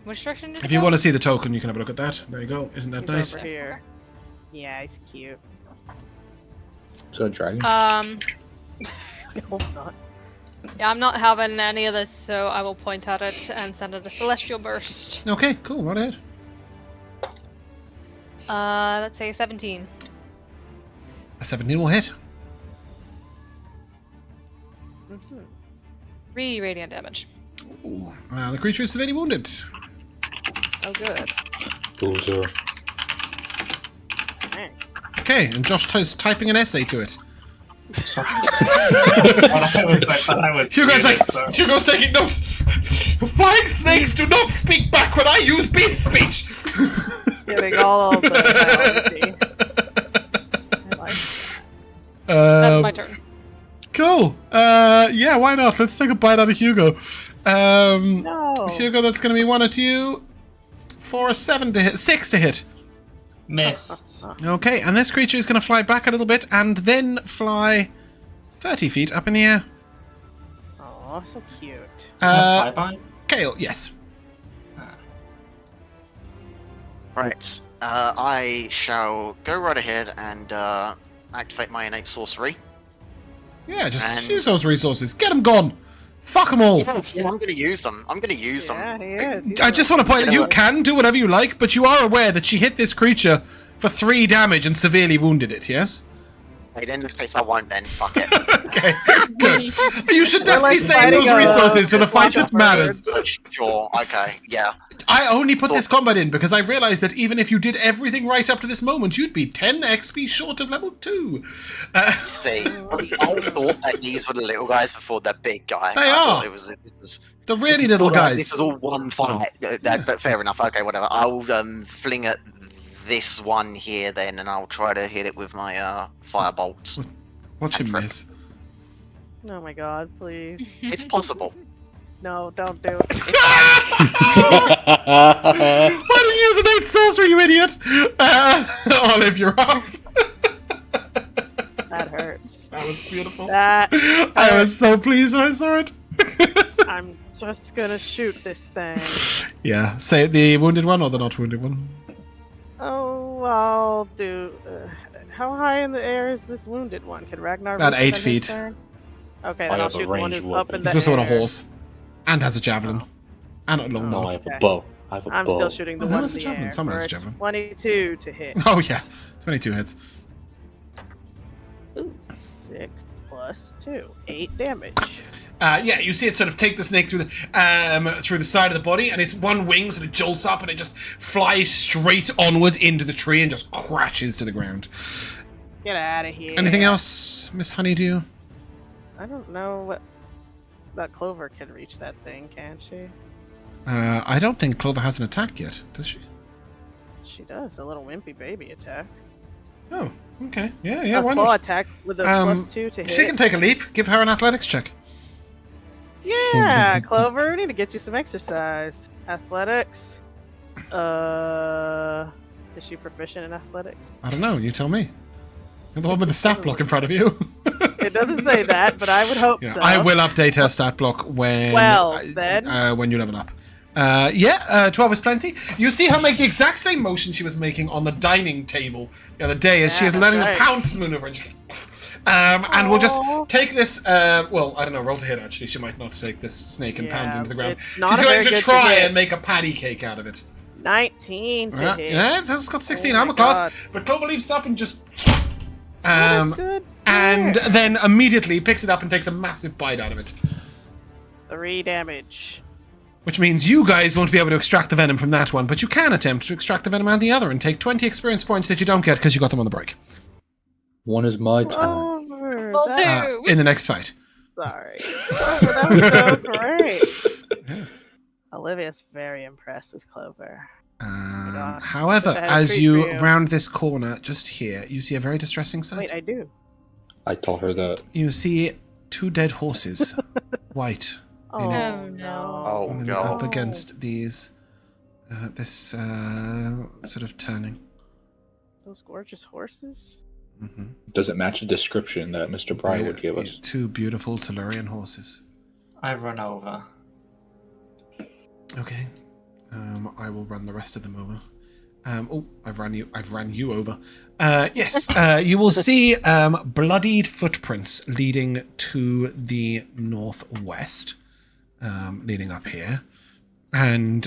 Which direction did
If
it
you
go?
want to see the token, you can have a look at that. There you go. Isn't that
He's
nice?
over here. Yeah, he's cute.
Is that a dragon?
No, not.
Yeah, I'm not having any of this, so I will point at it and send it a celestial burst.
Okay, cool. Right ahead.
Let's say 17.
A 17 will hit.
3 radiant damage.
Ooh. The creature is severely wounded.
Oh, good.
2-0.
Dang.
Okay, and Josh is typing an essay to it. Hugo's taking notes. Flying snakes do not speak back when I use beast speech.
Getting all of the biology. I like it.
That's my turn.
Cool. Yeah, why not? Let's take a bite out of Hugo.
No.
Hugo, that's going to be 1 at you for a 7 to hit, 6 to hit.
Miss.
Okay, and this creature is going to fly back a little bit and then fly 30 feet up in the air.
Oh, so cute.
Is that flyby?
Cael, yes.
Right. I shall go right ahead and activate my innate sorcery.
Yeah, just
And-
use those resources. Get them gone. Fuck them all.
Yeah, I'm going to use them.
Yeah, he is. He's
I just want to point out, you can do whatever you like, but you are aware that she hit this creature for 3 damage and severely wounded it, yes?
Right, in this case, I won't then. Fuck it.
Okay, good. You should definitely
like
save
fighting
those resources for the fight that matters.
Sure, okay, yeah.
I only put this combat in because I realized that even if you did everything right up to this moment, you'd be 10 XP short of level 2.
See, I always thought that these were the little guys before the big guy.
They
I thought
are.
It was
The really little
Sort of like,
guys.
this is all one fight. But fair enough. Okay, whatever. I'll fling at this one here then, and I'll try to hit it with my firebolt.
Watch him
Trip.
miss.
Oh my god, please.
It's possible.
No, don't do it.
Why did you use an 8 sorcery, you idiot? Olive, you're off.
That hurts.
That was beautiful.
That
I was so pleased when I saw it.
I'm just gonna shoot this thing.
Yeah, say the wounded one or the not wounded one.
Oh, I'll do. How high in the air is this wounded one? Can Ragnar
About
reach
8
it on his
feet.
turn? Okay,
I
then I'll
have a
shoot the one
ranged
who's up in
weapon.
the
He's also on a
air.
horse. And has a javelin. And a longbow.
No, I have a
Okay.
bow. I have a
I'm
bow.
still shooting the
Oh, who
one
has
in
a
the
javelin?
air.
Someone has a
for
javelin.
22 to hit.
Oh yeah, 22 hits.
Ooh, 6 plus 2. 8 damage.
Yeah, you see it sort of take the snake through the side of the body, and its one wing sort of jolts up, and it just flies straight onwards into the tree and just crashes to the ground.
Get out of here.
Anything else, Miss Honeydew?
I don't know what. That Clover can reach that thing, can she?
I don't think Clover has an attack yet, does she?
She does. A little wimpy baby attack.
Oh, okay. Yeah, why
claw
not?
attack with a
Um,
plus 2 to hit.
She can take a leap. Give her an athletics check.
Yeah, Clover, we need to get you some exercise. Athletics. Is she proficient in athletics?
I don't know, you tell me. You're the one with the stat block in front of you.
It doesn't say that, but I would hope
Yeah,
so.
I will update her stat block when
12, then.
when you level up. 12 is plenty. You see her make the exact same motion she was making on the dining table the other day as she
Yeah,
is learning
that's
the
right.
pounce maneuver. And we'll just
Aw.
take this. Well, I don't know. Roll to hit. Actually, she might not take this snake and pound
Yeah,
into the ground.
it's not
She's
a
going
very
to
good
try
hit.
and make a patty cake out of it.
19 to hit.
Yeah, it's got 16
Oh my
armor class,
God.
but Clover leaps up and just.
What a good
And
bear.
then immediately picks it up and takes a massive bite out of it.
3 damage.
Which means you guys won't be able to extract the venom from that one, but you can attempt to extract the venom out of the other and take 20 experience points that you don't get because you got them on the break.
One is my turn.
Clover,
Will
that-
do.
In the next fight.
Sorry. Clover, that was so great.
Yeah.
Olivia's very impressed with Clover. gosh.
However,
Wish I had a
as
treat
you
for you.
round this corner just here, you see a very distressing sight.
Wait, I do.
I told her that.
You see 2 dead horses, white,
Oh,
no.
no.
Oh,
and
no.
up against these, sort of turning.
Those gorgeous horses?
Mm-hmm.
Does it match the description that Mr. Bry would give us?
2 beautiful Caelharin horses.
I run over.
Okay. I will run the rest of them over. I've ran you over. Yes, you will see bloodied footprints leading to the northwest, leading up here, and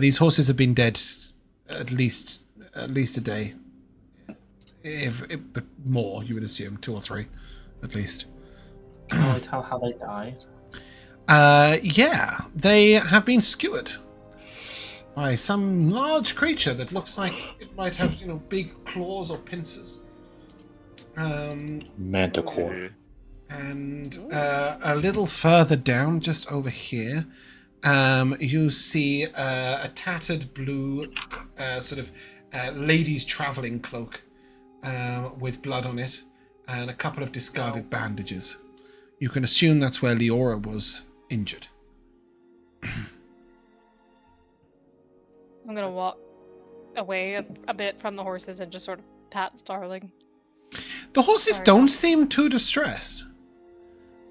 these horses have been dead at least a day, if more. You would assume 2 or 3, at least.
Can I tell how they died?
Yeah, they have been skewered by some large creature that looks like it might have, big claws or pincers.
Manticore.
And a little further down, just over here, you see a tattered blue lady's traveling cloak with blood on it and a couple of discarded bandages. You can assume that's where Elora was injured.
I'm gonna walk away a bit from the horses and just sort of pat Starling.
The horses
Sorry.
don't seem too distressed.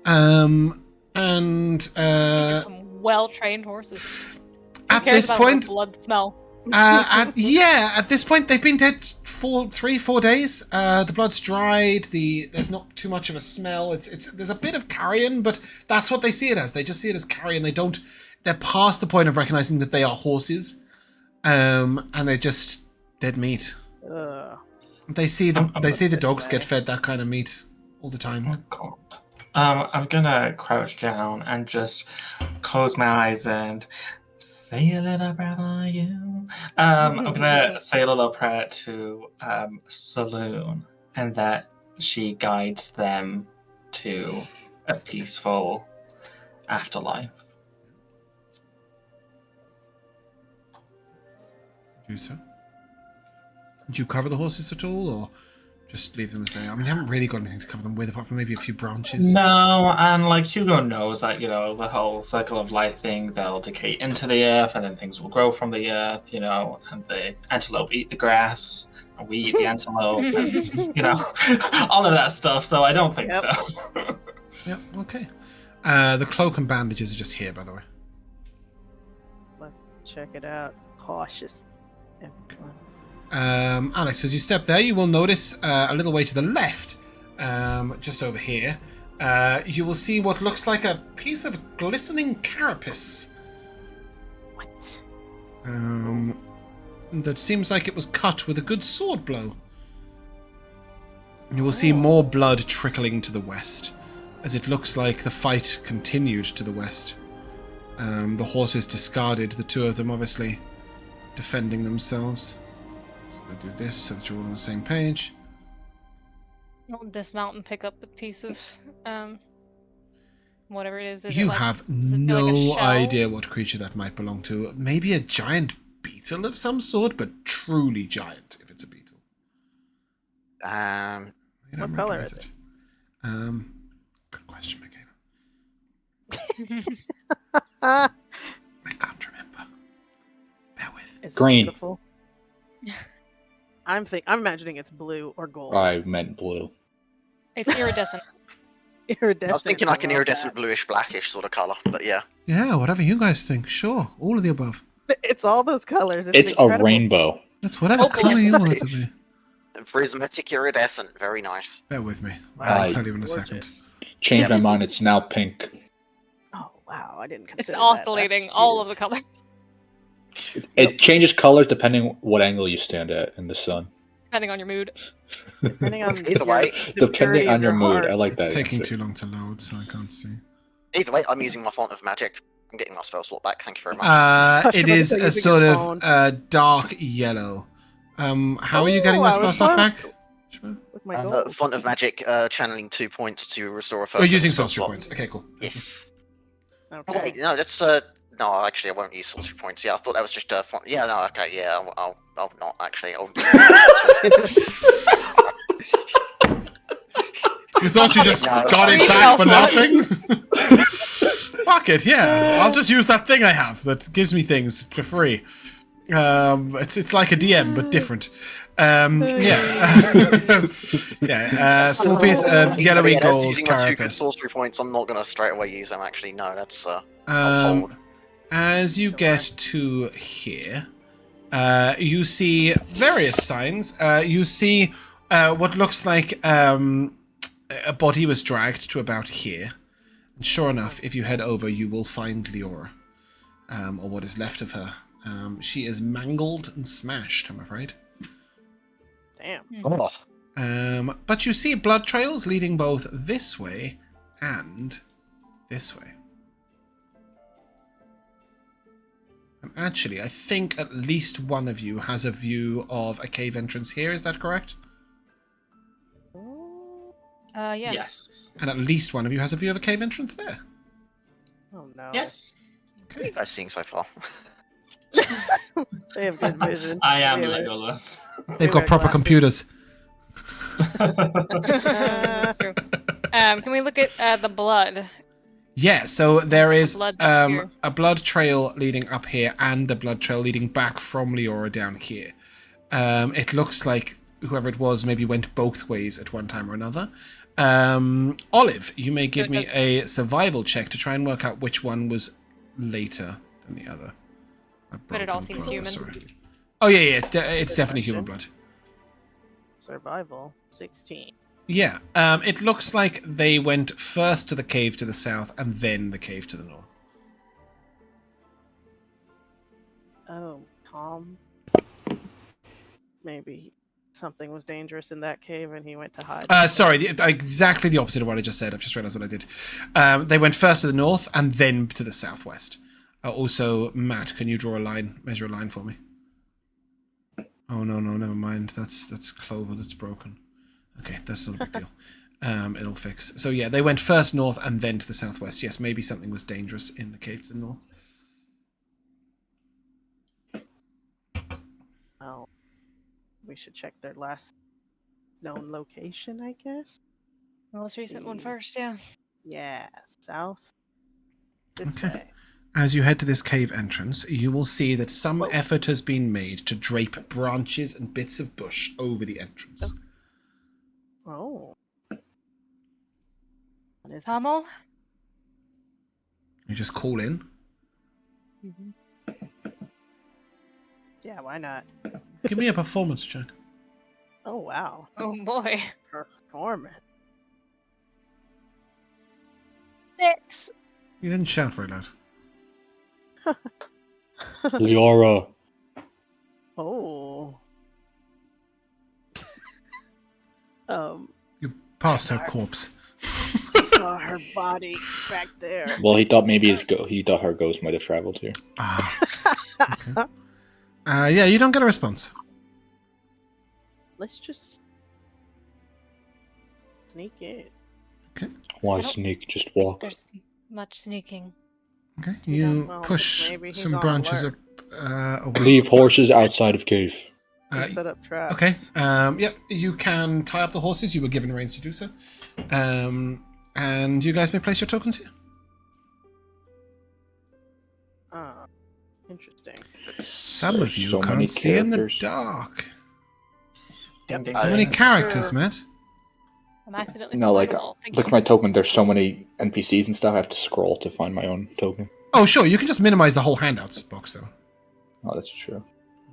And
Some well-trained horses. Who
at
cares
this
about
point,
the blood smell?
at this point, they've been dead 3-4 days. The blood's dried. There's not too much of a smell. There's a bit of carrion, but that's what they see it as. They just see it as carrion. They're past the point of recognizing that they are horses, and they're just dead meat.
Ugh.
They see the
this
dogs
way.
get fed that kind of meat all the time.
Oh god. I'm gonna crouch down and just close my eyes and say a little prayer for you. I'm gonna say a little prayer to Saloon, and that she guides them to a peaceful afterlife.
do so. Did you cover the horses at all, or just leave them as they are? I mean, you haven't really got anything to cover them with, apart from maybe a few branches.
No, and like Hugo knows that, the whole cycle of life thing, they'll decay into the earth, and then things will grow from the earth, and the antelope eat the grass, and we eat the antelope, and, all of that stuff, so I don't think so.
Yep, okay. The cloak and bandages are just here, by the way.
Let's check it out. Cautious, everyone.
Alex, as you step there, you will notice a little way to the left, just over here, you will see what looks like a piece of glistening carapace.
What?
That seems like it was cut with a good sword blow. You will see more blood trickling to the west, as it looks like the fight continued to the west. The horses discarded, the two of them obviously defending themselves. Do this so that you're all on the same page.
I'll dismount and pick up the piece of whatever it is.
You have
does it feel
no
like a shell?
idea what creature that might belong to. Maybe a giant beetle of some sort, but truly giant if it's a beetle.
What color is it?
Good question,
Uh,
I can't remember. Bear with.
is it
Green.
beautiful? I'm imagining it's blue or gold.
I meant blue.
It's iridescent.
Iridescent.
I was thinking like an
love
iridescent bluish blackish sort of colour, but yeah.
Yeah, whatever you guys think. Sure, all of the above.
that. It's all those colors.
It's a
incredible.
rainbow.
That's whatever
Opal
color you
is
want it to be.
Prismatic iridescent, very nice.
Bear with me.
Wow,
I'll
it's
tell you in a second.
gorgeous.
Changed
Yeah.
my mind. It's now pink.
Oh wow, I didn't
It's
consider that.
oscillating
That's
all of the
cute.
colors.
It changes colors depending what angle you stand at in the sun.
Depending on your mood.
Depending on
Either way,
the
Depending
purity
on
of
your mood.
heart.
I like that.
It's taking
answer.
too long to load, so I can't see.
Either way, I'm using my font of magic. I'm getting my spell slot back. Thank you very much.
It is
You're
a
using
sort
your
of
phone.
dark yellow. How are you getting my
I
spell
was
slot back?
close with my gold.
Font of magic, channeling 2 points to restore a first.
We're using
level spell
sorcery
slot.
points. Okay, cool.
Yes. Oh,
Okay.
wait, no, that's no. Actually, I won't use sorcery points. Yeah, I thought that was just font. Yeah, no, okay, yeah, I'll not actually.
You thought you just
No.
got it back for nothing? Fuck it, yeah. I'll just use that thing I have that gives me things for free. It's like a DM but different. Small piece of yellowy
that's
gold
using my 2 good
carapace.
sorcery points. I'm not gonna straight away use them. Actually, no, that's I'll hold.
As you get to here, you see various signs. You see what looks like a body was dragged to about here. And sure enough, if you head over, you will find Elora, or what is left of her. She is mangled and smashed, I'm afraid.
Damn.
Oh,
But you see blood trails leading both this way and this way. And actually, I think at least one of you has a view of a cave entrance here. Is that correct?
Yeah.
Yes.
And at least one of you has a view of a cave entrance there.
Oh no.
Yes.
what are you guys seeing so far?
They have good vision.
I am
They have-
Legolas.
They've got
got
proper
glasses.
computers.
That's true. Can we look at the blood?
Yeah, so there is
Blood up here.
a blood trail leading up here and a blood trail leading back from Leora down here. It looks like whoever it was maybe went both ways at one time or another. Olive, you may give me a survival check to try and work out which one was later than the other.
But it all
Broken
seems
blood,
human.
sorry. Oh yeah, it's definitely human blood.
Survival 16.
Yeah, it looks like they went first to the cave to the south and then the cave to the north.
Oh, Tom. Maybe something was dangerous in that cave and he went to hide.
Sorry, exactly the opposite of what I just said. I've just realized what I did. They went first to the north and then to the southwest. Also, Matt, can you draw a line, measure a line for me? Oh, no, never mind. That's Clover that's broken. Okay, that's not a big deal. It'll fix. So yeah, they went first north and then to the southwest. Yes, maybe something was dangerous in the cave to the north.
we should check their last known location, I guess.
The most recent one first, yeah.
Yeah, south. This
Okay.
way.
As you head to this cave entrance, you will see that some
Whoa.
effort has been made to drape branches and bits of bush over the entrance.
Oh. What is
Jamal?
You just call in.
Yeah, why not?
Give me a performance check.
Oh, wow.
Oh boy.
Performance.
6.
You didn't shout very loud.
Elora.
Oh.
You passed her corpse.
I saw her body back there.
Well, he thought maybe he thought her ghost might have traveled here.
Okay. Yeah, you don't get a response.
Let's just sneak in.
Why
I don't
sneak? Just
think
walk.
there's much sneaking.
Okay.
Yeah,
You
well,
push
maybe he's
some
on
branches
alert.
up away.
Leave horses outside of cave.
Set up traps.
Okay. Yep. You can tie up the horses. You were given reins to do so. And you guys may place your tokens here.
Ah, interesting.
Some of you
So many
can't see in the
characters.
dark.
Ding, ding,
So
ding.
many
I'm
characters,
sure-
Matt.
I'm accidentally
No, like,
following them all.
look at my token. There's so many NPCs and stuff. I have to scroll to find my own token.
Oh, sure. You can just minimize the whole handouts box, though.
Oh, that's true.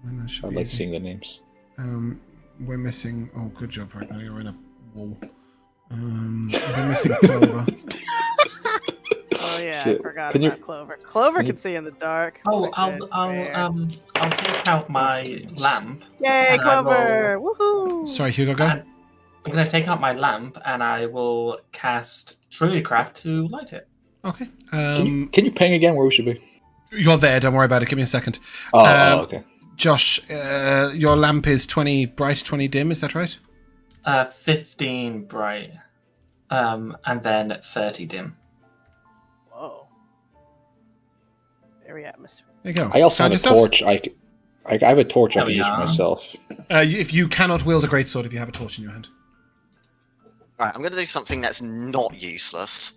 And that should
I
be
like
easy.
seeing the names.
We're missing. Oh, good job, right now. You're in a wall. We're missing Clover.
Oh yeah,
Shit.
I forgot
Can you-
about Clover. Clover
can you-
can see in the dark.
Oh,
Right there.
I'll take out my lamp.
Yay,
and I
Clover! Woohoo!
Sorry, Hugo, go.
And I'm gonna take out my lamp and I will cast Druidcraft to light it.
Okay.
Can you ping again where we should be?
You're there. Don't worry about it. Give me a second.
Oh, okay.
Josh, your lamp is 20 bright, 20 dim. Is that right?
15 bright, and then 30 dim.
Whoa. Very atmospheric.
There you go.
I also
Found
have a
yourselves?
torch. I have a torch I
There
can
we
use for
are.
myself.
If you cannot wield a greatsword if you have a torch in your hand.
Right, I'm going to do something that's not useless.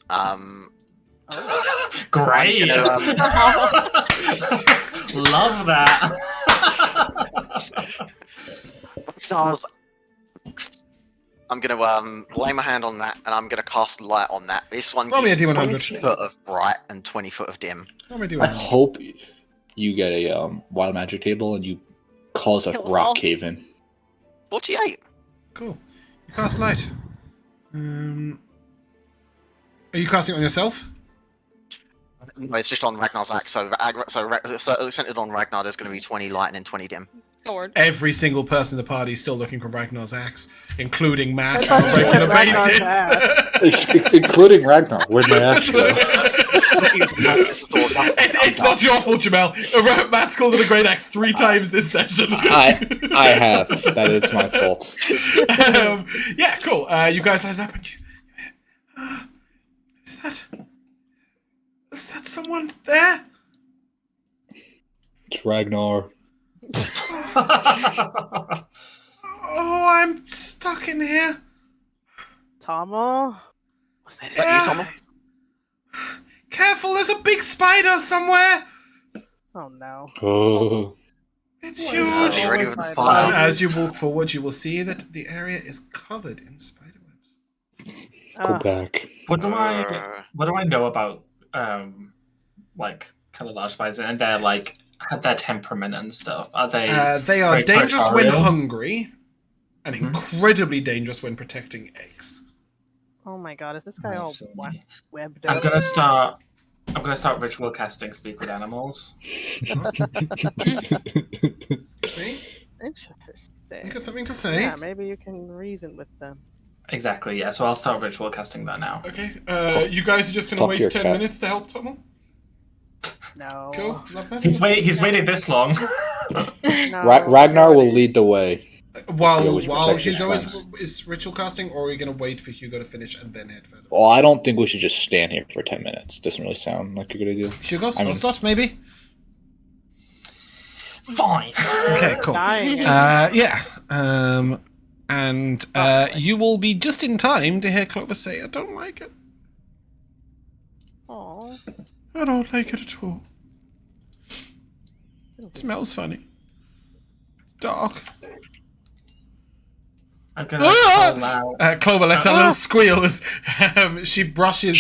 Great!
I'm gonna,
Love that.
because I'm going to lay my hand on that, and I'm going to cast light on that. This one
Roll me a
gives
D100.
20 foot of bright and 20 foot of dim.
What am I doing?
I hope you get a wild magic table and you cause a
Kill us
rock
all.
cave in.
48.
Cool. You cast light. Are you casting it on yourself?
No, it's just on Ragnar's axe. So centered on Ragnar, there's going to be 20 light and then 20 dim.
Sword.
Every single person in the party is still looking for Ragnar's axe, including Matt
I
on
thought
a
you said
regular
Ragnar's
basis.
Including Ragnar. Where'd my axe go?
It's not your fault, Jamal. Matt's called it a great axe 3 times this session.
I have. That is my fault.
Yeah, cool. You guys light it up and you... Is that someone there?
It's Ragnar.
Oh, I'm stuck in here.
Tomo? Was that
Is that you, Tomo?
Careful, there's a big spider somewhere.
Oh no.
Oh.
It's
Are
huge.
you ready with the
Spider.
spider?
As you walk forward, you will see that the area is covered in spiderwebs.
Go back.
What do I know about like kind of large spiders and their like have their temperament and stuff? Are they?
They are
very
dangerous when
territorial?
hungry, and
Mhm.
incredibly dangerous when protecting eggs.
Oh my god, is this guy
I
all
see.
webbed
I'm
up?
gonna start ritual casting speak with animals.
Excuse me?
Interesting.
You got something to say?
Yeah, maybe you can reason with them.
Exactly, yeah. So I'll start ritual casting that now.
Okay. You guys are just going to
Talk to
wait
your
10
cat.
minutes to help Tomo?
No.
Cool. Love that.
He's waited this long.
No,
Ragnar will lead the way.
While
always protect his
Hugo
friends.
is ritual casting, or are we going to wait for Hugo to finish and then head further?
Well, I don't think we should just stand here for 10 minutes. Doesn't really sound like a good idea.
Hugo, spell
mean-
slot, maybe?
Fine.
Okay, cool.
Dying.
Yeah. And you will be just in time to hear Clover say, "I don't like it.
Aww.
I don't like it at all. It smells funny. Dark."
I'm gonna call out.
Clover lets out a little squeal as she brushes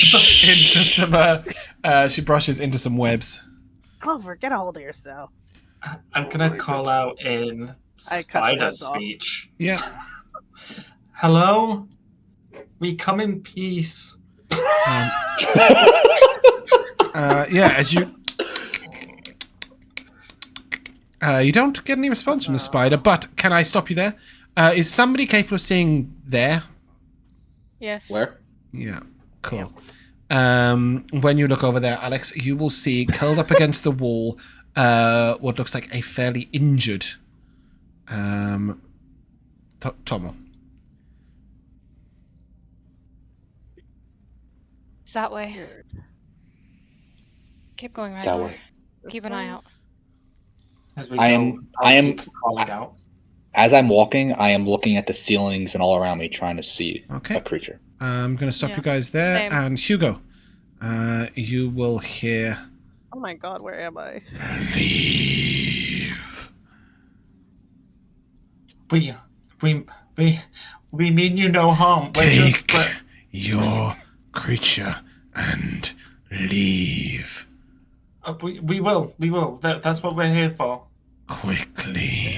into some webs.
Clover, get a hold of yourself.
I'm gonna call out in spider speech.
Yeah.
Hello? We come in peace.
Yeah, as you... you don't get any response from the spider, but can I stop you there? Is somebody capable of seeing there?
Yes.
Where?
Yeah, cool. When you look over there, Alex, you will see curled up against the wall what looks like a fairly injured Tomo.
It's that way. Keep going,
That
Ragnar.
way.
Keep an eye out.
As we
I
go,
am-
I'll
I am-
keep calling out.
As I'm walking, I am looking at the ceilings and all around me, trying to see
Okay.
a creature.
I'm going to stop
Yeah.
you guys there.
Same.
And Hugo, you will hear...
Oh my god, where am I?
Leave.
We mean you no harm. We're just,
Take your creature and leave.
we will. That's what we're here for.
Quickly.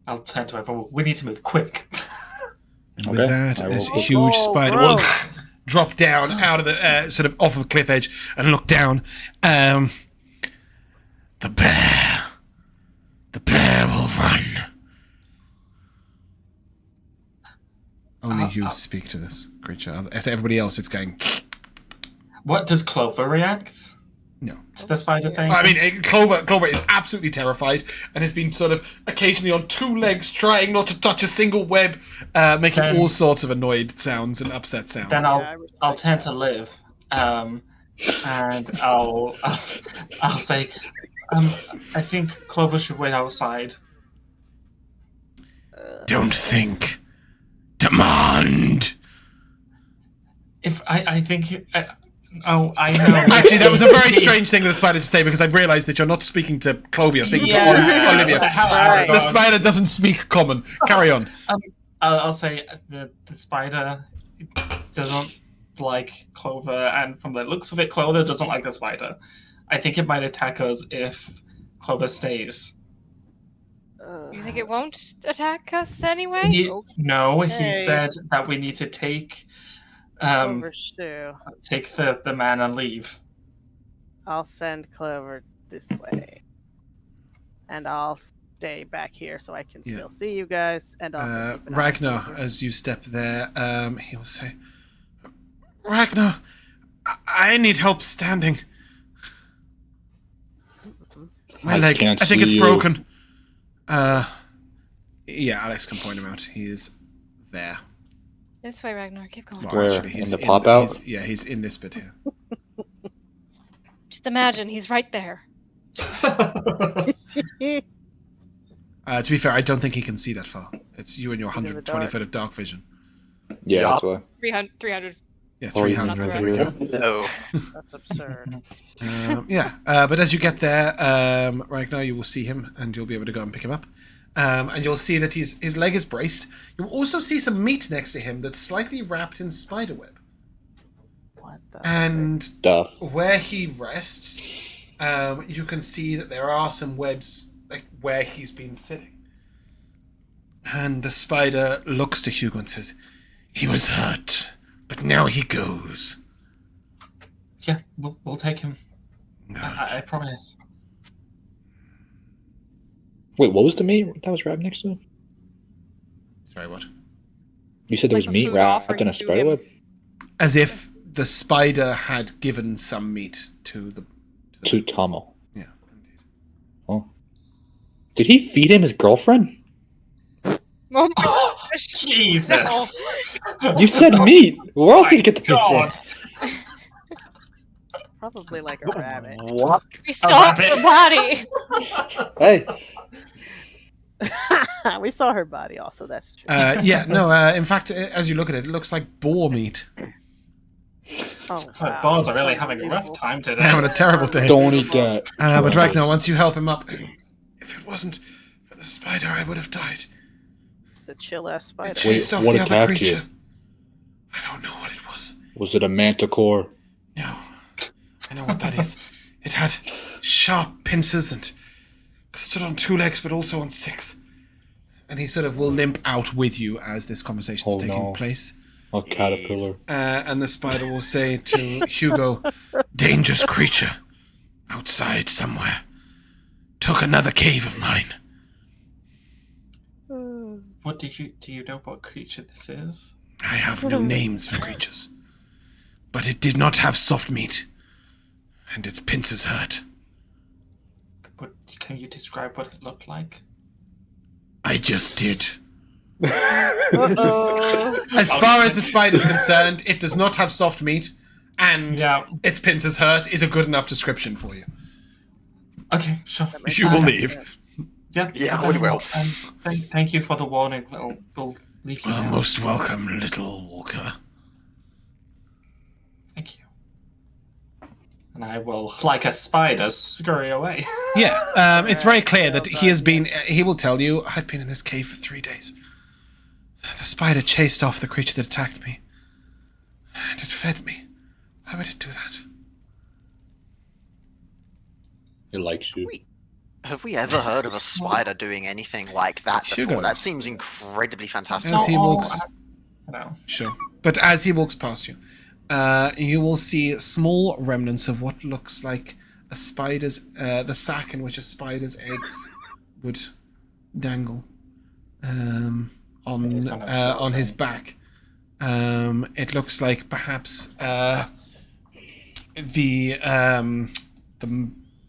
I'll turn to everyone. We need to move quick.
And with
Okay,
that,
I will
this
go.
huge
Oh,
spider
gross.
will drop down out of the sort of off of a cliff edge and look down. The bear will run. Only you speak to this creature. To everybody else, it's going.
What does Clover react
No.
to the spider saying?
I mean,
this?
Clover is absolutely terrified and has been sort of occasionally on two legs, trying not to touch a single web, making
Then-
all sorts of annoyed sounds and upset sounds.
Then
Yeah, I respect
I'll turn
that.
to Liv, and I'll say, I think Clover should wait outside.
Don't think. Demand.
If I think, oh, I know.
Actually, that was a very strange thing for the spider to say because I realised that you're not speaking to Clover, you're speaking to Olivia.
Right.
The spider doesn't speak common. Carry on.
I'll say the spider doesn't like Clover, and from the looks of it, Clover doesn't like the spider. I think it might attack us if Clover stays.
You think it won't attack us anyway?
He
Okay.
said that we need to take
Clover Stew.
take the man and leave.
I'll send Clover this way. And I'll stay back here so I can
Yeah.
still see you guys. And also keep an eye on
Ragnar,
Clover.
as you step there, he will say, Ragnar, I need help standing. My
I
leg,
can't
I think
see
it's
you.
broken. Yeah, Alex can point him out. He is there.
This way, Ragnar. Keep going.
Well,
Where?
actually,
In
he's
the pop-out?
he's in this bit here.
Just imagine he's right there.
To be fair, I don't think he can see that far. It's you and your
He's in the
120
dark.
foot of dark vision.
Yeah,
Yeah.
that's why.
300.
Yeah,
Or
300.
not
There we go.
No.
That's absurd.
But as you get there, Ragnar, you will see him, and you'll be able to go and pick him up. And you'll see that his leg is braced. You'll also see some meat next to him that's slightly wrapped in spiderweb.
What the
And
Stuff.
where he rests, you can see that there are some webs like where he's been sitting. And the spider looks to Hugo and says, "He was hurt, but now he goes."
Yeah, we'll take him.
No.
I promise.
Wait, what was the meat that was wrapped next to him?
Sorry, what?
You said there
Like
was
a
meat
food
wrapped
offering
in a
to
spider
him.
web?
As if the spider had given some meat to the...
To Tomo.
Yeah, indeed.
Oh. Did he feed him his girlfriend?
Oh my gosh.
Jesus!
You said meat! Where else did he get the meat
God!
from?
Probably like a rabbit.
What?
We stopped
rabbit.
the body.
Hey,
We saw her body also, that's true.
Yeah, no, in fact, as you look at it, it looks like boar meat.
Oh,
My balls are really having a rough time today.
They're having a terrible day.
Don't eat that.
But Ragnar, once you help him up, if it wasn't for the spider, I would have died.
It's a chill-ass
It
spider.
chased off
what
the other
attacked
creature.
you?
I don't know what it was.
Was it a manticore?
No. I know what that is. It had sharp pincers and stood on 2 legs, but also on 6. And he sort of will limp out with you as this conversation is
Oh,
taking
no.
place.
A caterpillar.
And the spider will say to Hugo, dangerous creature, outside somewhere. Took another cave of mine.
What do you know what creature this is?
I have no names for creatures. But it did not have soft meat. And its pincers hurt.
What can you describe what it looked like?
I just did.
Uh-oh.
As far as the spider's concerned, it does not have soft meat, and
Yeah.
its pincers hurt is a good enough description for you.
Okay, sure.
You will leave.
Yeah,
Yeah, we will.
Thank you for the warning. We'll leave you now.
Most welcome, little walker.
Thank you. And I will, like a spider, scurry away.
Yeah, it's very clear that he will tell you, I've been in this cave for 3 days. The spider chased off the creature that attacked me. And it fed me. Why would it do that?
It likes you.
Have we ever heard of a spider doing anything like that
Hugo.
before? That seems incredibly fantastic.
As he walks...
No.
Sure. But as he walks past you, you will see small remnants of what looks like a spider's, the sack in which a spider's eggs would dangle on his back. It looks like perhaps the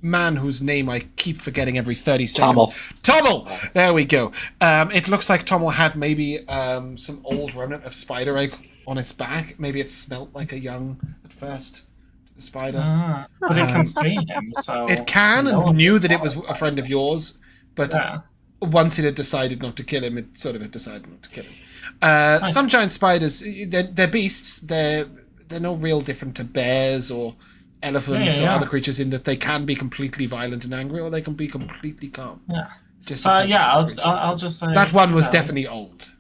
man whose name I keep forgetting every 30 seconds. Tommel! There we go. It looks like Tommel had maybe some old remnant of spider egg on its back. Maybe it smelt like a young at first. The spider.
But it can see him, so...
It can,
it
and
knows
knew
it's
that it was a friend of yours, but
Yeah.
once it had decided not to kill him, it sort of had decided not to kill him. Some giant spiders, they're beasts. They're no real different to bears or elephants or other creatures in that they can be completely violent and angry, or they can be completely calm.
Yeah.
Just
Yeah,
depends on the creature.
I'll just say...
That one was
no.
definitely old.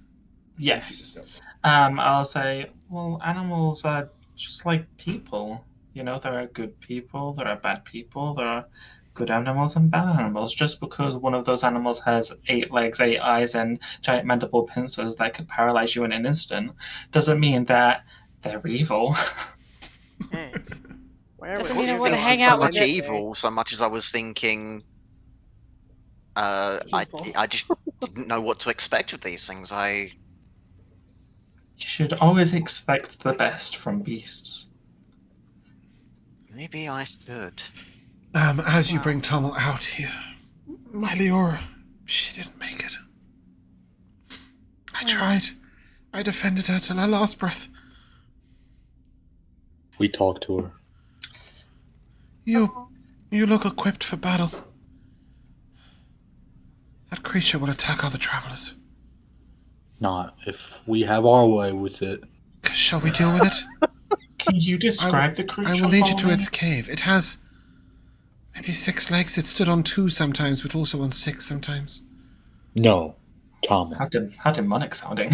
Yes. I'll say, well, animals are just like people. You know, there are good people, there are bad people, there are good animals and bad animals. Just because one of those animals has 8 legs, 8 eyes, and giant mandible pincers that could paralyze you in an instant, doesn't mean that they're evil.
Doesn't
I
mean I
wasn't
wanna
thinking
hang
so
out with
much
it.
evil, so much as I was thinking. I just didn't know what to expect with these things.
You should always expect the best from beasts.
Maybe I should.
As you bring Tommel out here, my Elora, she didn't make it. I tried. I defended her till her last breath.
We talked to her.
You look equipped for battle. That creature will attack other travelers.
Not if we have our way with it.
Shall we deal with it?
Can you describe the creature?
I will lead you
for
to
me?
its cave. It has maybe 6 legs. It stood on 2 sometimes, but also on 6 sometimes.
No, Tom.
How demonic sounding.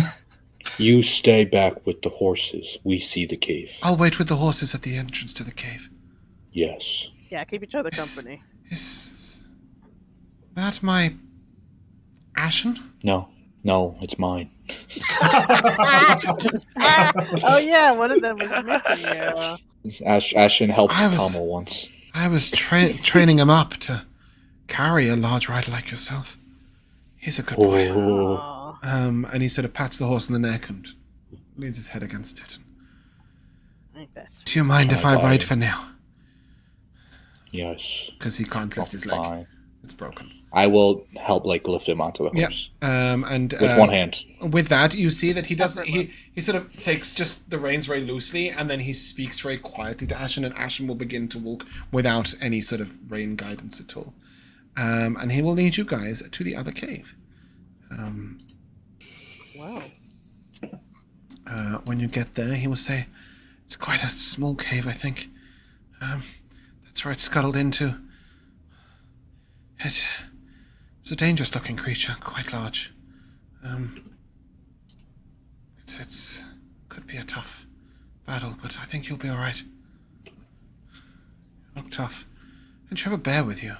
You stay back with the horses. We see the cave.
I'll wait with the horses at the entrance to the cave.
Yes.
Yeah, keep each other company.
Is that my Ashen?
No, it's mine.
Oh yeah, one of them was missing.
Ashen helped
I was-
Tommel once.
I was training him up to carry a large rider like yourself. He's a good boy.
Oh,
Aw,
And he sort of pats the horse on the neck and leans his head against it.
I think that's
Do you mind if I ride for now?
yes.
Because he can't lift his leg.
Fine.
It's broken.
I will help, lift him onto the
Yeah.
horse
And
with one hand.
with that, you see that he doesn't. He sort of takes just the reins very loosely, and then he speaks very quietly to Ashen, and Ashen will begin to walk without any sort of rein guidance at all. And he will lead you guys to the other cave.
Wow.
When you get there, he will say, it's quite a small cave, I think. That's where it scuttled into. It was a dangerous-looking creature, quite large. It's could be a tough battle, but I think you'll be all right. You look tough. Don't you have a bear with you?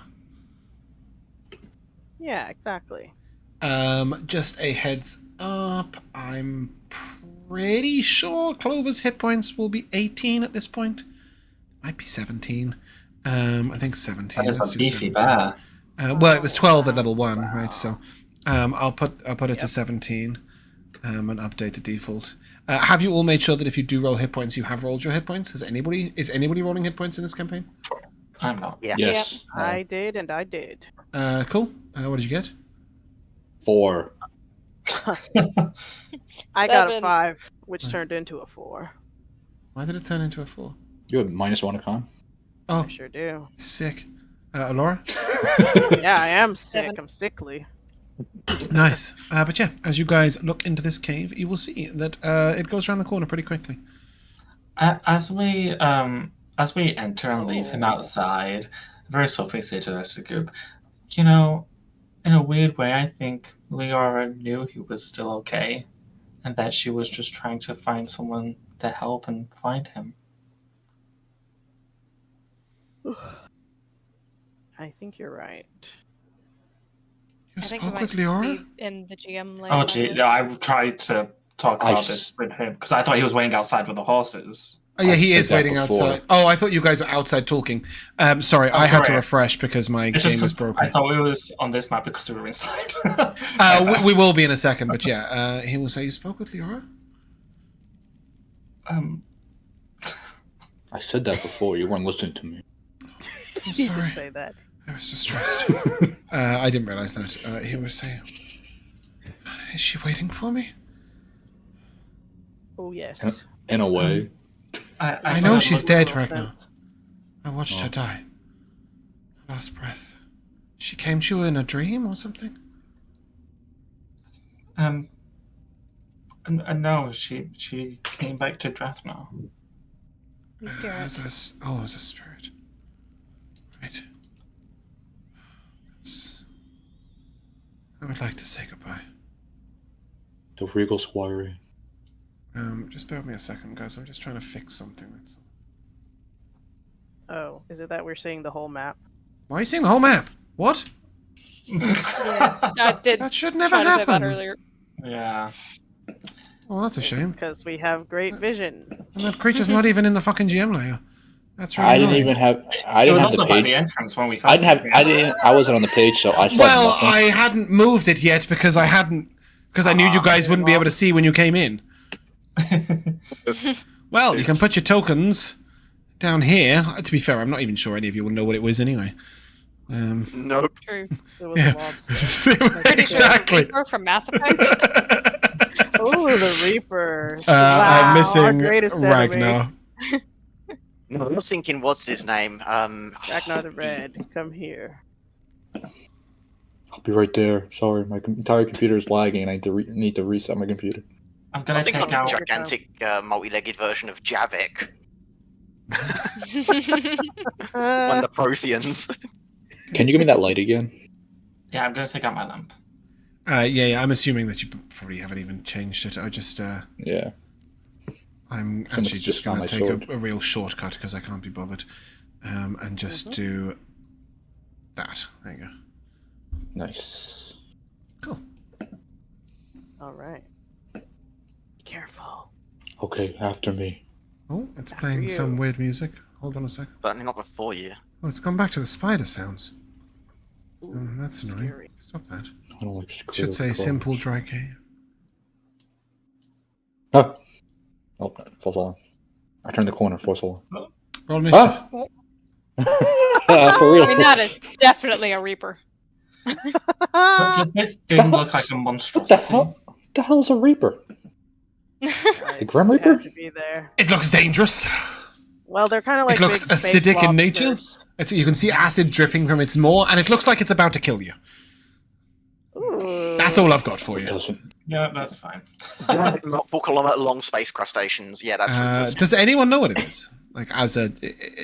Yeah, exactly.
Just a heads up. I'm pretty sure Clover's hit points will be 18 at this point. Might be 17. I think 17.
That is
Let's
a
do
beefy
17.
bear.
Well, it was 12 at level 1, right? So, I'll put it to 17, and update the default. Have you all made sure that if you do roll hit points, you have rolled your hit points? Is anybody rolling hit points in this campaign?
I'm not.
Yeah.
Yes.
I did, and I did.
Cool. What did you get?
4.
I got a
7.
5, which
Nice.
turned into a 4.
Why did it turn into a 4?
You have -1 to con?
Oh,
I sure do.
sick. Elora?
Yeah, I am sick.
7.
I'm sickly.
Nice. But yeah, as you guys look into this cave, you will see that it goes around the corner pretty quickly.
As we enter and leave him outside, very softly say to the rest of the group, you know, in a weird way, I think Leora knew he was still okay, and that she was just trying to find someone to help and find him.
I think you're right.
You
I think
spoke
it
with
might
Leora?
be in the GM later.
Oh, gee, no, I tried to talk
I
about
s-
this with him because I thought he was waiting outside with the horses.
Oh, yeah,
I
he
said
is
that
waiting
before.
outside. Oh, I thought you guys were outside talking. Sorry, I had to
sorry.
refresh because my
It's just
game is
'cause
broken.
I thought we was on this map because we were inside.
We will be in a second, but yeah, he will say, you spoke with Leora?
I said that before. You weren't listening to me.
I'm
You
sorry.
did say that.
I was distressed. I didn't realize that. He was saying, is she waiting for me?
Oh, yes.
In a way.
I know she's dead,
Little
Ragnar.
sense.
I watched her die. Last breath. She came to you in a dream or something?
No, she came back to Drathnor.
As a spirit. Right. I would like to say goodbye.
The Regal Squire.
Just bear with me a second, guys. I'm just trying to fix something. That's all.
Oh, is it that we're seeing the whole map?
Why are you seeing the whole map? What?
I did
That should never
try to say that
happen.
earlier.
Yeah.
Well, that's a shame.
Because we have great vision.
And that creature's not even in the fucking GM layer. That's really
I didn't
annoying.
even have. I
It
didn't
was
have
also
the
by
page.
the entrance when we
I
first
didn't have.
came
I
in.
didn't. I wasn't on the page, so I saw
Well,
nothing.
I hadn't moved it yet because I knew you guys wouldn't be able to see when you came in. Well, you can put your tokens down here. To be fair, I'm not even sure any of you will know what it was anyway.
Nope.
True.
It was
Yeah.
a lobster.
Pretty sure
Exactly.
Reaper from Mass Effect.
Oh, the Reaper.
I'm
Wow, our
missing
greatest enemy.
Ragnar.
I was thinking, what's his name?
Ragnar the Red, come here.
I'll be right there. Sorry, my entire computer is lagging, and I need to reset my computer.
I'm
I
gonna
was thinking
take
of
out.
the gigantic multi-legged version of Javik, one of the Protheans.
Can you give me that light again?
Yeah, I'm gonna take out my lamp.
Yeah, I'm assuming that you probably haven't even changed it.
Yeah.
I'm
Someone's
actually just
just found
going to
my
take
sword.
a real shortcut because I can't be bothered. And just do that. There you go.
Nice.
Cool.
All right. Careful.
Okay, after me.
Oh, it's
After
playing
you.
some weird music. Hold on a second.
Certainly not before you.
Oh, it's gone back to the spider sounds.
Ooh,
That's annoying.
scary.
Stop that.
I don't like.
It should say simple dry cave.
Oh, false alarm. I turned the corner. False alarm.
Roll initiative.
For real.
I mean, that is definitely a Reaper.
But does this thing look like a
What the
monstrosity?
hell? What the hell is a Reaper?
The
Grim Reaper?
Had to be there.
It looks dangerous.
Well, they're kind of like
It looks
big space
acidic in nature.
lobsters.
You can see acid dripping from its maw, and it looks like it's about to kill you.
Ooh.
That's all I've got for
It
you.
doesn't.
Yeah, that's fine.
Multiple kilometer long space crustaceans. Yeah, that's
Does anyone know what it is? Like, as a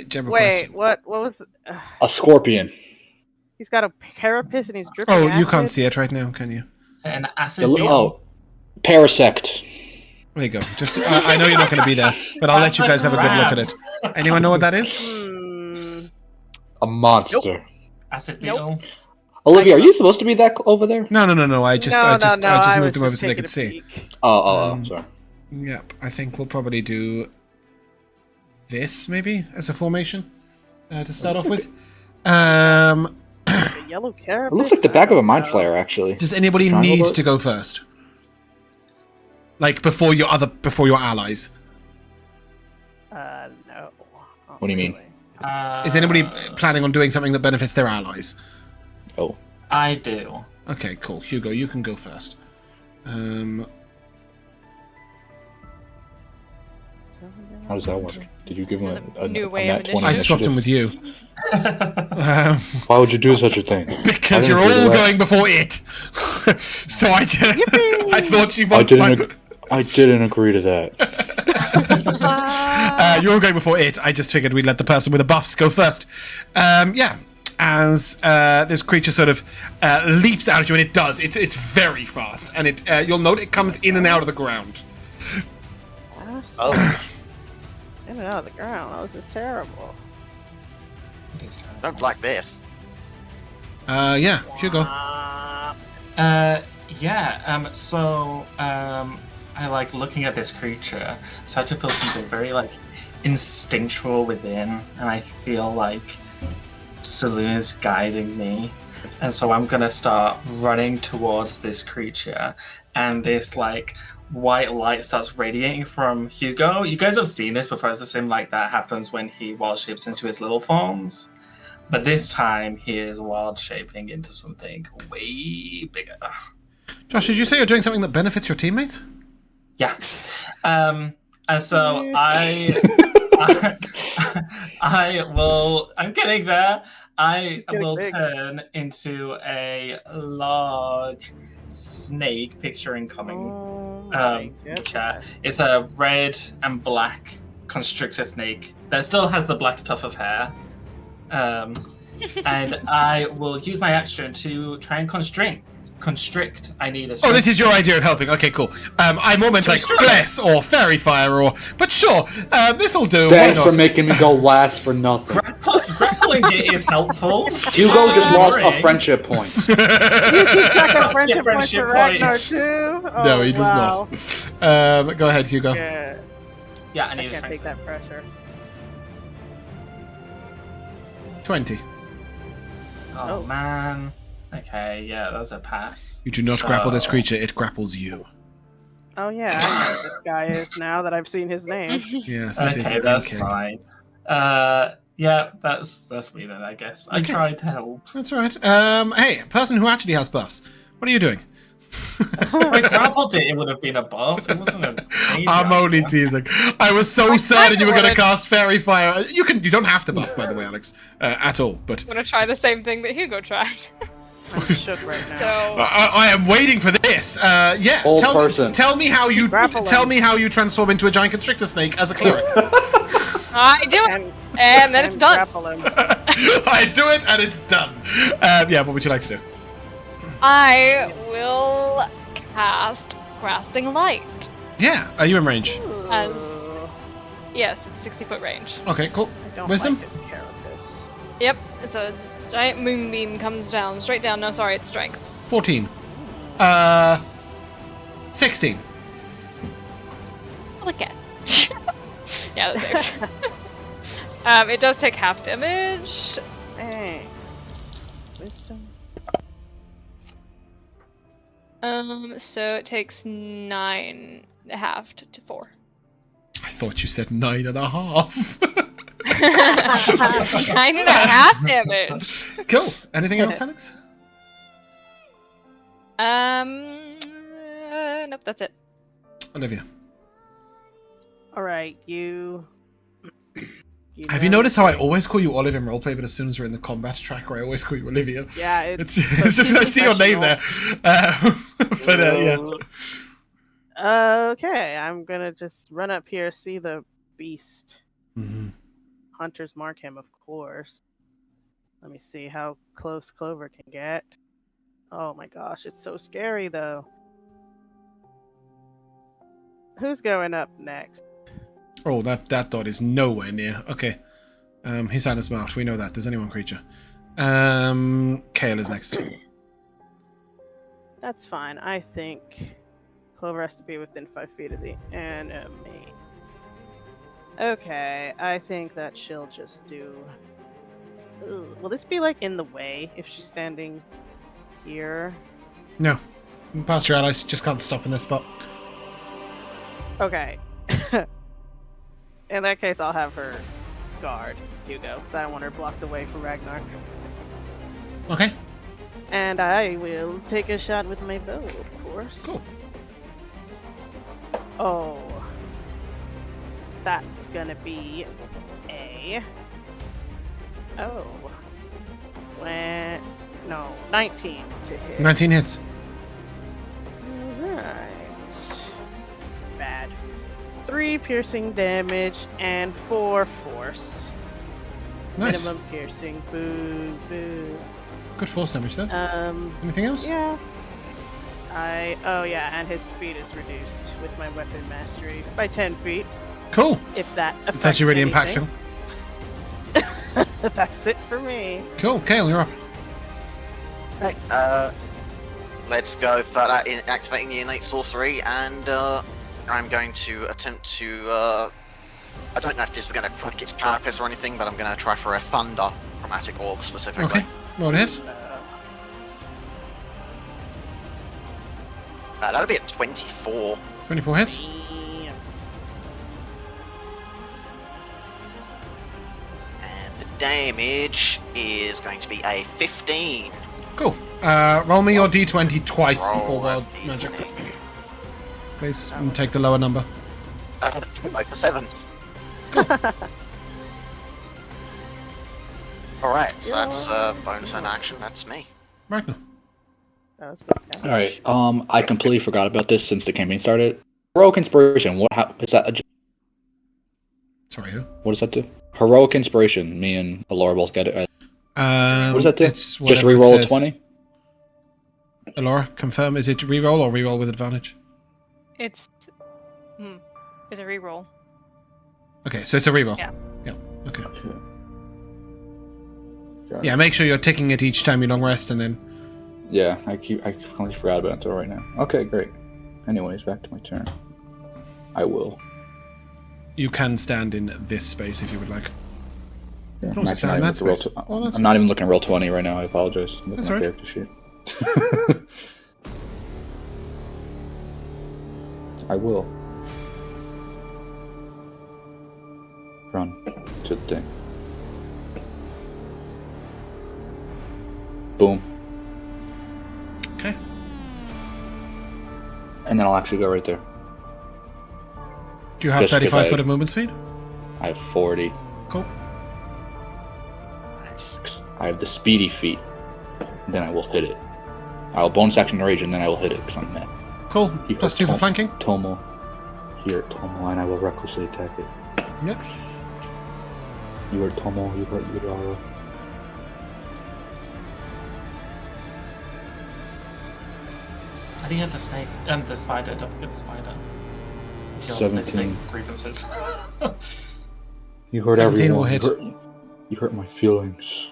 general
Wait,
question.
what was?
A scorpion.
He's got a carapace and he's dripping
Oh,
acid.
you can't see it right now, can you?
An
The
acid
li-
beetle.
oh, parasect.
There you go. Just, I know you're not going to be there, but I'll let you guys have a good look at it. Anyone know what that is?
A monster.
Acid
Nope.
beetle.
Olivia, are you supposed to be that over there?
No. I just
I
moved
was
them over
just
so they could
taking a
see.
peek.
Oh, sorry.
Yep, I think we'll probably do this maybe as a formation to start off with.
A yellow carapace.
It looks like the back of a mind flayer, actually.
Does anybody
Triangle
need
boat?
to go first? Like before your allies?
No.
What do you mean?
Is anybody planning on doing something that benefits their allies?
Oh.
I do.
Okay, cool. Hugo, you can go first.
How does that work? Did you give him a
New way
nat
of
20
I swapped him
initiative?
with you.
Why would you do such a thing?
Because
I
you're
didn't agree to
all
that.
going before it. So I thought you
I didn't agree to that.
you're all going before it. I just figured we'd let the person with the buffs go first. Yeah. As this creature sort of leaps out at you, and it does. It's very fast, and you'll note it comes in and out of the ground.
Oh.
In and out of the ground. That was just terrible.
don't like this.
Yeah, Hugo.
I like looking at this creature. Start to feel something very like instinctual within, and I feel like Saloon is guiding me. And so I'm gonna start running towards this creature, and this like white light starts radiating from Hugo. You guys have seen this before. It's the same like that happens when he wild shapes into his little forms. But this time he is wild shaping into something way bigger.
Josh, did you say you're doing something that benefits your teammates?
Yeah. And so I will. I'm getting there. I
getting
will
big.
turn into a large snake. Picture incoming.
Oh my
Chat.
goodness.
It's a red and black constrictor snake that still has the black tuft of hair. And I will use my action to try and constrict. I need a.
Oh, this is your idea of helping. Okay, cool. I more meant like bless or fairy fire but sure, this'll do.
Thanks
Why
for
not?
making me go last for nothing.
Grappling it is helpful.
Hugo just lost a
Boring.
friendship point.
You keep track of friendship points
friendship
for Ragnar
points.
too? Oh,
No, he does
wow.
not. Go ahead, Hugo.
Yeah,
Yeah, I
I
need a
can't take
strength.
that pressure.
20.
Oh man. Okay, yeah, that's a pass.
You do not grapple this creature; it grapples you.
Oh yeah, I know who this guy is now that I've seen his name.
Yes, it is
Okay,
an
that's
inkling.
fine. Yeah, that's me then, I guess. I
Okay.
tried to help.
That's all right. Hey, person who actually has buffs. What are you doing?
If I grappled it, it would have been a buff. It wasn't a major
I'm only
idea.
teasing. I was so
I
certain you were going to
wanted-
cast Fairy Fire. You don't have to buff, by the way, Alex, at all. But
I'm gonna try the same thing that Hugo tried.
I'm shook right now.
So
I am waiting for this. Yeah.
Old
tell,
person.
Tell me how you
Grapple
tell
him.
me how you transform into a giant constrictor snake as a cleric.
I do it, and then it's done.
Grapple him.
I do it and it's done. Yeah. What would you like to do?
I will cast Grasping Light.
Yeah. Are you in range?
As-
Ooh,
Yes, it's 60-foot range.
Okay. Cool.
I don't
Wisdom?
like his carapace.
Yep, it's a giant moonbeam comes down, straight down. No, sorry, it's strength.
14. 16.
Look at. Yeah, that's safe. It does take half damage.
Hey. Wisdom.
So it takes 9 halved to 4.
I thought you said 9.5.
9.5 damage.
Cool. Anything else, Alex?
Nope, that's it.
Olivia.
All right, you
Have you noticed how I always call you Olive in roleplay, but as soon as we're in the combat tracker, I always call you Olivia?
Yeah,
It's just I see your name there. But yeah.
Okay, I'm gonna just run up here, see the beast.
Mm-hmm.
Hunters mark him, of course. Let me see how close Clover can get. Oh my gosh, it's so scary though. Who's going up next?
Oh, that dot is nowhere near. Okay. His hand is marked. We know that. There's only one creature. Cael is next.
That's fine. I think Clover has to be within 5 feet of the enemy. Okay, I think that she'll just do... Ugh, will this be like in the way if she's standing here?
No. Past your allies. Just can't stop in this spot.
Okay. In that case, I'll have her guard Hugo, because I don't want her blocked the way for Ragnar.
Okay.
And I will take a shot with my bow, of course.
Cool.
Oh. That's gonna be a... Oh. No, 19 to hit.
19 hits.
Alright. Bad. 3 piercing damage and 4 force.
Nice.
Minimum piercing. Boo, boo.
Good force damage then. Anything else?
Yeah. Oh yeah, and his speed is reduced with my weapon mastery by 10 feet.
Cool.
If that affects
It's actually really
anything.
impactful.
That's it for me.
Cool. Cael, you're up.
Right. Let's go for that in activating the innate sorcery, and I'm going to attempt to. I don't know if this is going to crack its carapace or anything, but I'm going to try for a thunder chromatic orb specifically.
Okay. Roll ahead.
That'll be a 24.
24 hits.
Damn.
And the damage is going to be a 15.
Cool. Roll me your d20 twice
Roll
before
a
wild
D20.
magic. Please, and take the lower number.
Like for 7. Alright, so that's bonus and action. That's me.
Ragnar.
That was good.
All right. I completely forgot about this since the campaign started. Heroic inspiration. How is that?
Sorry, who?
What does that do? Heroic inspiration. Me and Elora both get it. What does that do?
It's
Just
whatever it
reroll a
says.
20.
Elora, confirm. Is it reroll or reroll with advantage?
It's a reroll.
Okay, so it's a reroll.
Yeah.
Yeah. Okay.
Got
Yeah,
it.
make sure you're ticking it each time you long rest, and then.
Yeah, I completely forgot about it until right now. Okay, great. Anyways, back to my turn. I will.
You can stand in this space if you would like.
Yeah,
As long as
I'm
you
actually
stand in
not
that
even
space.
looking at
Oh, that's
I'm not
nice.
even looking at roll 20 right now. I apologize. I'm looking
That's
at
all right.
character sheet. I will. Run to the thing. Boom.
Okay.
And then I'll actually go right there.
Do you have
Just 'cause
35
I-
foot of movement speed?
I have 40.
Cool.
Nice.
I have the speedy feat. Then I will hit it. I'll bonus action rage and then I will hit it because I'm mad.
Cool.
You
Plus
heard
2 for
Tom-
flanking.
Tomo. Here, Tomo, and I will recklessly attack it.
Yep.
You heard Tomo, you heard Yara.
I didn't get the snake and the spider. Don't forget the spider. Kill
17.
listing grievances.
You heard
17
everyone.
will hit.
You hurt my feelings.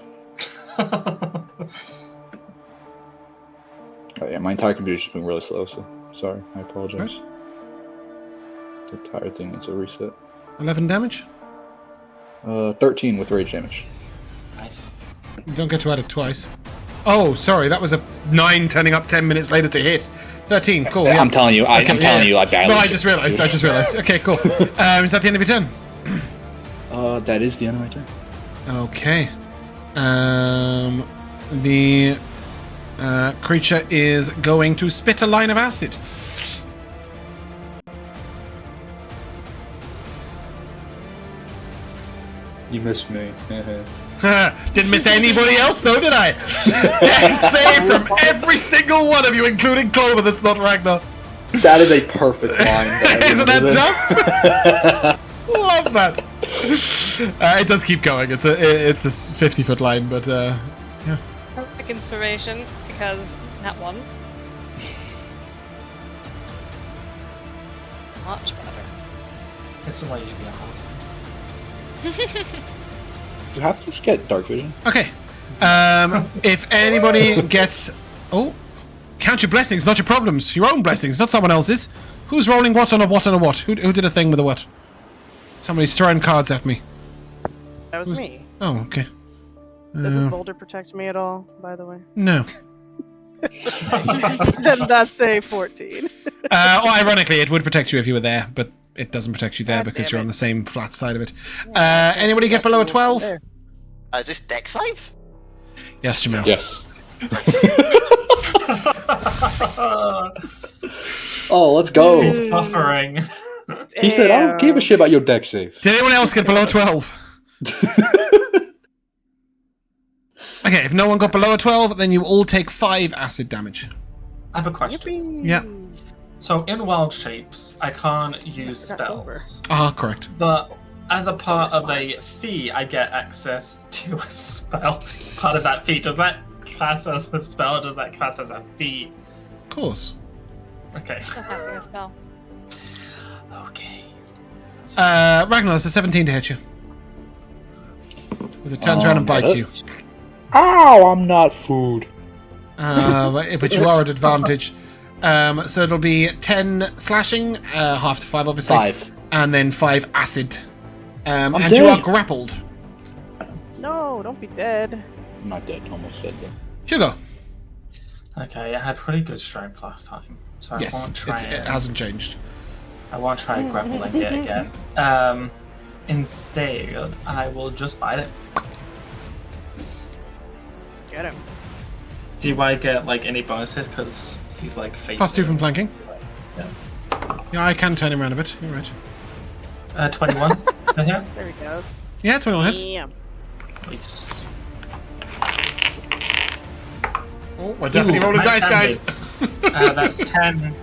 Oh yeah, my entire computer's just been really slow, so sorry. I apologize.
Right.
The entire thing needs a reset.
11 damage.
13 with rage damage.
Nice.
You don't get to add it twice. Oh, sorry, that was a 9 turning up 10 minutes later to hit. 13, cool. Yeah.
I'm telling you, I'm telling you, I badly.
No, I just realised. Okay, cool. Is that the end of your turn?
That is the end of my turn.
Okay. The creature is going to spit a line of acid.
You missed me.
Didn't miss anybody else though, did I? Dex save from every single one of you, including Clover that's not Ragnar.
That is a perfect line.
Isn't that just? Love that. It does keep going. It's a 50-foot line, but yeah.
Perfect inspiration, because that one. Much better.
It's why you should be a halfling.
You have to just get dark vision.
Okay. If anybody gets... Oh. Count your blessings, not your problems. Your own blessings, not someone else's. Who's rolling what on a what on a what? Who did a thing with a what? Somebody's throwing cards at me.
That was me.
Oh, okay.
Does this boulder protect me at all, by the way?
No.
Does not say 14.
Ironically, it would protect you if you were there, but it doesn't protect you there because you're on the same flat side of it. Anybody get below a 12?
Is this deck save?
Yes, Jamal.
Yes. Oh, let's go.
He's buffering.
He said, I don't give a shit about your deck save.
Did anyone else get below 12? Okay, if no one got below a 12, then you all take 5 acid damage.
I have a question.
Yeah.
So in wild shapes, I can't use spells.
Correct.
But as a part of a fee, I get access to a spell. Part of that fee. Does that class as a spell, or does that class as a fee?
Of course.
Okay.
Just having a spell.
Okay.
Ragnar, that's a 17 to hit you. As it turns around and bites you.
Ow, I'm not food.
But you are at advantage. So it'll be 10 slashing, half to 5 obviously.
5.
And then 5 acid. And
dead.
you are grappled.
No, don't be dead.
I'm not dead, almost dead though.
Hugo.
Okay, I had pretty good strength last time, so I
Yes,
won't try.
it hasn't changed.
I won't try grappling it again. Instead, I will just bite it.
Get him.
Do I get like any bonuses because he's like facing?
+2 from flanking.
Yeah.
Yeah, I can turn him around a bit. You're right.
21 to hit.
There he goes.
Yeah, 21 hits.
Damn.
Nice.
Oh, we're definitely rolling dice, guys.
That's 10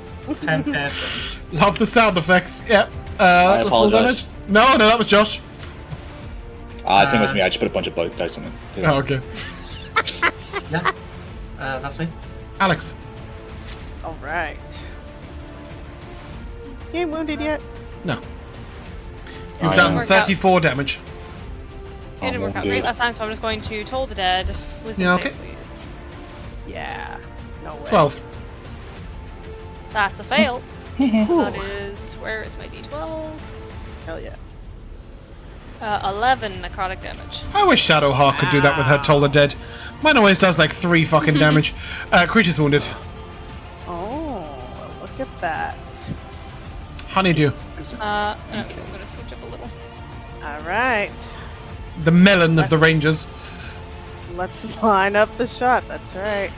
piercing.
Love the sound effects. Yep.
I
the full
apologize.
damage. No, that was Josh.
I think it was me. I just put a bunch of dice on it. Yeah.
Oh, okay.
Yeah. That's me.
Alex.
Alright. You ain't wounded yet?
No. You've
I
done
am.
34 damage.
It didn't work out great last time, so I'm just going to toll the dead with
Yeah,
the
okay.
save, please.
Yeah. No way.
12.
That's a fail. That is, where is my d12?
Hell yeah.
11 necrotic damage.
I wish Shadowheart could do that with her Toll the Dead. Mine always does like 3 fucking damage. Creature's wounded.
Oh, look at that.
Honeydew.
Okay, I'm gonna switch up a little.
Alright.
The melon of the Rangers.
Let's line up the shot. That's right.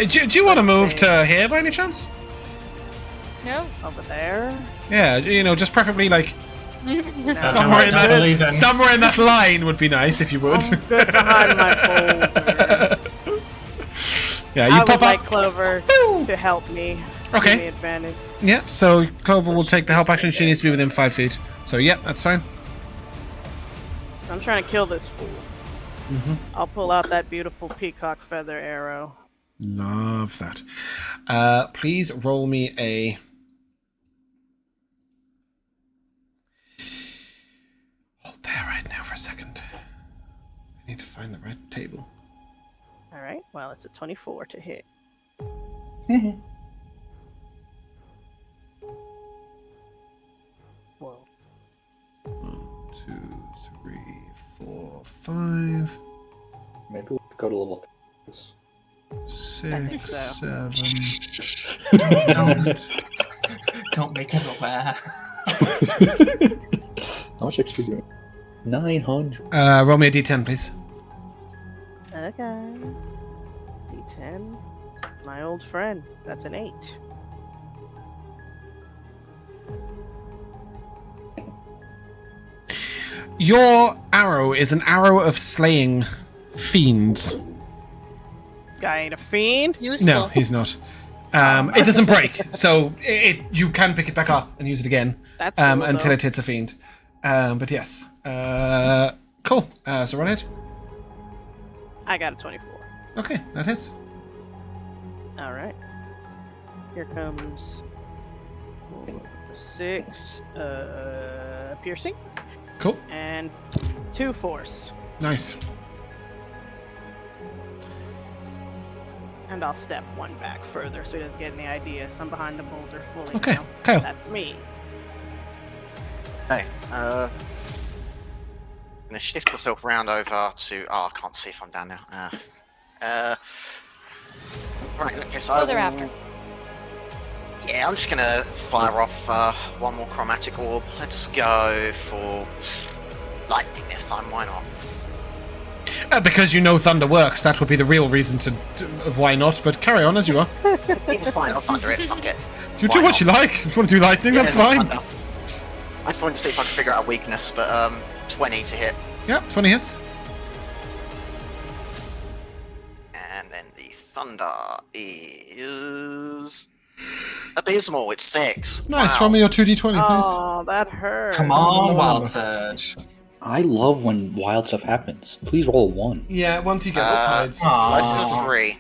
Do you want to move to here by any chance?
No?
Over there.
Yeah, you know, just preferably like somewhere in
I believe in.
that line would be nice if you would.
I'm good behind my boulder.
Yeah, you
I
pop
would
up.
like Clover to help me.
Okay.
Give me advantage.
Yeah, so Clover will take the help action. She needs to be within 5 feet. So yeah, that's fine.
I'm trying to kill this fool. I'll pull out that beautiful peacock feather arrow.
Love that. Please roll me a... Hold there right now for a second. I need to find the right table.
Alright, well, it's a 24 to hit. Whoa.
1, 2, 3, 4, 5,
Maybe we'll go to level
6,
so.
7.
Don't make him aware.
How much XP do you 900.
Roll me a d10, please.
Okay. D10. My old friend. That's an 8.
Your arrow is an arrow of slaying fiends.
Guy ain't a fiend.
Useful.
No, he's not. It doesn't break, so you can pick it back up and use it again
That's cool,
until
though.
it hits a fiend. But yes. Cool. So roll it.
I got a 24.
Okay, that hits.
All right. Here comes 6 piercing
Cool.
and 2 force.
Nice.
And I'll step 1 back further so he doesn't get any ideas. I'm behind the boulder fully
Okay,
now.
Cael.
That's me.
Okay. Gonna shift myself round over to. Oh, I can't see if I'm down now. Right. Okay. So
Further after.
Yeah, I'm just gonna fire off one more chromatic orb. Let's go for lightning this time. Why not?
Because you know thunder works, that would be the real reason of why not, but carry on as you are.
Fine, I'll thunder it. Fuck it.
You
Why
do what
not?
you like. If you want to do lightning, that's
Yeah,
fine.
thunder. I just wanted to see if I could figure out a weakness, but 20 to hit.
Yep, 20 hits.
And then the thunder is abysmal. It's 6.
Nice,
Wow.
roll me your 2d20, please.
Oh, that hurt.
Come on, Wild Surge.
I love when wild stuff happens. Please roll a 1.
Yeah, once he gets tides.
aw.
This is a 3.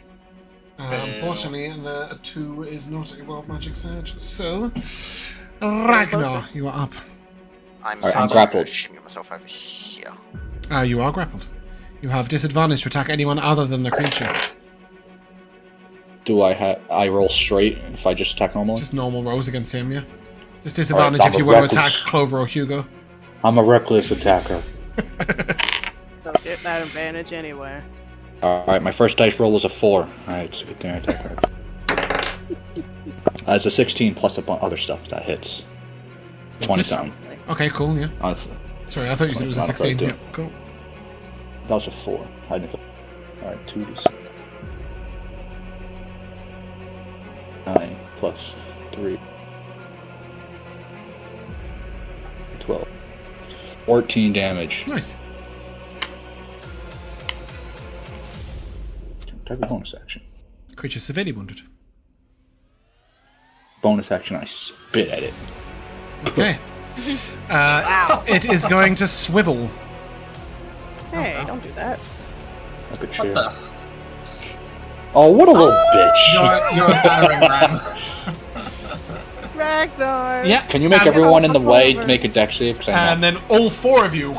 Unfortunately, the 2 is not a wild magic surge. So, Ragnar, you are up.
I'm
Alright, I'm
essentially
grappled.
shimmy myself over here.
You are grappled. You have disadvantage to attack anyone other than the creature.
Do I roll straight if I just attack normally?
Just normal rolls against him, yeah. Just disadvantage
Alright,
if you
I'm
want to
reckless.
attack Clover or Hugo.
I'm a reckless attacker.
Don't get that advantage anyway.
Alright, my first dice roll was a 4. Alright, it's a good thing I attack her. It's a 16 plus a bunch other stuff that hits. 20 something.
Okay, cool, yeah.
Honestly,
Sorry, I thought you said it was a 16. Yeah, cool.
that was a 4. I didn't. Alright, 2d6. 9 plus 3. 12. 14 damage.
Nice.
Type of bonus action.
Creature severely wounded.
Bonus action, I spit at it.
Okay. It is going to swivel.
Hey, don't do that.
Like a
What
chair.
the?
Oh, what a little bitch!
You're a battering ram.
Ragnar!
Yeah.
Can you make
and,
everyone in the way
over.
make a dex save? 'Cause I'm
And
not.
then all 4 of you,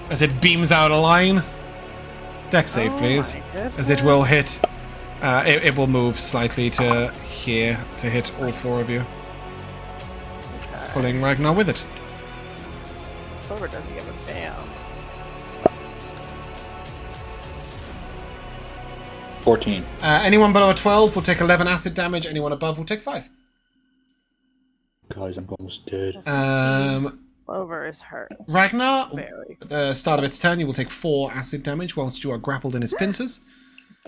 as it beams out a line. Dex save,
Oh
please.
my goodness.
As it will hit. It will move slightly to here to hit all 4 of you. Pulling Ragnar with it.
Clover doesn't give a damn.
14.
Anyone below a 12 will take 11 acid damage. Anyone above will take 5.
Guys, I'm almost dead.
Clover is hurt.
Ragnar,
Very.
at the start of its turn, you will take 4 acid damage whilst you are grappled in its pincers.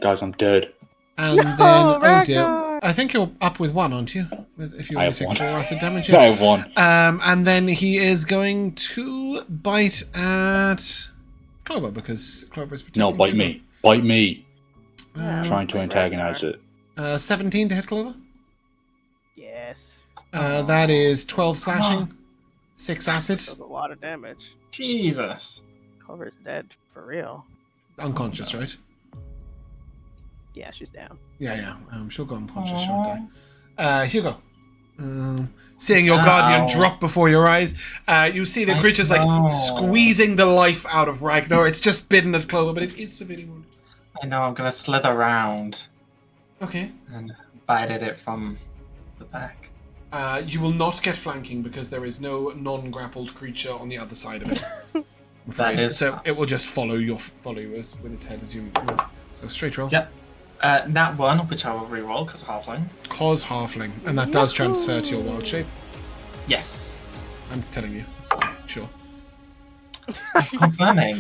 Guys, I'm dead.
And
No,
then, oh
Ragnar!
dear, I think you're up with 1, aren't you? If you
I
only
have
take
1.
4 acid damage.
I have 1.
And then he is going to bite at Clover because Clover is protecting
No, bite
Hugo.
me. Bite me.
Yeah,
Trying to
bite
antagonize
Ragnar.
it.
17 to hit Clover.
Yes.
That is 12 slashing, 6 acid,
Does a lot of damage.
Jesus.
Clover's dead for real.
unconscious, right?
Yeah, she's down.
Yeah. She'll go unconscious. She won't die. Hugo. Seeing your guardian
Ow.
drop before your eyes, you see the
I
creature's like
know.
squeezing the life out of Ragnar. It's just bitten at Clover, but it is severely wounded.
I know, I'm gonna slither around
Okay.
and bite at it from the back.
You will not get flanking because there is no non-grappled creature on the other side of it. I'm afraid.
That is-
So it will just follow you with its head as you move. So straight roll.
Yep. Nat 1, which I will reroll because halfling.
Cause halfling, and that does transfer to your wild shape.
Yes.
I'm telling you. Sure.
Confirming.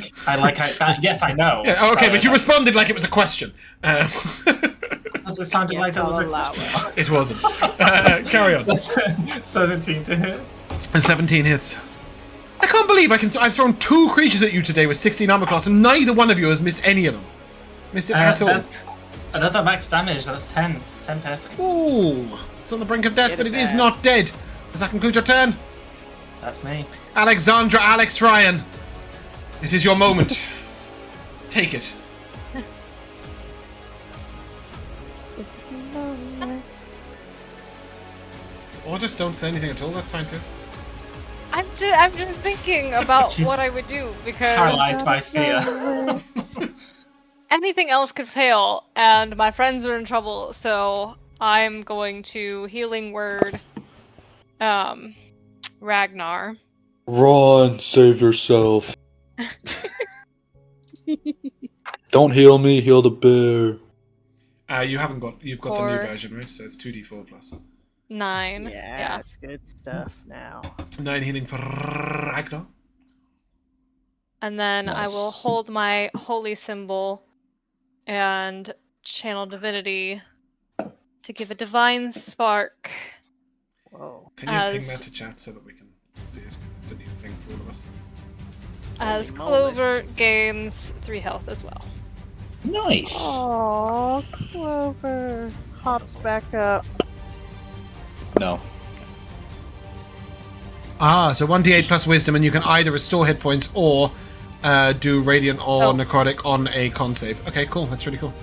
Yes, I know.
Yeah. Okay, but you responded like it was a question.
Because it sounded like that was
I'll allow
a
it.
It wasn't. Carry on.
17 to hit.
17 hits. I can't believe I've thrown 2 creatures at you today with 16 armor class, and neither one of you has missed any of them. Missed it at all.
That's another max damage. That's 10 piercing.
Ooh, it's on the brink of death,
Get
but
it
it is
back.
not dead. Does that conclude your turn?
That's me.
Alexandra, Alex, Ryan. It is your moment. Take it. Or just don't say anything at all, that's fine too.
I'm just thinking about
She's
what I would do because
Paralyzed by fear.
anything else could fail, and my friends are in trouble. So I'm going to healing word, Ragnar.
Run, save yourself. Don't heal me, heal the bear.
You've got the new
4.
version, right? So it's 2d4 plus.
9.
Yeah, that's good stuff now.
9 healing for Ragnar.
And then I will
Nice.
hold my holy symbol and channel divinity to give a divine spark.
Whoa.
Can you
As-
ping that to chat so that we can see it? Because it's a new thing for all of us.
As
Holy moly.
Clover gains 3 health as well.
Nice.
Oh, Clover hops back up.
No.
So 1d8 plus wisdom, and you can either restore hit points or do radiant or
Oh.
necrotic on a con save. Okay, cool. That's really cool.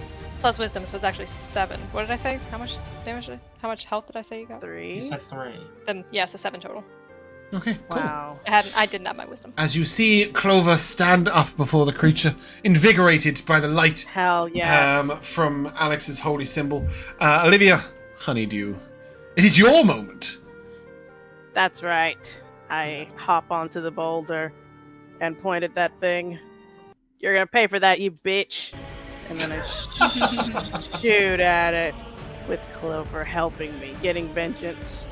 Plus wisdom, so it's actually 7. What did I say? How much damage? How much health did I say you got?
3.
You said 3.
Then yeah, so 7 total.
Okay, cool.
Wow.
I didn't have my wisdom.
As you see Clover stand up before the creature, invigorated by the light
Hell yes.
from Alex's holy symbol. Olivia, Honeydew, it is your moment.
That's right. I hop onto the boulder and point at that thing. You're gonna pay for that, you bitch. And then I shoot at it with Clover helping me, getting vengeance.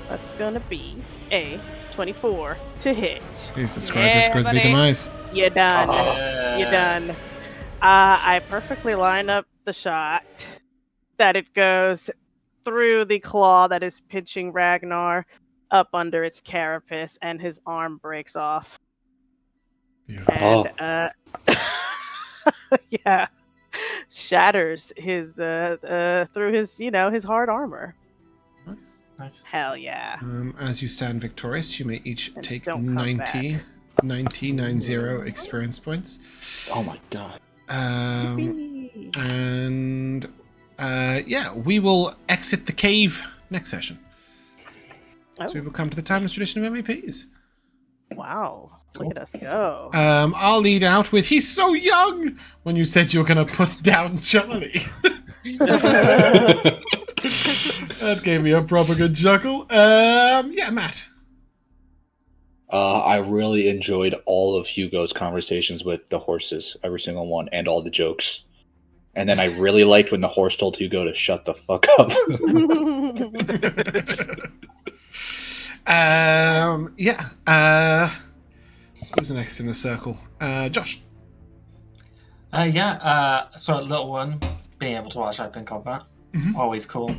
That's gonna be a 24 to hit.
Please
describe his grisly buddy.
demise.
You're done.
Yeah.
You're done. I perfectly line up the shot that it goes through the claw that is pinching Ragnar up under its carapace, and his arm breaks off. And yeah, shatters his through his his hard armor.
Nice.
Nice.
Hell yeah.
As you stand victorious, you may each
And
take
don't come
90 experience points.
Oh my god.
Yippee.
And yeah, we will exit the cave next session.
Oh,
So we will come to the timeless tradition of MVPs.
wow. Look at us go.
I'll lead out with "He's so young" when you said you were going to put down Charlie. That gave me a proper good chuckle. Yeah, Matt.
I really enjoyed all of Hugo's conversations with the horses, every single one, and all the jokes. And then I really liked when the horse told Hugo to shut the fuck up.
Yeah. Who's next in the circle? Josh.
So a little one being able to watch open combat,
Mhm.
always cool.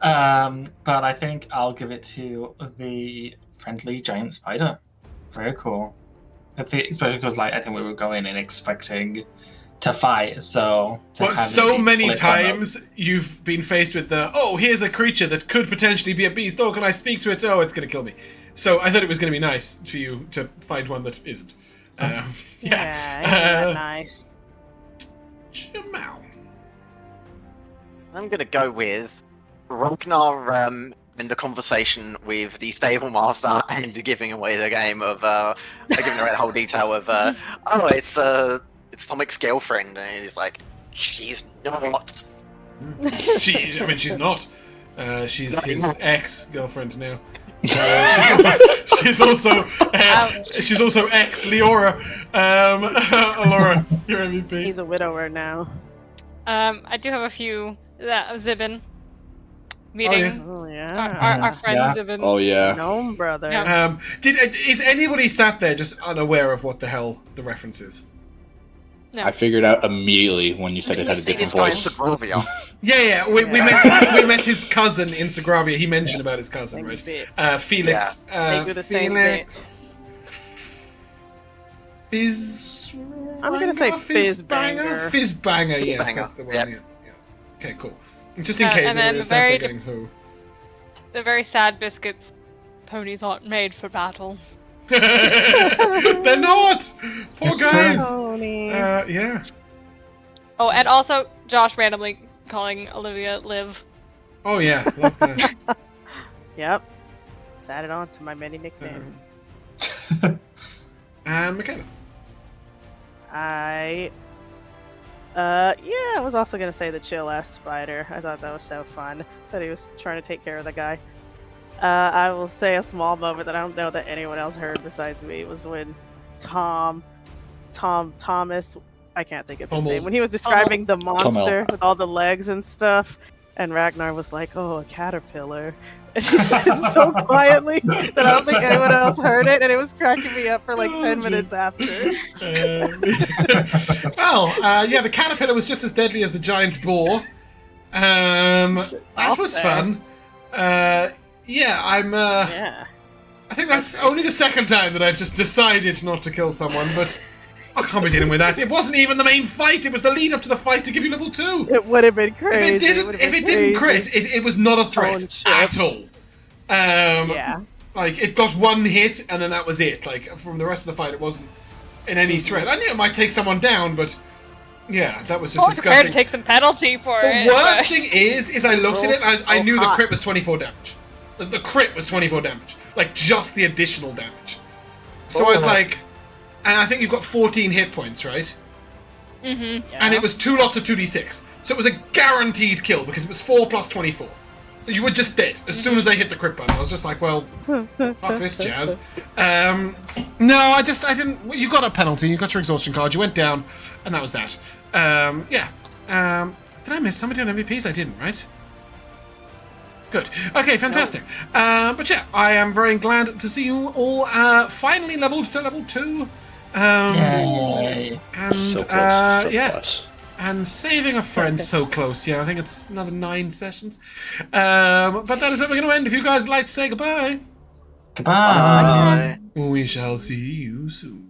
But I think I'll give it to the friendly giant spider. Very cool. Especially because I think we were going in expecting to fight. So to
But
have
so
it be
many
flipped on up-
times you've been faced with here's a creature that could potentially be a beast. Oh, can I speak to it? Oh, it's going to kill me. So I thought it was going to be nice for you to find one that isn't.
Yeah,
Yeah.
ain't that nice.
Jamal.
I'm gonna go with Ragnar in the conversation with the stable master and giving away the game of giving away the whole detail of it's Tomic's girlfriend, and he's like, she's not.
She's not. She's
Not
his
anymore.
ex-girlfriend now. She's also ex Leora. Elora, your MVP.
He's a widower now.
I do have a few. Zibin. Meeting
Oh yeah.
our friend
Yeah.
Zibin.
Oh yeah.
Gnome brother.
Yeah.
Is anybody sat there just unaware of what the hell the reference is?
No.
I figured out immediately when you said it had a
See
different
this guy in
voice.
Segovia.
Yeah. We met his cousin in Segravia. He mentioned about his cousin,
Same
right?
bit.
Felix.
They do the same
Felix. Fizz.
I'm gonna say Fizzbanger.
Fizzbanger, yes,
Fizzbanger,
that's the one.
yep.
Yeah. Okay, cool. Just in case
and then
it is
the very
going who.
The very sad biscuits. Ponies aren't made for battle.
They're not. Poor
It's
guys.
Tony.
Yeah.
Oh, and also Josh randomly calling Olivia Liv.
Oh yeah, love that.
Yep. Just added on to my many nicknames.
And Mikyala.
I was also gonna say the chill ass spider. I thought that was so fun that he was trying to take care of the guy. I will say a small moment that I don't know that anyone else heard besides me was when Thomas, I can't think of his name, when he was describing the monster with all the legs and stuff, and Ragnar was like, "Oh, a caterpillar," and he said it so quietly that I don't think anyone else heard it, and it was cracking me up for like 10 minutes after.
Yeah, the caterpillar was just as deadly as the giant boar. That was fun. Yeah, I think that's only the second time that I've just decided not to kill someone, but I can't be dealing with that. It wasn't even the main fight, it was the lead up to the fight to give you level 2.
It would have been crazy.
If it didn't crit, it was not a threat at all.
Yeah.
Like, it got one hit, and then that was it. Like, from the rest of the fight, it wasn't in any threat. I knew it might take someone down, but yeah, that was just disgusting.
To take some penalty for it.
The worst thing is I looked at it, I knew the crit was 24 damage. The crit was 24 damage. Like, just the additional damage. So I was like... And I think you've got 14 hit points, right?
Mm-hmm.
Yeah.
And it was 2 lots of 2d6. So it was a guaranteed kill, because it was 4 plus 24. So you were just dead as soon as I hit the crit button. I was just like, well, fuck this jazz. No, I didn't... Well, you got a penalty, you got your exhaustion card, you went down, and that was that. Did I miss somebody on MVPs? I didn't, right? Good. Okay, fantastic. But yeah, I am very glad to see you all finally leveled to level 2.
Yay.
And
So close,
yeah,
close.
and saving a friend so close. Yeah, I think it's another 9 sessions. But that is where we're going to end. If you guys would like to say goodbye,
Goodbye.
Bye.
we shall see you soon.